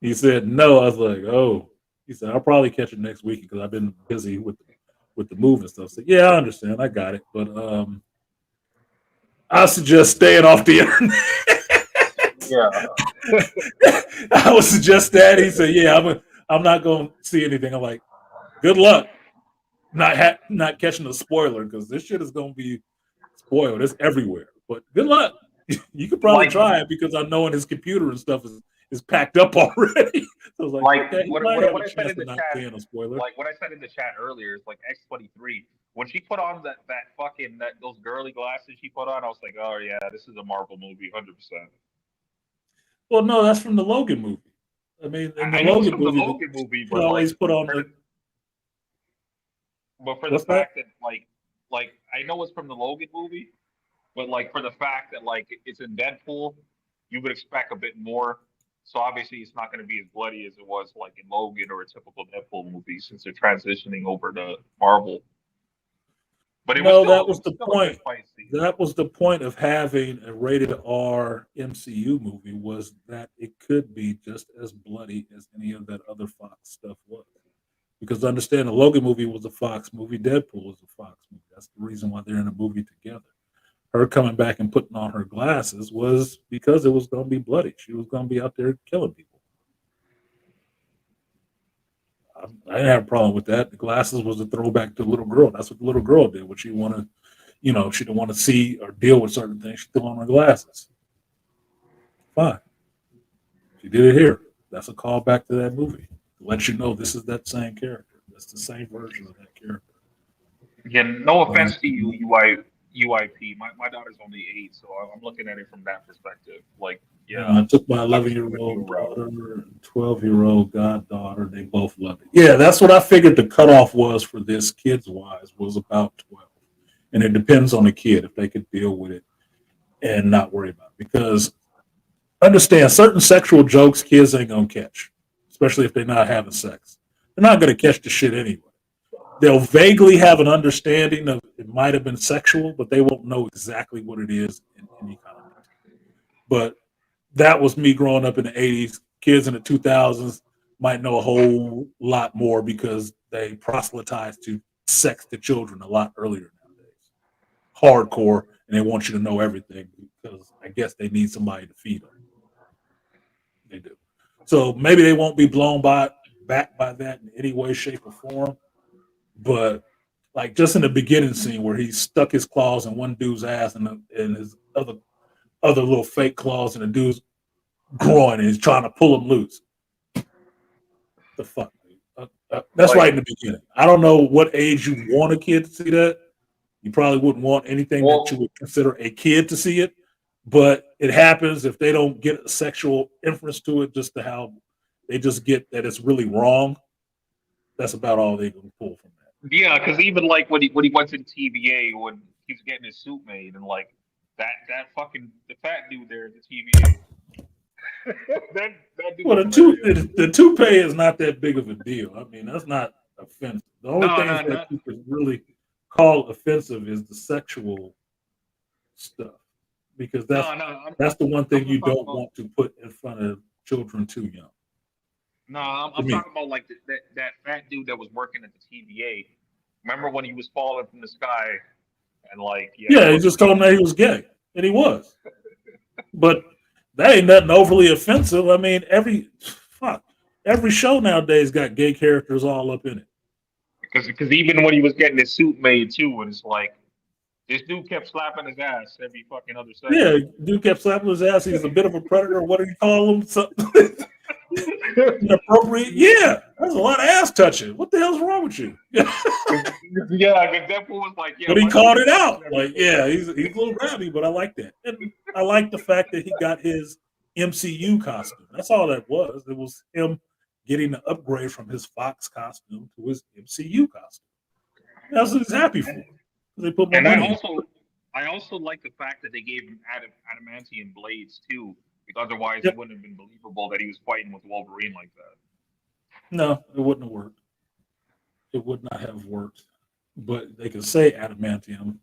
He said no. I was like, oh. He said I'll probably catch it next week because I've been busy with the move and stuff. So yeah, I understand. I got it, but I suggest staying off the internet. Yeah. I would suggest that. He said, yeah, I'm not going to see anything. I'm like, good luck not catching a spoiler because this shit is going to be spoiled. It's everywhere. But good luck. You could probably Like, try it because I know in his computer and stuff is packed up already. So I was like, like okay, he what, might what, have what a I said chance in of the not chat, seeing a spoiler. like what I said in the chat earlier is like X-23. When she put on that fucking those girly glasses she put on, I was like, oh yeah, this is a Marvel movie, 100%. Well, no, that's from the Logan movie. I mean, in the I know it's Logan from the movie, Logan movie, she but like, always put on the. for the What's that? fact that like I know it's from the Logan movie, but like for the fact that like it's in Deadpool, you would expect a bit more. So obviously it's not going to be as bloody as it was like in Logan or a typical Deadpool movie since they're transitioning over to Marvel. But No, that was it was the still a good point. fight scene. That was the point of having a rated R MCU movie was that it could be just as bloody as any of that other Fox stuff was. Because understand the Logan movie was a Fox movie, Deadpool was a Fox movie. That's the reason why they're in a movie together. Her coming back and putting on her glasses was because it was going to be bloody. She was going to be out there killing people. I didn't have a problem with that. The glasses was a throwback to the little girl. That's what the little girl did. What she wanted, she didn't want to see or deal with certain things. She threw on her glasses. Fine. She did it here. That's a callback to that movie. To let you know this is that same character. That's the same version of that character. Yeah, no offense to you, UIP. My daughter's only 8, so I'm looking at it from that perspective. Like, yeah, I took my obviously with you 11-year-old around. daughter and 12-year-old goddaughter. They both loved it. Yeah, that's what I figured the cutoff was for this kids-wise was about 12. And it depends on the kid if they could deal with it and not worry about it. Because understand, certain sexual jokes kids ain't going to catch, especially if they're not having sex. They're not going to catch the shit anyway. They'll vaguely have an understanding of it might have been sexual, but they won't know exactly what it is in any kind of detail. But that was me growing up in the 80s. Kids in the 2000s might know a whole lot more because they proselytized to sex the children a lot earlier nowadays. Hardcore, and they want you to know everything because I guess they need somebody to feed them. They do. So maybe they won't be blown back by that in any way, shape, or form. But like just in the beginning scene where he stuck his claws in one dude's ass and his other little fake claws in the dude's groin and he's trying to pull him loose. The fuck, dude. That's Like, right in the beginning. I don't know what age you want a kid to see that. You probably wouldn't want anything that you well, would consider a kid to see it, but it happens if they don't get a sexual inference to it, just to how they just get that it's really wrong. That's about all they can pull from that. yeah, because even like when he went to the TVA when he was getting his suit made and like that fucking the fat dude there at the TVA. that dude Well, was hilarious. the toupee is not that big of a deal. I mean, that's not offensive. The only No, things no, that no, you could really call offensive is the sexual stuff, because no, no. that's the one I'm thing not you talking don't about. want to put in front of children too young. No, To I'm me, talking about like that fat dude that was working at the TVA. Remember when he was falling from the sky and like he had the yeah, he fucking just told him that he was gay, and he was. But that ain't nothing overly offensive. I mean, every show nowadays got gay characters all up in it. because even when he was getting his suit made too, and it's like this dude kept slapping his ass every fucking other Yeah, second. dude kept slapping his ass. He's a bit of a predator. What do you call him? Something inappropriate. Yeah, that's a lot of ass touching. What the hell's wrong with you? Yeah, because Deadpool was like, yeah, But he why don't you called it fuck out. Like, everything? yeah, he's a little rowdy, but I like that. And I like the fact that he got his MCU costume. That's all that was. It was him getting the upgrade from his Fox costume to his MCU costume. That's what he's happy for. They put more And I money in. also I also like the fact that they gave him adamantium blades too, because otherwise it Yep. wouldn't have been believable that he was fighting with Wolverine like that. No, it wouldn't have worked. It would not have worked. But they could say adamantium.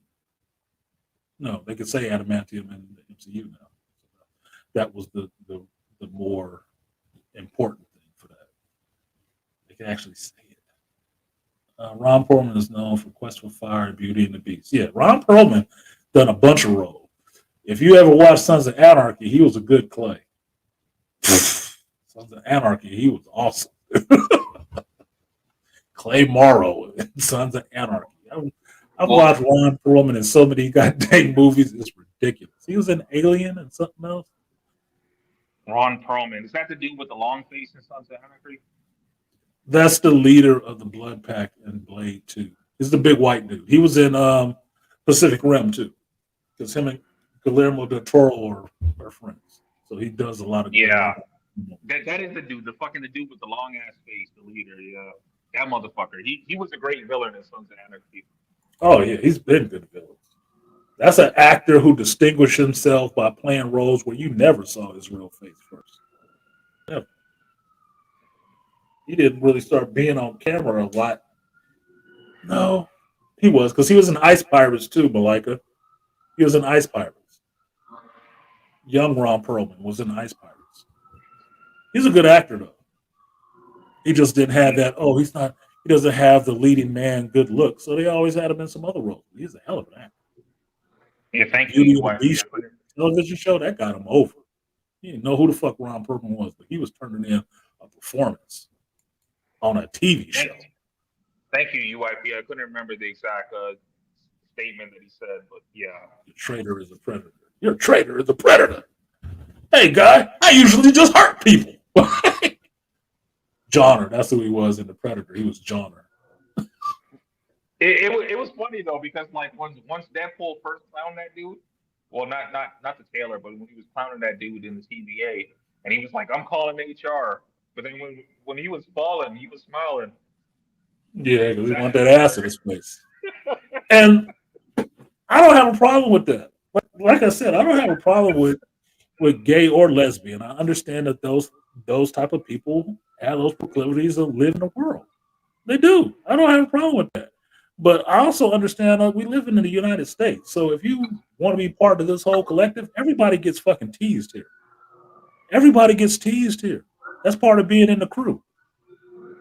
No, they could say adamantium in the MCU now. That was the more important thing. can actually say it. Ron Perlman is known for Quest for Fire and Beauty and the Beast. Yeah, Ron Perlman done a bunch of roles. If you ever watched Sons of Anarchy, he was a good Clay. Sons of Anarchy, he was awesome. Clay Morrow in Sons of Anarchy. I've watched Ron Perlman in so many goddamn movies. It's ridiculous. He was in Alien and something else. Ron Perlman. Is that the dude with the long face in Sons of Anarchy? That's the leader of the Blood Pack in Blade 2. He's the big white dude. He was in Pacific Rim too. Because him and Guillermo del Toro are friends. So he does a lot of That is the dude, the dude with the long ass face, the leader, yeah. That motherfucker. He was a great villain in Sons of Anarchy. Oh yeah, he's been good villains. That's an actor who distinguished himself by playing roles where you never saw his real face first. Never. He didn't really start being on camera a lot. No, he was, because he was in Ice Pirates too, Malika. He was in Ice Pirates. Young Ron Perlman was in Ice Pirates. He's a good actor though. He just didn't have that. Oh, he doesn't have the leading man good look. So they always had him in some other roles. He's a hell of an actor. Yeah, thank you. Television show that got him over. He didn't know who the fuck Ron Perlman was, but he was turning in a performance on a TV show. Thank you, UIP. I couldn't remember the exact statement that he said, but yeah. Your traitor is a predator. Your traitor is a predator. Hey, guy, I usually just hurt people. Johnner, that's who he was in The Predator. He was Johnner. It was funny though, because like once Deadpool first clowned that dude, well not the Taylor, but when he was clowning that dude in the TVA, and he was like, "I'm calling HR," but then when he was falling, he was smiling. Yeah, because he want that ass in his face. And I don't have a problem with that. Like I said, I don't have a problem with gay or lesbian. I understand that those type of people have those proclivities to live in the world. They do. I don't have a problem with that. But I also understand that we live in the United States. So if you want to be part of this whole collective, everybody gets fucking teased here. Everybody gets teased here. That's part of being in the crew.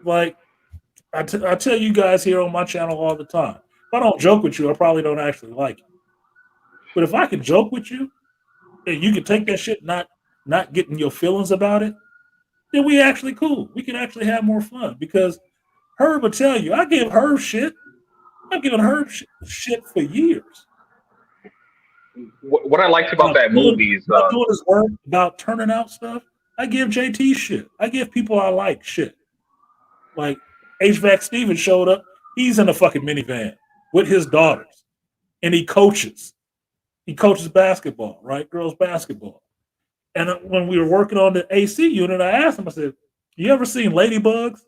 Like, I tell you guys here on my channel all the time, if I don't joke with you, I probably don't actually like you. But if I can joke with you, and you can take that shit not getting your feelings about it, then we actually cool. We can actually have more fun. Because Herb will tell you, I give Herb shit. I've given Herb shit for years. What I liked about that movie is doing his work about turning out stuff. I give JT shit. I give people I like shit. Like HVAC Steven showed up. He's in a fucking minivan with his daughters, and he coaches. He coaches basketball, right? Girls basketball. And when we were working on the AC unit, I asked him. I said, "You ever seen ladybugs?"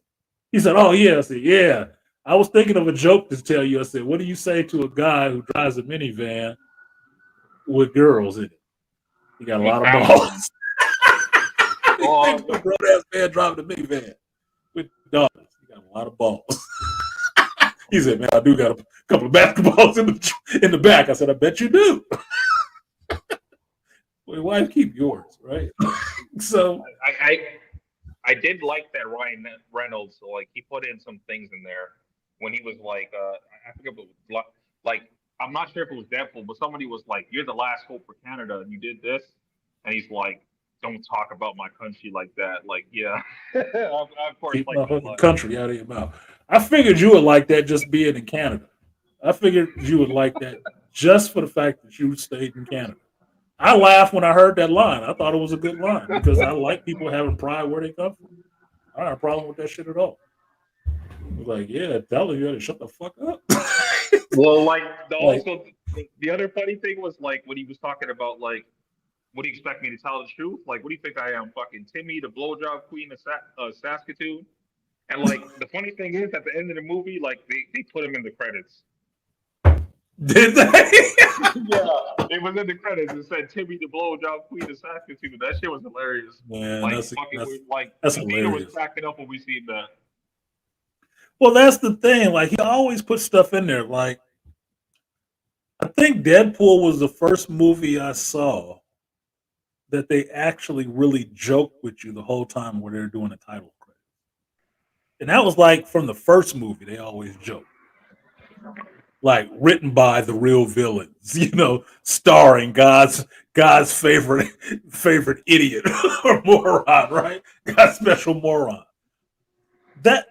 He said, "Oh yeah." I said, "Yeah." I was thinking of a joke to tell you. I said, "What do you say to a guy who drives a minivan with girls in it? He got a lot of balls." A grown-ass man driving a minivan with daughters. He got a lot of balls. He said, "Man, I do got a couple of basketballs in the back." I said, "I bet you do." Well, why keep yours, right? So I did like that Ryan Reynolds. So like he put in some things in there when he was like, I forget what it was like. I'm not sure if it was Deadpool, but somebody was like, "You're the last hope for Canada, and you did this," and he's like, "Don't talk about my country like that." Like, yeah, of course, keep like my fucking country out of your mouth. I figured you would like that just being in Canada. I figured you would like that just for the fact that you stayed in Canada. I laughed when I heard that line. I thought it was a good line because I like people having pride where they come from. I don't have a problem with that shit at all. I was like, yeah, tell you to shut the fuck up. Well, like the other funny thing was like when he was talking about like, what do you expect me to tell the truth? Like, what do you think I am, fucking Timmy, the blowjob queen of Saskatoon? And like the funny thing is, at the end of the movie, like they put him in the credits. Did they? Yeah, it was in the credits. It said Timmy, the blowjob queen of Saskatoon. That shit was hilarious. Man, like, that's Peter hilarious. was cracking up when we seen that. Well, that's the thing. Like, he always puts stuff in there. Like, I think Deadpool was the first movie I saw that they actually really joked with you the whole time where they're doing the title credit. And that was like from the first movie, they always joke. Like written by the real villains, starring God's favorite idiot or moron, right? God's special moron. That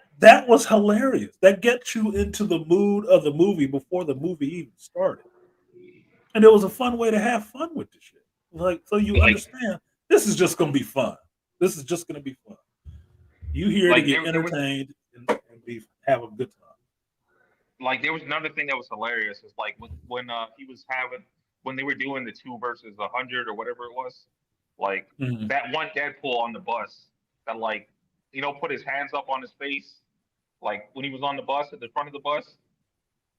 was hilarious. That gets you into the mood of the movie before the movie even started. And it was a fun way to have fun with the shit. Like, so you Like, understand this is just gonna be fun. This is just gonna be fun. You here to like get there was entertained and have a good time. like there was another thing that was hilarious. Is like when when they were doing the 2 versus 100 or whatever it was, like Mhm. that one Deadpool on the bus that put his hands up on his face, like when he was on the bus at the front of the bus.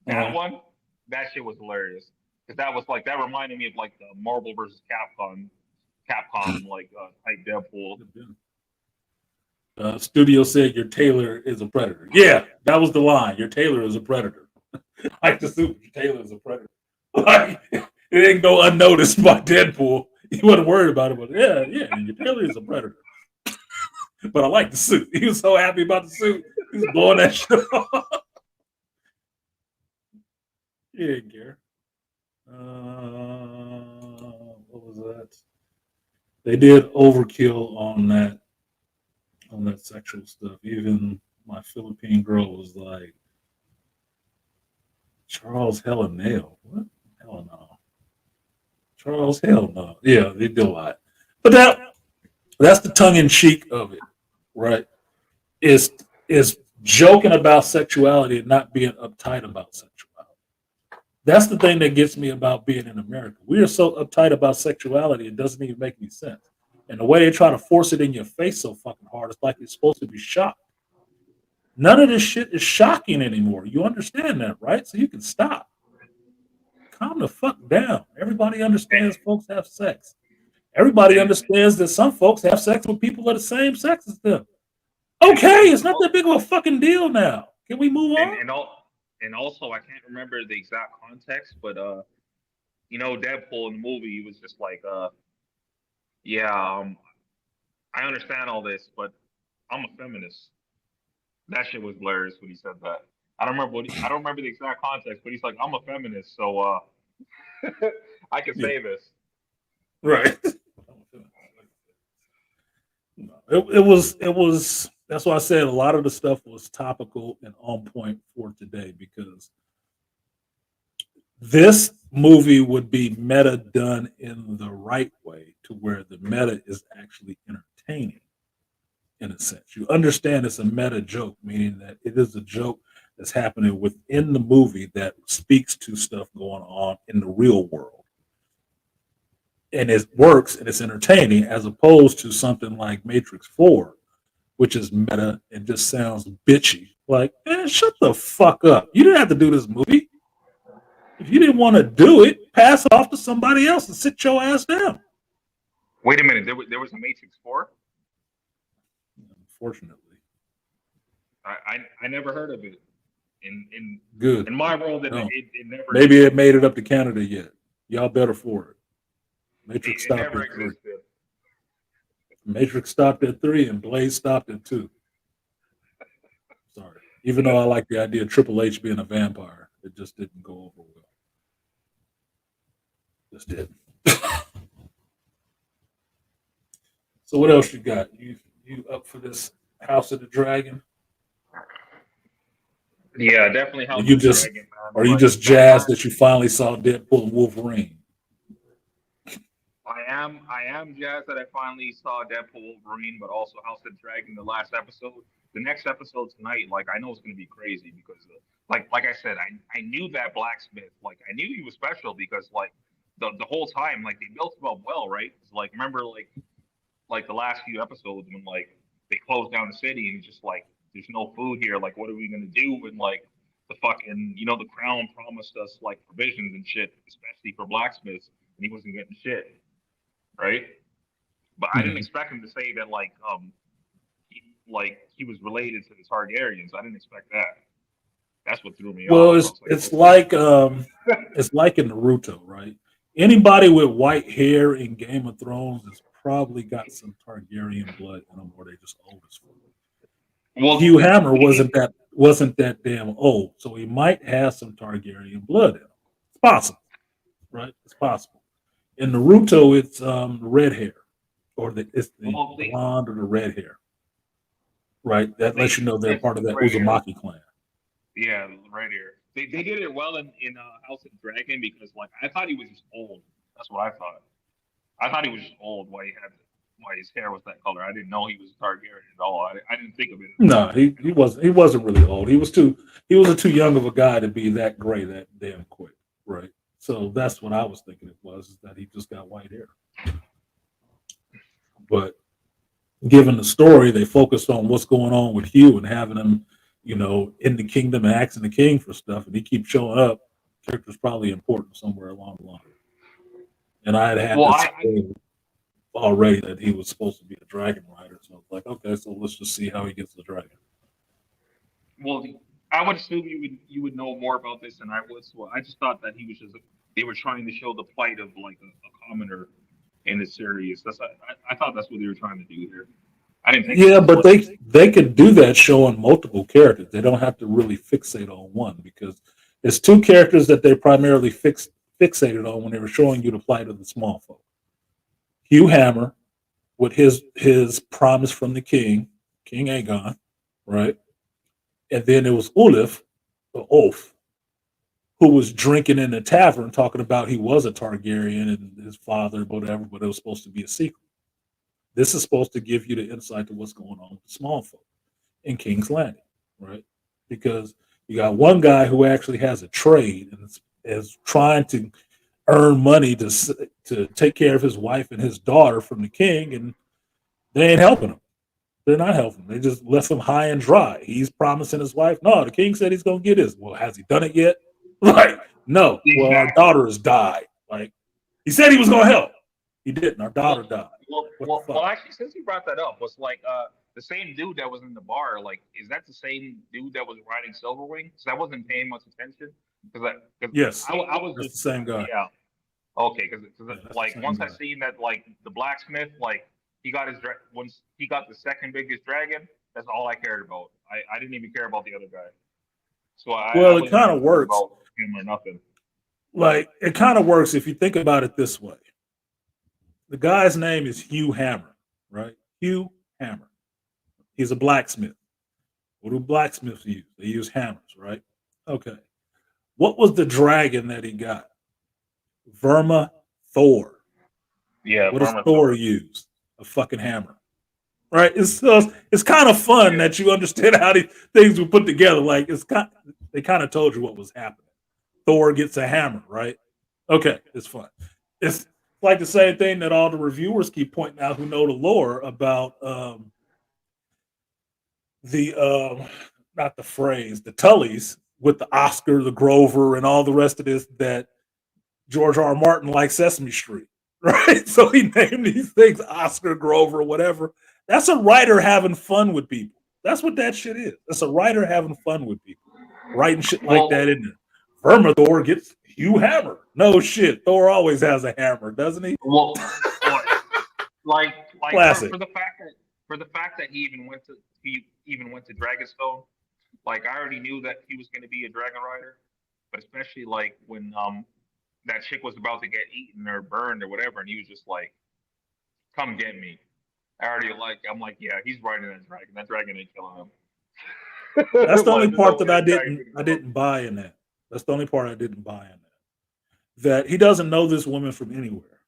That one, that shit was hilarious because that reminded me of like the Marvel versus Capcom type Deadpool. Studio said your tailor is a predator. Yeah, that was the line. Your tailor is a predator. Like the suit, your tailor is a predator. Like it didn't go unnoticed by Deadpool. He wasn't worried about it, but yeah, your tailor is a predator. But I like the suit. He was so happy about the suit. He was blowing that shit off. He didn't care. What was that? They did overkill on that sexual stuff. Even my Philippine girl was like, Charles hell nail. What? Hell no. Charles hell no. Yeah, they did a lot. But that's the tongue in cheek of it, right? Is joking about sexuality and not being uptight about sexuality. That's the thing that gets me about being in America. We are so uptight about sexuality, it doesn't even make any sense. And the way they try to force it in your face so fucking hard, it's like you're supposed to be shocked. None of this shit is shocking anymore. You understand that, right? So you can stop. Calm the fuck down. Everybody understands folks have sex. Everybody understands that some folks have sex with people of the same sex as them. Okay, it's not that big of a fucking deal now. Can we move on? And also, I can't remember the exact context, but Deadpool in the movie, he was just like, yeah, I understand all this, but I'm a feminist. That shit was hilarious when he said that. I don't remember the exact context, but he's like, I'm a feminist, so I can say this. Right. It was that's why I said a lot of the stuff was topical and on point for today, because this movie would be meta done in the right way to where the meta is actually entertaining in a sense. You understand it's a meta joke, meaning that it is a joke that's happening within the movie that speaks to stuff going on in the real world. And it works and it's entertaining, as opposed to something like Matrix 4, which is meta and just sounds bitchy. Like, man, shut the fuck up. You didn't have to do this movie. If you didn't want to do it, pass it off to somebody else and sit your ass down. Wait a minute, there was a Matrix 4? Unfortunately. I never heard of it. In Good. In my world, it never. Maybe it made it up to Canada yet. Y'all better for it. Matrix stopped never at 3. existed. Matrix stopped at 3 and Blaze stopped at 2. Sorry. Even though I like the idea of Triple H being a vampire, it just didn't go over well. Just didn't. So what else you got? You up for this House of the Dragon? Yeah, definitely House of the Dragon. Are you just jazzed that you finally saw Deadpool and Wolverine? I am jazzed that I finally saw Deadpool Wolverine, but also House of the Dragon, the last episode. The next episode tonight, I know it's gonna be crazy because like I said, I knew that blacksmith, I knew he was special because the whole time, they built him up well, right? So, remember the last few episodes when they closed down the city and it's just there's no food here, what are we gonna do? And the fucking the crown promised us provisions and shit, especially for blacksmiths, and he wasn't getting shit. Right? But I didn't expect him to say that he was related to the Targaryens. I didn't expect that. That's what threw me off. Well, it's like in Naruto, right? Anybody with white hair in Game of Thrones has probably got some Targaryen blood in them, or they just old as fuck. Well, Hugh Hammer wasn't that damn old, so he might have some Targaryen blood in him. It's possible, right? It's possible. In Naruto, it's red hair, or it's the well, blonde or the red hair, right? That lets you know they're it's part of that right here. Uzumaki clan. Yeah, right here. They did it well in House of Dragon because like I thought he was just old. That's what I thought. I thought he was just old. Why his hair was that color. I didn't know he was a Targaryen at all. I didn't think of it as No, that. he wasn't really old. He was too young of a guy to be that gray that damn quick, right? So that's what I was thinking it was, is that he just got white hair. But given the story, they focused on what's going on with Hugh and having him, in the kingdom and asking the king for stuff, and he keeps showing up. Character's probably important somewhere along the line. And I had Well, this I already that he was supposed to be a dragon rider, so I was like, okay, so let's just see how he gets the dragon. well I would assume you would know more about this than I would. So I just thought that he was just they were trying to show the plight of like a commoner in the series. I thought that's what they were trying to do here. I didn't think it Yeah, was but what. they could do that showing multiple characters. They don't have to really fixate on one because it's two characters that they primarily fixated on when they were showing you the plight of the small folk. Hugh Hammer with his promise from the king, King Aegon, right? And then it was Ulif, the oath, who was drinking in the tavern talking about he was a Targaryen and his father, whatever, but it was supposed to be a secret. This is supposed to give you the insight to what's going on with the small folk in King's Landing, right? Because you got one guy who actually has a trade and is trying to earn money to take care of his wife and his daughter from the king, and they ain't helping him. They're not helping him. They just left him high and dry. He's promising his wife, no, the king said he's going to get his. Well, has he done it yet? Like, no. Well, our Exactly. daughter has died. Like, he said he was going to help. He didn't. Our daughter Well, died. well, What the well, well, fuck? actually, since you brought that up, was like the same dude that was in the bar. Like, is that the same dude that was riding Silverwing? Because I wasn't paying much attention. Because Yes, I was that's just the same guy. yeah okay. Because Yeah, that's the like same once I guy. seen that like the blacksmith like once he got the second biggest dragon. That's all I cared about. I didn't even care about the other guy. So I Well, it wasn't kind even of worried works. about him or nothing. Like, it kind of works if you think about it this way. The guy's name is Hugh Hammer, right? Hugh Hammer. He's a blacksmith. What do blacksmiths use? They use hammers, right? Okay. What was the dragon that he got? Verma Thor. Yeah, What does Burma Thor Thor. use? A fucking hammer, right? It's kind of fun Yeah. that you understand how these things were put together. Like, they kind of told you what was happening. Thor gets a hammer, right? Okay, it's fun. It's like the same thing that all the reviewers keep pointing out who know the lore about the not the phrase, the Tullys with the Oscar, the Grover, and all the rest of this that George R. R. Martin likes Sesame Street, right? So he named these things Oscar, Grover, whatever. That's a writer having fun with people. That's what that shit is. That's a writer having fun with people, writing shit like that Well, in there. Vermithor gets Hugh Hammer. No shit. Thor always has a hammer, doesn't he? well, like Classic. for the fact that he even went to Dragonstone, like I already knew that he was going to be a dragon rider, but especially like when that chick was about to get eaten or burned or whatever, and he was just like, "Come get me." I'm like, yeah, he's riding that dragon. That dragon ain't killing him. That's the only There's no part way that I that dragon's didn't gonna I kill him. didn't buy in that. That's the only part I didn't buy in that. That he doesn't know this woman from anywhere.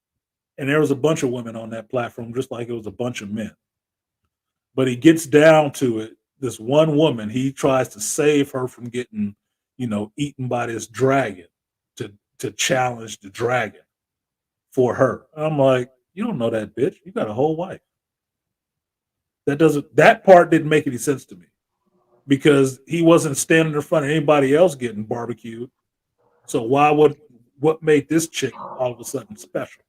And there was a bunch of women on that platform, just like it was a bunch of men. But he gets down to it. This one woman, he tries to save her from getting, eaten by this dragon to challenge the dragon for her. I'm like, you don't know that bitch. You got a whole wife. That part didn't make any sense to me because he wasn't standing in front of anybody else getting barbecued. So what made this chick all of a sudden special?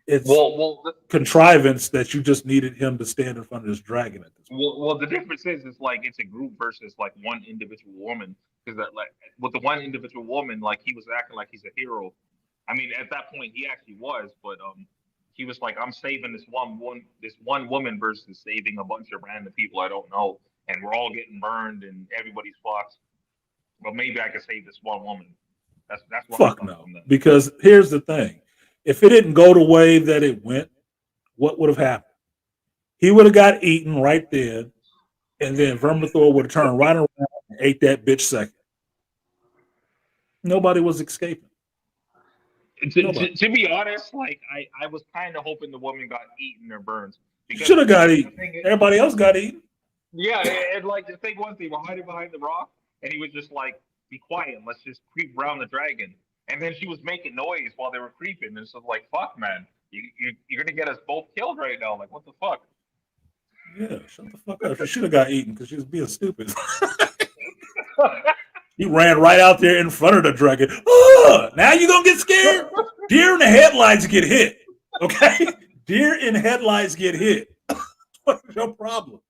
It's Well, contrivance that you just needed him to stand in front of this dragon at this point. well, the difference is it's like it's a group versus like one individual woman. Because that like with the one individual woman, like he was acting like he's a hero. I mean, at that point he actually was, but he was like, I'm saving this one woman versus saving a bunch of random people I don't know. and we're all getting burned and everybody's fucked. Well, maybe I could save this one woman. That's what Fuck I'm no. from that. Because here's the thing: if it didn't go the way that it went, what would have happened? He would have got eaten right then, and then Vermithor would have turned right around and ate that bitch second. Nobody was escaping. To be honest, like I was kind of hoping the woman got eaten or burned because Should have got the eaten. thing is, Everybody else got eaten. yeah, and like the thing was they were hiding behind the rock, and he was just like, "Be quiet, let's just creep around the dragon." And then she was making noise while they were creeping, and it's just like, "Fuck, man, you're gonna get us both killed right now." Like, what the fuck? Yeah, shut the fuck up. She should have got eaten because she was being stupid. He ran right out there in front of the dragon. Oh, now you gonna get scared? Deer in the headlights get hit. Okay? Deer in headlights get hit. What's your problem?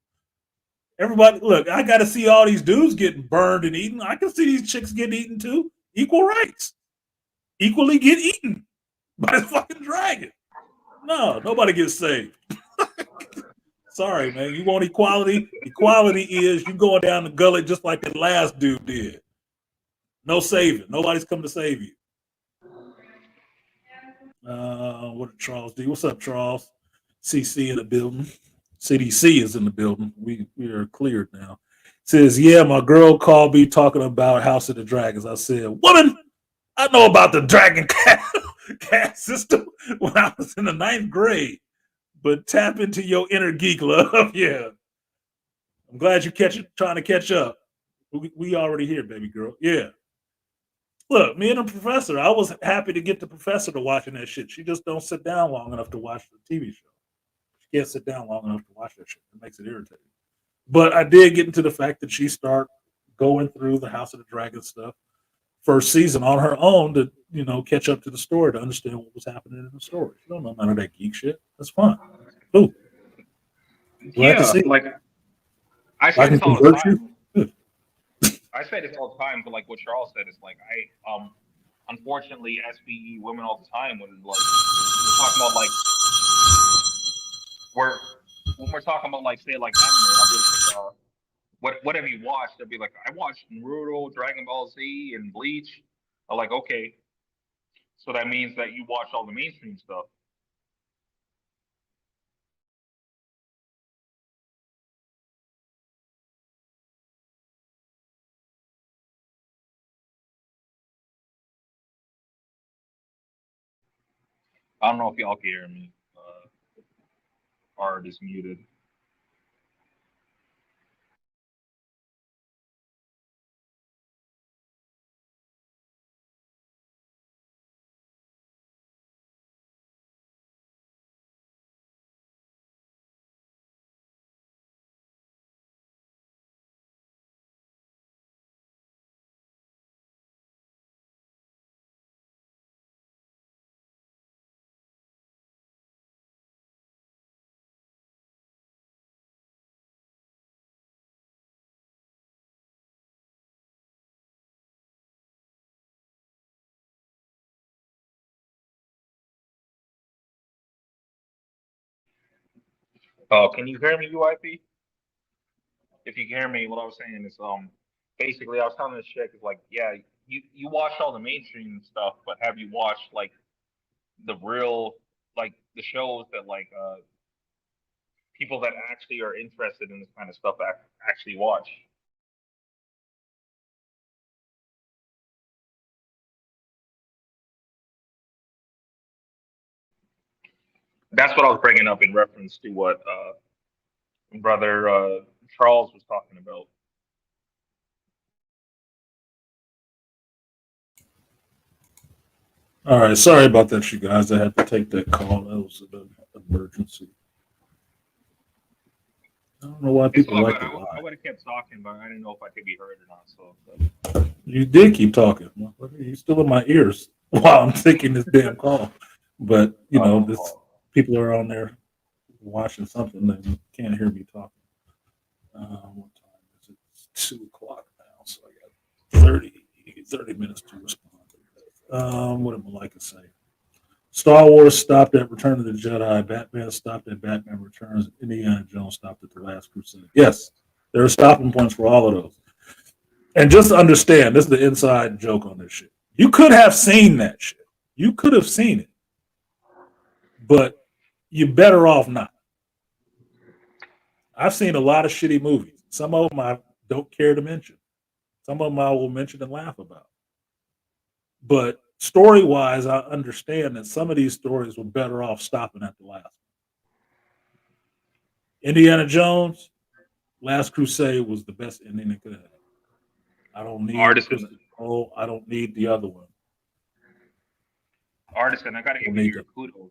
Everybody, look, I gotta see all these dudes getting burned and eaten. I can see these chicks getting eaten too. Equal rights. Equally get eaten by the fucking dragon. No, nobody gets saved. Sorry, man. You want equality? Equality is you going down the gully just like that last dude did. No saving. Nobody's coming to save you. What did Charles do? What's up, Charles? CC in the building. CDC is in the building. We are cleared now. Says, yeah, my girl called me talking about House of the Dragons. I said, woman, I know about the Dragon Cast system when I was in the 9th grade. But tap into your inner geek love. Yeah. I'm glad you're trying to catch up. We already here, baby girl. Yeah. Look, me and the professor, I was happy to get the professor to watching that shit. She just don't sit down long enough to watch the TV show. She can't sit down long enough to watch that shit. It makes it irritating. But I did get into the fact that she started going through the House of the Dragon stuff first season on her own to, catch up to the story, to understand what was happening in the story. She don't know none of that geek shit. That's fine. Ooh. Glad to see. Like I say this all the time. I say this all the time, but like what Charles said is like unfortunately SBE women all the time when like we're talking about like when we're talking about like say like anime, I'll be like what have you watched? I'll be like, I watched Naruto, Dragon Ball Z, and Bleach. I'm like, okay, so that means that you watch all the mainstream stuff. I don't know if y'all can hear me. Art is muted. Oh, can you hear me, UIP? If you can hear me, what I was saying is basically I was telling this chick is like, yeah, you watch all the mainstream stuff, but have you watched like the real like the shows that like people that actually are interested in this kind of stuff actually watch? That's what I was bringing up in reference to what brother Charles was talking about. All right. Sorry about that, you guys. I had to take that call. That was an emergency. I don't know why people like to lie. I would have kept talking, but I didn't know if I could be heard or not. So You did keep talking. You're still in my ears while I'm taking this damn call. But, people are on there watching something and can't hear me talking. What time is it? It's 2 o'clock now, so I got 30 minutes to respond. What am I like to say? Star Wars stopped at Return of the Jedi. Batman stopped at Batman Returns. Indiana Jones stopped at The Last Crusade. Yes, There are stopping points for all of those. And just understand, this is the inside joke on this shit. You could have seen that shit. You could have seen it, but you're better off not. I've seen a lot of shitty movies. Some of them I don't care to mention. Some of them I will mention and laugh about. But story-wise, I understand that some of these stories were better off stopping at the last one. Indiana Jones, Last Crusade was the best ending it could have. I don't need Artisan, Christopher Cole. I don't need the other one. Artisan, I gotta Don't give you need your that. kudos.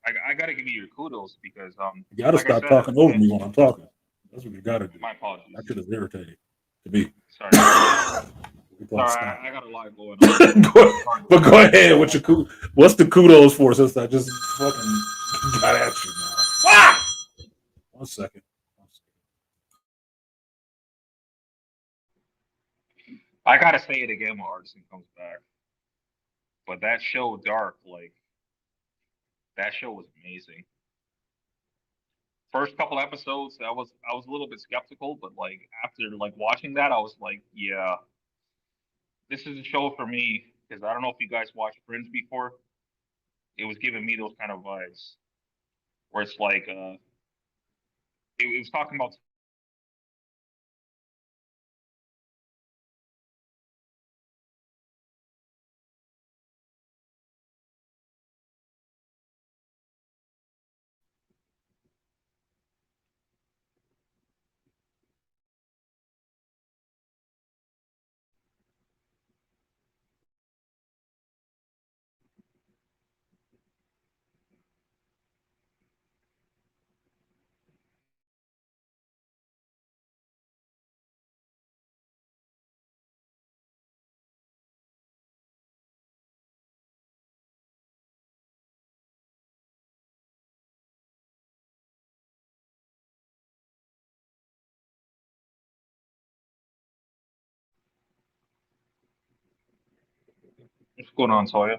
I gotta give you your kudos because You got to like I stop said, talking over me when I'm talking. That's what you got to do. my apologies. That shit is irritating to me. Sorry, We call it sorry, stop. I got a lot going on. But go ahead with your what's the kudos for since I just fucking got at you now. Ah! 1 second. I gotta say it again when Artisan comes back. But that show, Dark, like that show was amazing. First couple episodes, I was a little bit skeptical, but like after like watching that, I was like, yeah, this is a show for me because I don't know if you guys watched Fringe before. It was giving me those kind of vibes where it's like it was talking about what's going on, Sawyer.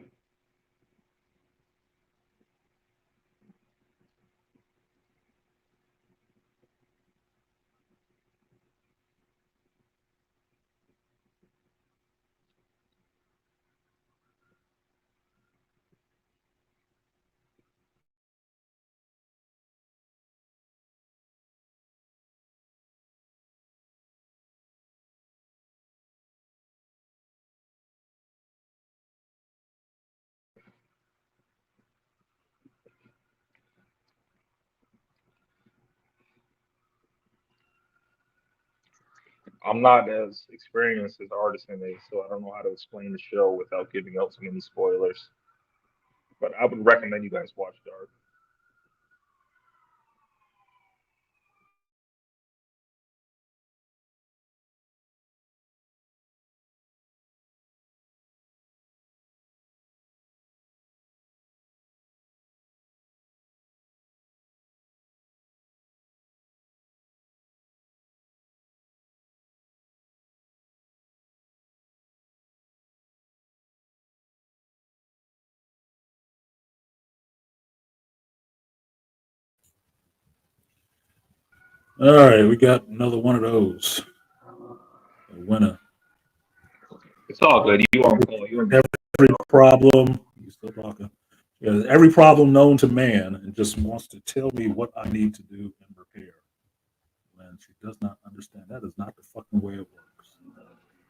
I'm not as experienced as Artisan is, so I don't know how to explain the show without giving out too many spoilers. But I would recommend you guys watch Dark. All right, we got another one of those. A winner. It's all good. You on call. You on Every problem. You still talking? Yeah, every problem known to man, and just wants to tell me what I need to do and repair. When she does not understand, that is not the fucking way it works.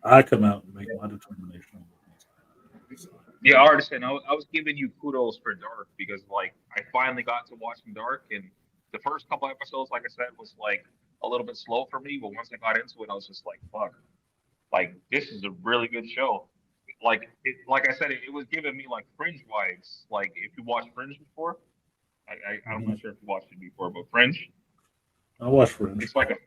I come out and make my determination on what needs to happen. Yeah, Artisan. I was giving you kudos for Dark because like I finally got to watching Dark, and the first couple episodes, like I said, was like a little bit slow for me. But once I got into it, I was just like, fuck, like this is a really good show. Like I said, it was giving me like Fringe vibes. Like if you watched Fringe before, I'm Mhm. not sure if you watched it before, but Fringe, I watch Fringe. it's like a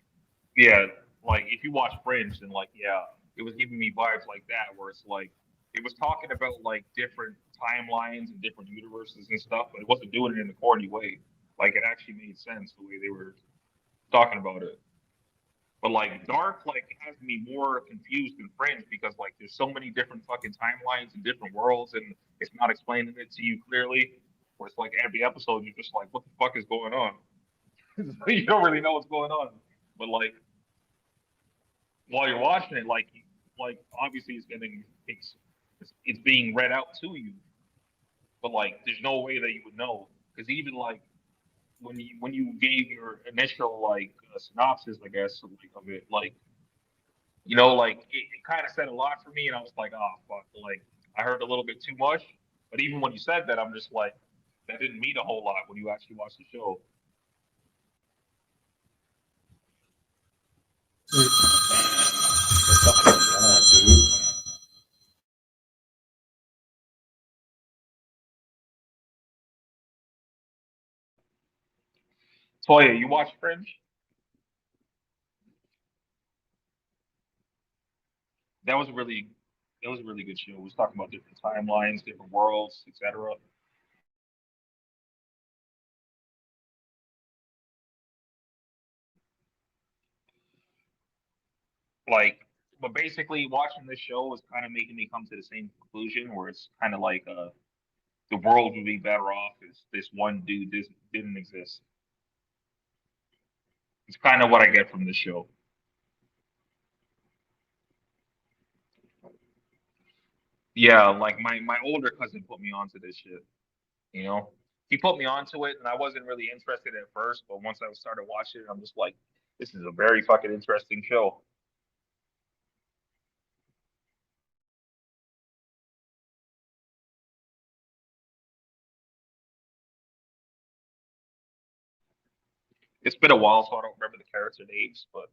yeah, like if you watch Fringe, then like yeah, it was giving me vibes like that where it's like it was talking about like different timelines and different universes and stuff, but it wasn't doing it in a corny way. Like it actually made sense the way they were talking about it. But like Dark, like has me more confused than Fringe because like there's so many different fucking timelines and different worlds, and it's not explaining it to you clearly. Where it's like every episode you're just like, what the fuck is going on? You don't really know what's going on. But like while you're watching it, like obviously it's being read out to you, but like there's no way that you would know because even like when you gave your initial like synopsis, I guess, of it, like like it kind of said a lot for me, and I was like, oh fuck, like I heard a little bit too much. But even when you said that, I'm just like, that didn't mean a whole lot when you actually watch the show. Dude. Toya, you watch Fringe? That was a really that was a really good show. It was talking about different timelines, different worlds, etc. Like, but basically, watching this show was kind of making me come to the same conclusion, where it's kind of like the world would be better off if this one dude didn't exist. It's kind of what I get from the show. Yeah, like my older cousin put me onto this shit. You know, he put me onto it, and I wasn't really interested at first, but once I started watching it, I'm just like, this is a very fucking interesting show. It's been a while, so I don't remember the character names, but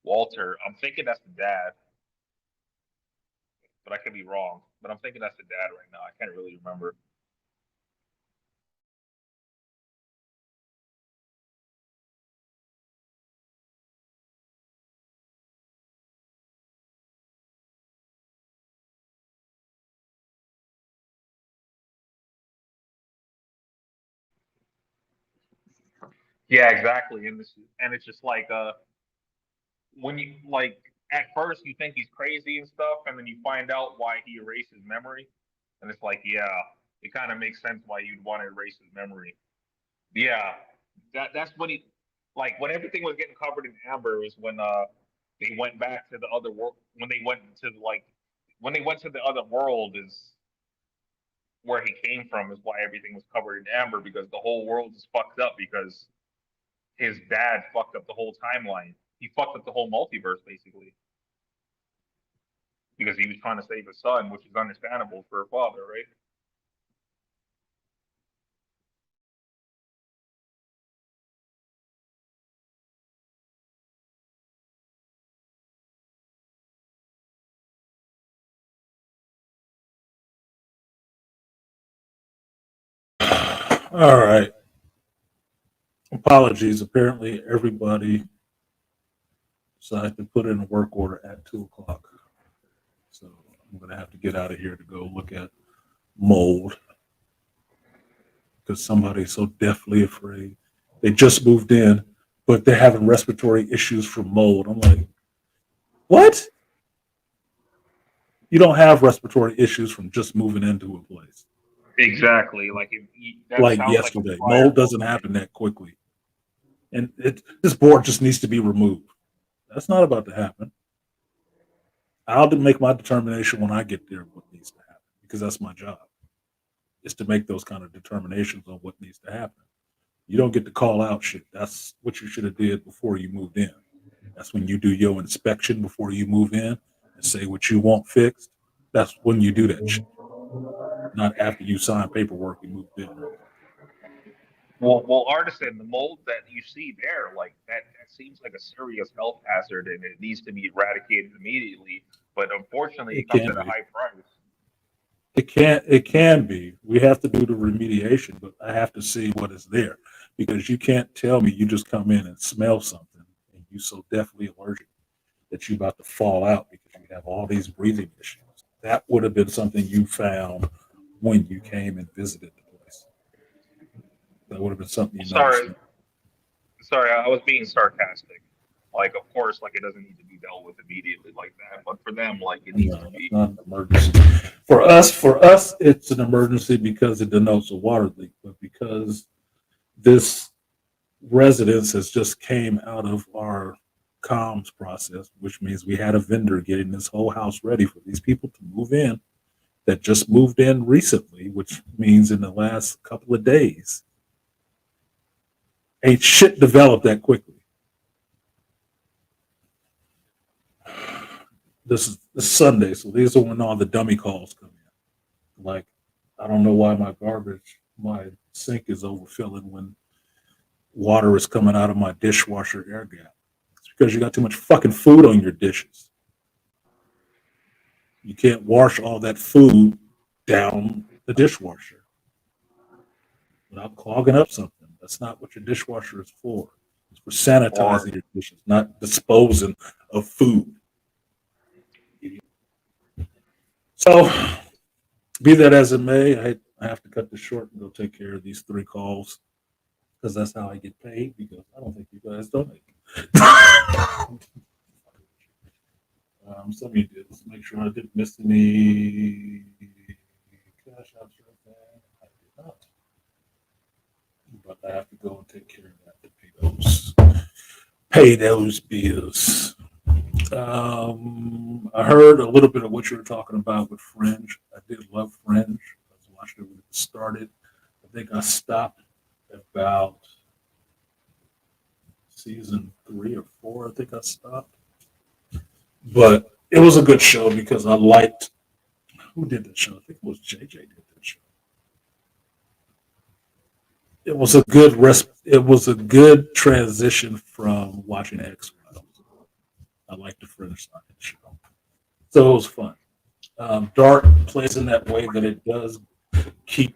Walter, I'm thinking that's the dad, but I could be wrong. But I'm thinking that's the dad right now. I can't really remember. Yeah, exactly. And it's just like when you like at first you think he's crazy and stuff, and then you find out why he erased his memory, and it's like, yeah, it kind of makes sense why you'd want to erase his memory. Yeah, that's when he like when everything was getting covered in amber is when they went back to the other world when they went to when they went to the other world is where he came from is why everything was covered in amber because the whole world is fucked up because his dad fucked up the whole timeline. He fucked up the whole multiverse basically because he was trying to save his son, which is understandable for a father, right? All right. Apologies. Apparently, everybody decided to put in a work order at 2 o'clock. So I'm going to have to get out of here to go look at mold because somebody's so deathly afraid. They just moved in, but they're having respiratory issues from mold. I'm like, what? You don't have respiratory issues from just moving into a place. Exactly. That Like sounds like a yesterday. fire Mold doesn't already. happen that quickly. And this board just needs to be removed. That's not about to happen. I'll make my determination when I get there what needs to happen because that's my job is to make those kind of determinations on what needs to happen. You don't get to call out shit. That's what you should have did before you moved in. That's when you do your inspection before you move in and say what you want fixed. That's when you do that shit, not after you sign paperwork and moved in. Well, artisan, the mold that you see there, like that seems like a serious health hazard, and it needs to be eradicated immediately. But unfortunately, It it comes can at a be. high price. It can be. We have to do the remediation, but I have to see what is there because you can't tell me you just come in and smell something and you so deathly allergic that you're about to fall out because you have all these breathing issues. That would have been something you found when you came and visited the place. That would have been something you noticed. Sorry, sorry, I was being sarcastic. Like, of course, like it doesn't need to be dealt with immediately like that, but for them, like it needs to No, it's be. not an emergency. For us, it's an emergency because it denotes a water leak, but because this residence has just came out of our comms process, which means we had a vendor getting this whole house ready for these people to move in that just moved in recently, which means in the last couple of days. Ain't shit developed that quickly. This is Sunday, so these are when all the dummy calls come in. Like, I don't know why my sink is overfilling when water is coming out of my dishwasher air gap. It's because you got too much fucking food on your dishes. You can't wash all that food down the dishwasher without clogging up something. That's not what your dishwasher is for. It's for sanitizing your dishes, not disposing of food. So, be that as it may, I have to cut this short and go take care of these 3 calls because that's how I get paid. Because I don't think you guys donate. Some of you did. Let's make sure I didn't miss any cash outs or anything. I did not. But I have to go and take care of that to pay those bills. I heard a little bit of what you were talking about with Fringe. I did love Fringe. I was watching it when it started. I think I stopped about season 3 or 4. I think I stopped. But it was a good show because I liked who did the show. I think it was JJ did that show. It was a good transition from watching X-Files. I like the Fringe side of the show. So it was fun. Dark plays in that way that it does keep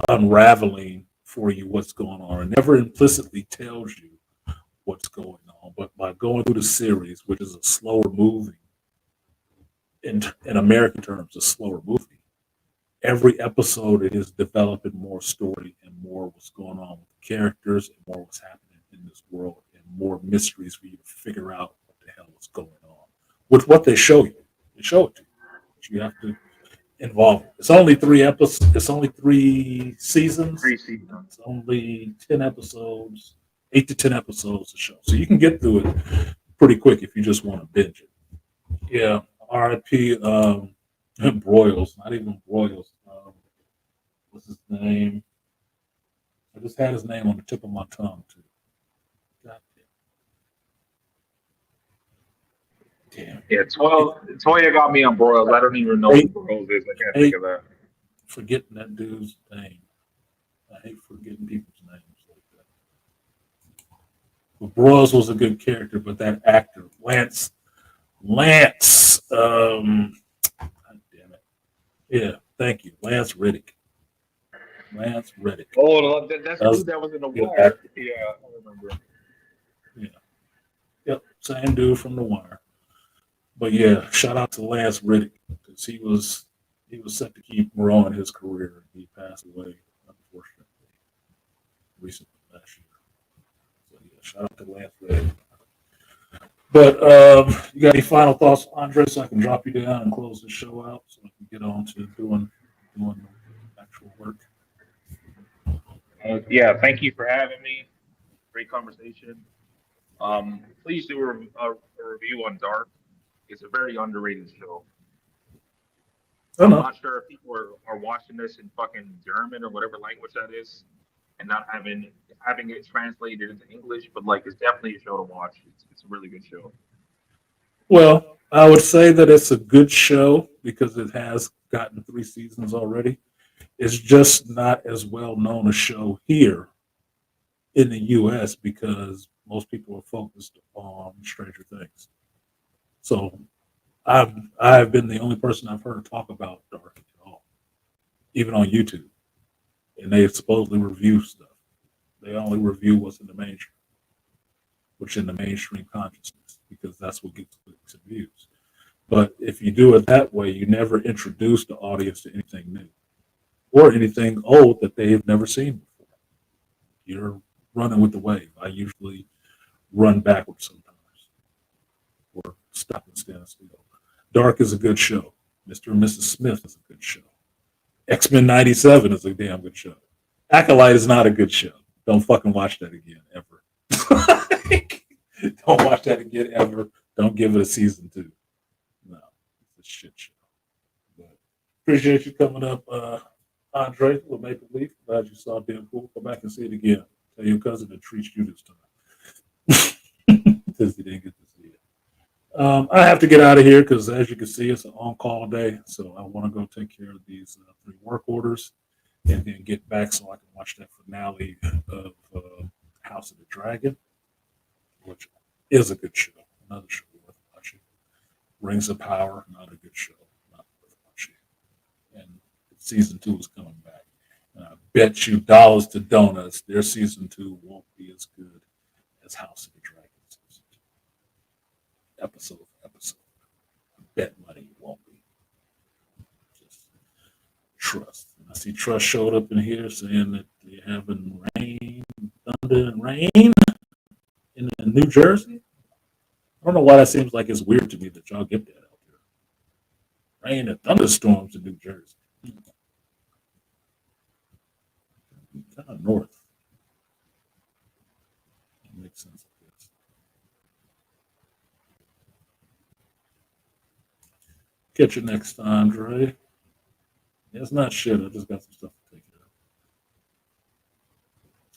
unraveling for you what's going on. It never implicitly tells you what's going on, but by going through the series, which is a slower movie, in American terms, a slower movie, every episode it is developing more story and more what's going on with the characters and more what's happening in this world and more mysteries for you to figure out what the hell is going on with what they show you. They show it to you. But you have to involve it. It's only 3 episodes. It's only 3 seasons. 3 seasons. It's only 10 episodes, 8 to 10 episodes a show. So you can get through it pretty quick if you just want to binge it. Yeah. R.I.P. Broyles. Not even Broyles. What's his name? I just had his name on the tip of my tongue, too. God damn. Yeah, Toya got me on Broyles. I don't even know who Broyles is. I can't think of that. Forgetting that dude's name. I hate forgetting people's names like that. But Broyles was a good character, but that actor, Lance, God damn it. Yeah, thank you. Lance Reddick. Oh, that's the dude that was in The Wire. Yeah, I remember. Yeah. Yep, same dude from The Wire. But yeah, shout out to Lance Reddick because he was set to keep growing his career. He passed away, unfortunately, recently last year. So yeah, shout out to Lance Reddick. But you got any final thoughts, Andre, so I can drop you down and close the show out so I can get on to doing the actual work? Yeah, thank you for having me. Great conversation. Please do a review on Dark. It's a very underrated show. I'm not sure if people are watching this in fucking German or whatever language that is, and not having it translated into English, but like it's definitely a show to watch. It's a really good show. Well, I would say that it's a good show because it has gotten 3 seasons already. It's just not as well known a show here in the U.S. because most people are focused on Stranger Things. So I've been the only person I've heard talk about Dark at all, even on YouTube. And they supposedly review stuff. They only review what's in the mainstream, which in the mainstream consciousness, because that's what gets clicks and views. But if you do it that way, you never introduce the audience to anything new or anything old that they've never seen before. You're running with the wave. I usually run backwards sometimes or stop and stand still. Dark is a good show. Mr. and Mrs. Smith is a good show. X-Men 97 is a damn good show. Acolyte is not a good show. Don't fucking watch that again, ever. Don't watch that again ever. Don't give it a season 2. No, it's a shit show. But appreciate you coming up, Andre with Maple Leaf. Glad you saw Deadpool. Go back and see it again. Tell your cousin to treat you this time. Since he didn't get to see it. I have to get out of here because, as you can see, it's an on-call day. So I want to go take care of these 3 work orders and then get back so I can watch that finale of House of the Dragon, which is a good show. Another show worth watching. Rings of Power, not a good show. Not worth watching. And season 2 is coming back. And I bet you dollars to donuts their season 2 won't be as good as House of the Dragon season 2. Episode for episode. I bet money it won't be. Just trust. And I see Trust showed up in here saying that they're having rain, thunder, and rain in New Jersey. I don't know why that seems like it's weird to me that y'all get that out there. Rain and thunderstorms in New Jersey. Kind of north. That makes sense, I guess. Catch you next time, Dre. Yeah, it's not shit. I just got some stuff to take care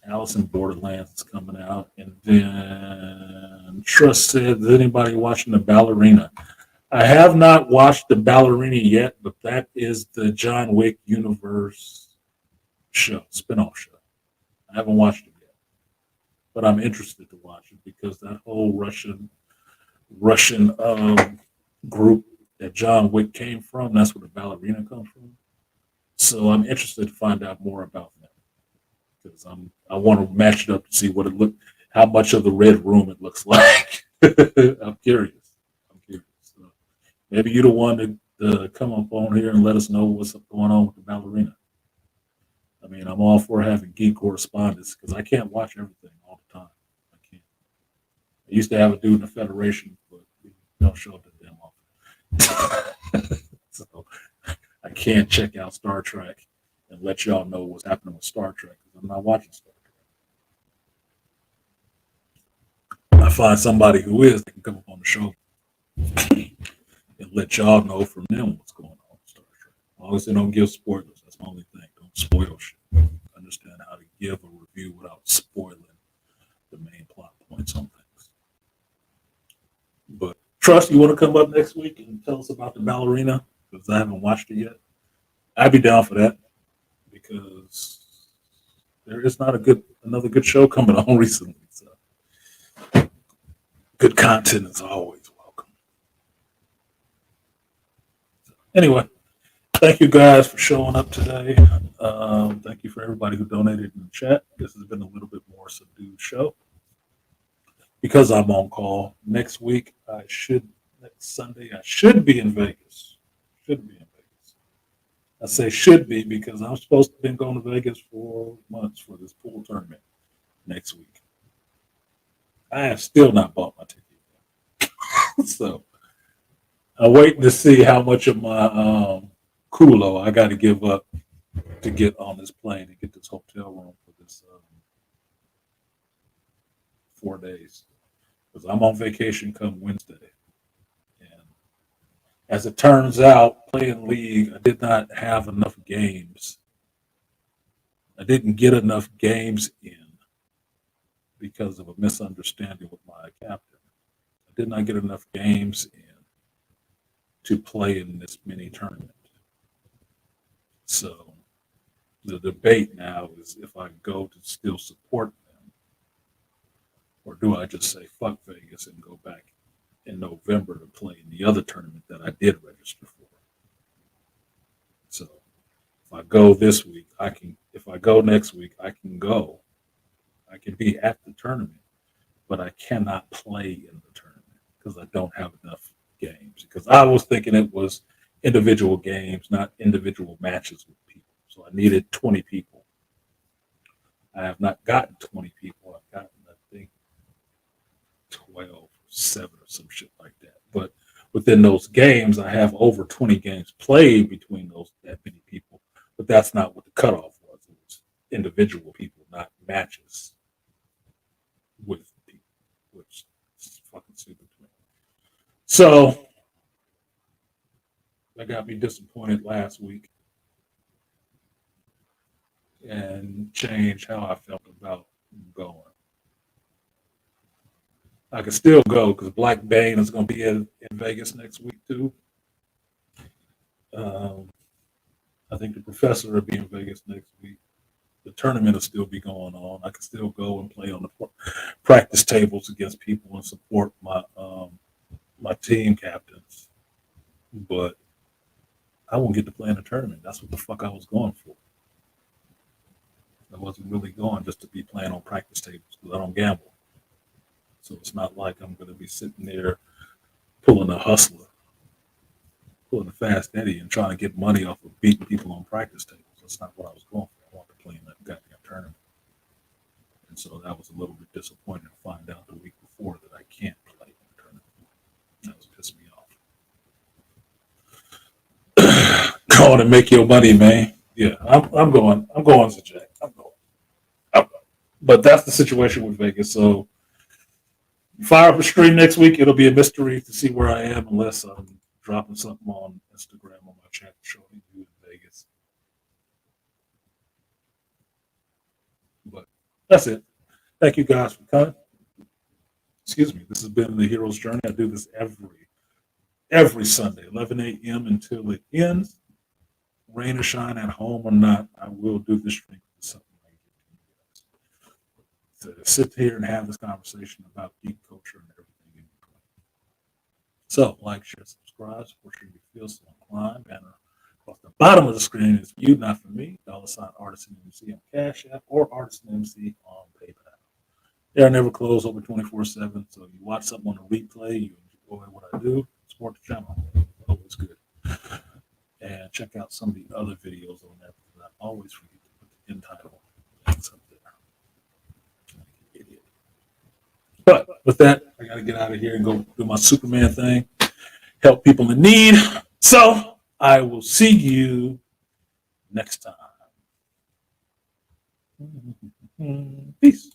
of. Alice in Borderlands is coming out. And then Trust said, is anybody watching The Ballerina? I have not watched The Ballerina yet, but that is the John Wick universe show, spinoff show. I haven't watched it yet, but I'm interested to watch it because that whole Russian group that John Wick came from, that's where the Ballerina comes from. So I'm interested to find out more about them because I want to match it up to see what it how much of the Red Room it looks like. I'm curious. So maybe you're the one to come up on here and let us know what's going on with the Ballerina. I mean, I'm all for having geek correspondence because I can't watch everything all the time. I can't. I used to have a dude in the Federation, but we don't show up that damn often. So I can't check out Star Trek and let y'all know what's happening with Star Trek because I'm not watching Star Trek. I find somebody who is that can come up on the show and let y'all know from them what's going on with Star Trek. As long as they don't give spoilers, that's the only thing. Don't spoil shit. Understand how to give a review without spoiling the main plot points on things. But Trust, you want to come up next week and tell us about the Ballerina? Because I haven't watched it yet. I'd be down for that because there is not another good show coming on recently. So good content is always welcome. So anyway, thank you guys for showing up today. Thank you for everybody who donated in the chat. This has been a little bit more subdued show because I'm on call. Next Sunday, I should be in Vegas. I say should be because I'm supposed to have been going to Vegas for months for this pool tournament next week. I have still not bought my ticket. So I'm waiting to see how much of my culo I got to give up to get on this plane and get this hotel room for this 4 days. Because I'm on vacation come Wednesday. And as it turns out, playing League, I did not have enough games. I didn't get enough games in because of a misunderstanding with my captain. I did not get enough games in to play in this mini tournament. So the debate now is if I go to still support them, or do I just say fuck Vegas and go back in November to play in the other tournament that I did register for. So if I go this week, I can. If I go next week, I can go. I can be at the tournament, but I cannot play in the tournament because I don't have enough games. Because I was thinking it was individual games, not individual matches with people. So I needed 20 people. I have not gotten 20 people. I've gotten, I think, 12 or 7 or some shit like that. But within those games, I have over 20 games played between that many people. But that's not what the cutoff was. It was individual people, not matches with people. So that got me disappointed last week and changed how I felt about going. I could still go because Black Bane is going to be in Vegas next week too. I think the professor will be in Vegas next week. The tournament will still be going on. I can still go and play on the practice tables against people and support my team captains, but I won't get to play in the tournament. That's what the fuck I was going for. I wasn't really going just to be playing on practice tables because I don't gamble. So it's not like I'm going to be sitting there pulling a hustler, pulling a fast Eddie and trying to get money off of beating people on practice tables. That's not what I was going for. I wanted to play in that goddamn tournament. And so that was a little bit disappointing to find out the week before that I can't play in the tournament. That was pissing me off. Go on and make your money, man. Yeah, I'm going. I'm going to Jack. I'm going. But that's the situation with Vegas. So fire up a stream next week. It'll be a mystery to see where I am unless I'm dropping something on Instagram on my chat showing you in Vegas. But that's it. Thank you guys for coming. Excuse me. This has been the Hero's Journey. I do this every Sunday, 11 a.m. until it ends. Rain or shine, at home or not, I will do this stream. Something I get to sit here and have this conversation about geek culture and everything in between. So, like, share, subscribe, support sure you feel so inclined. Banner across the bottom of the screen is you, not for me. $ artisanmc on Cash App or artisanmc on PayPal. They are never closed, over 24/7. So you watch something on a replay, you enjoy what I do, support the channel. Always good. And check out some of the other videos on there because I always forget to put the end title links up there. Idiot. But with that, I got to get out of here and go do my Superman thing, help people in need. So I will see you next time. Peace.